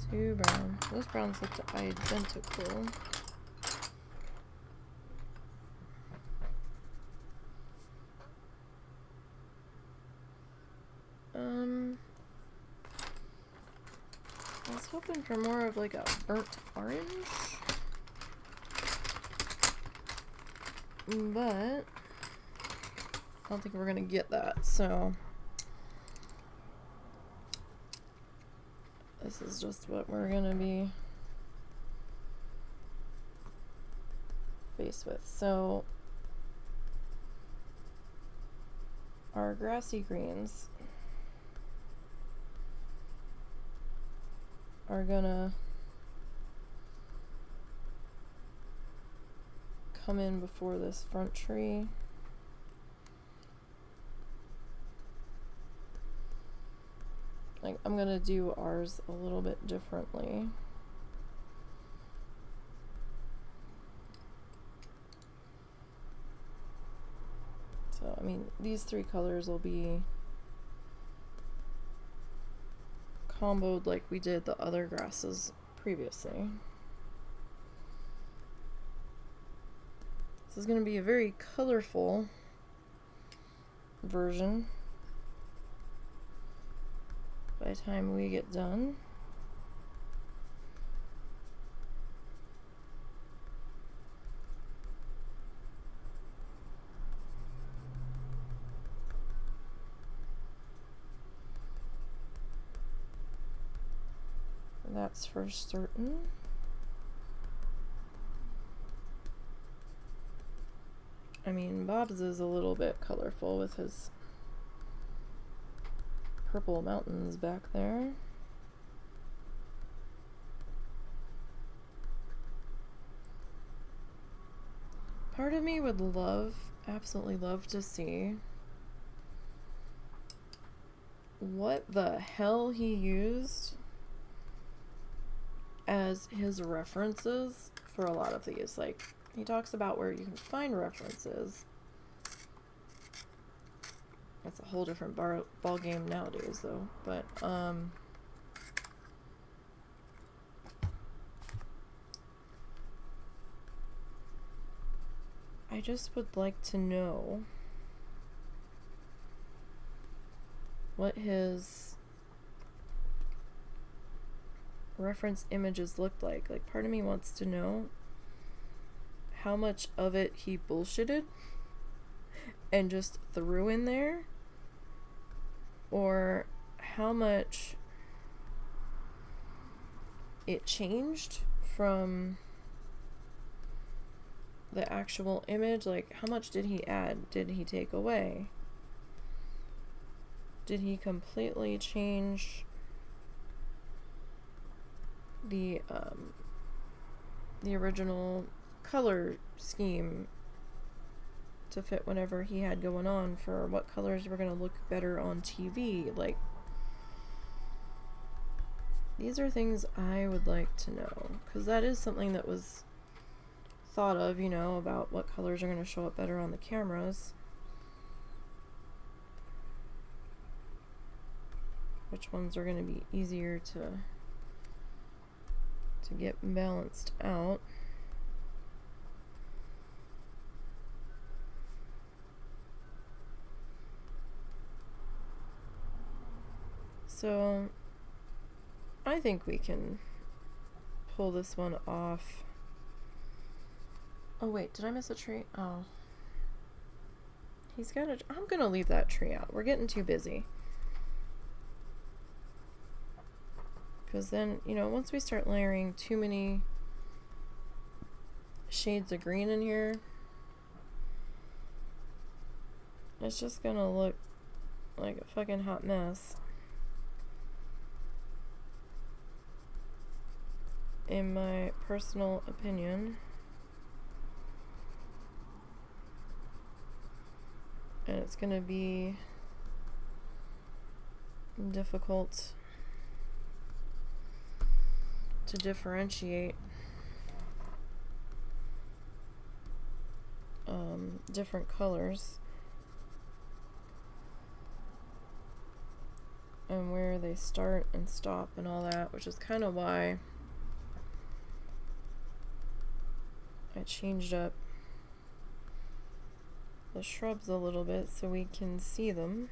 S1: Two brown. Those browns look identical. I was hoping for more of like a burnt orange, but I don't think we're gonna get that, so this is just what we're gonna be faced with. So our grassy greens are gonna come in before this front tree. Like, I'm gonna do ours a little bit differently. So, I mean, these three colors will be comboed like we did the other grasses previously. This is going to be a very colorful version by the time we get done. That's for certain. I mean, Bob's is a little bit colorful with his purple mountains back there. Part of me would love, absolutely love to see what the hell he used as his references for a lot of these. Like, he talks about where you can find references. That's a whole different ball game nowadays, though. But I just would like to know what his reference images looked like. Like, part of me wants to know how much of it he bullshitted and just threw in there, or how much it changed from the actual image. Like, how much did he add? Did he take away? Did he completely change the original color scheme to fit whatever he had going on for what colors were going to look better on TV? Like, these are things I would like to know, because that is something that was thought of, you know, about what colors are going to show up better on the cameras, which ones are going to be easier to get balanced out. So I think we can pull this one off. Oh wait, did I miss a tree? Oh. He's got a... I'm gonna leave that tree out. We're getting too busy. Because then, you know, once we start layering too many shades of green in here, it's just gonna look like a fucking hot mess, in my personal opinion. And it's gonna be difficult to differentiate different colors and where they start and stop and all that, which is kind of why I changed up the shrubs a little bit so we can see them.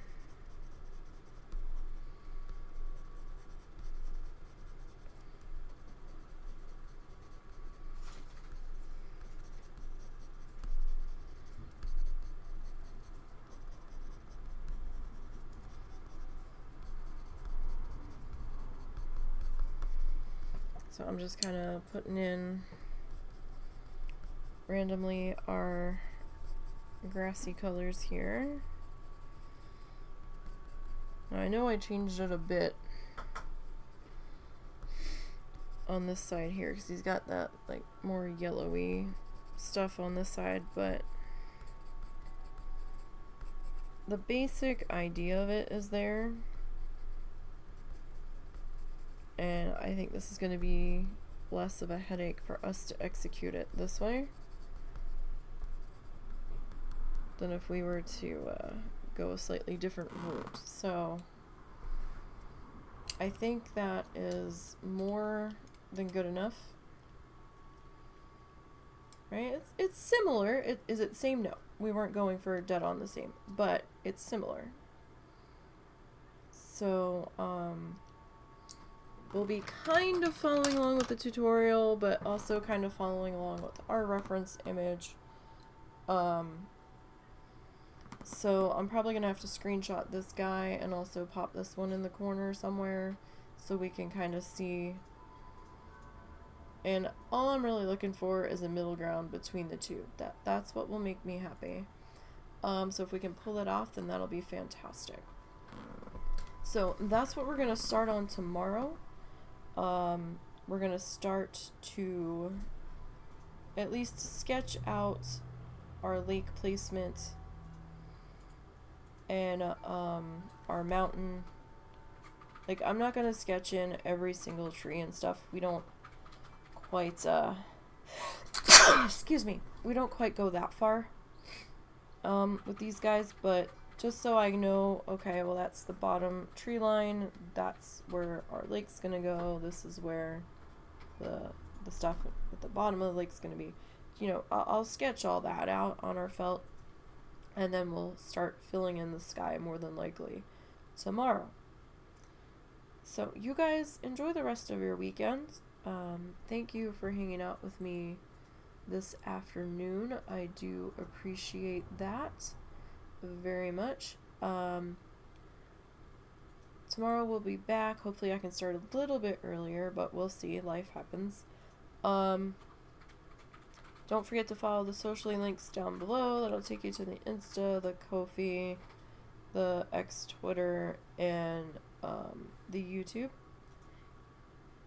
S1: So I'm just kind of putting in randomly our grassy colors here. Now, I know I changed it a bit on this side here because he's got that like more yellowy stuff on this side, but the basic idea of it is there. And I think this is going to be less of a headache for us to execute it this way than if we were to go a slightly different route. So I think that is more than good enough. right? It's similar. Is it same? No. We weren't going for dead on the same, but it's similar. So, we'll be kind of following along with the tutorial, but also kind of following along with our reference image. So I'm probably going to have to screenshot this guy and also pop this one in the corner somewhere so we can kind of see. And all I'm really looking for is a middle ground between the two. That's what will make me happy. So if we can pull it off, then that'll be fantastic. So that's what we're going to start on tomorrow. We're going to start to at least sketch out our lake placement and our mountain. Like, I'm not going to sketch in every single tree and stuff. We don't quite, excuse me, we don't quite go that far with these guys, but just so I know, okay, well, that's the bottom tree line, that's where our lake's gonna go, this is where the stuff at the bottom of the lake's gonna be. You know, I'll sketch all that out on our felt, and then we'll start filling in the sky more than likely tomorrow. So you guys enjoy the rest of your weekend. Thank you for hanging out with me this afternoon. I do appreciate that very much. Tomorrow we'll be back. Hopefully I can start a little bit earlier, but we'll see. Life happens. Don't forget to follow the social links down below. That'll take you to the Insta, the Kofi, the X Twitter, and the YouTube.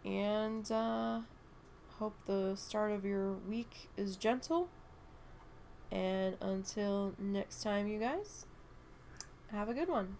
S1: And hope the start of your week is gentle. And until next time, you guys, have a good one.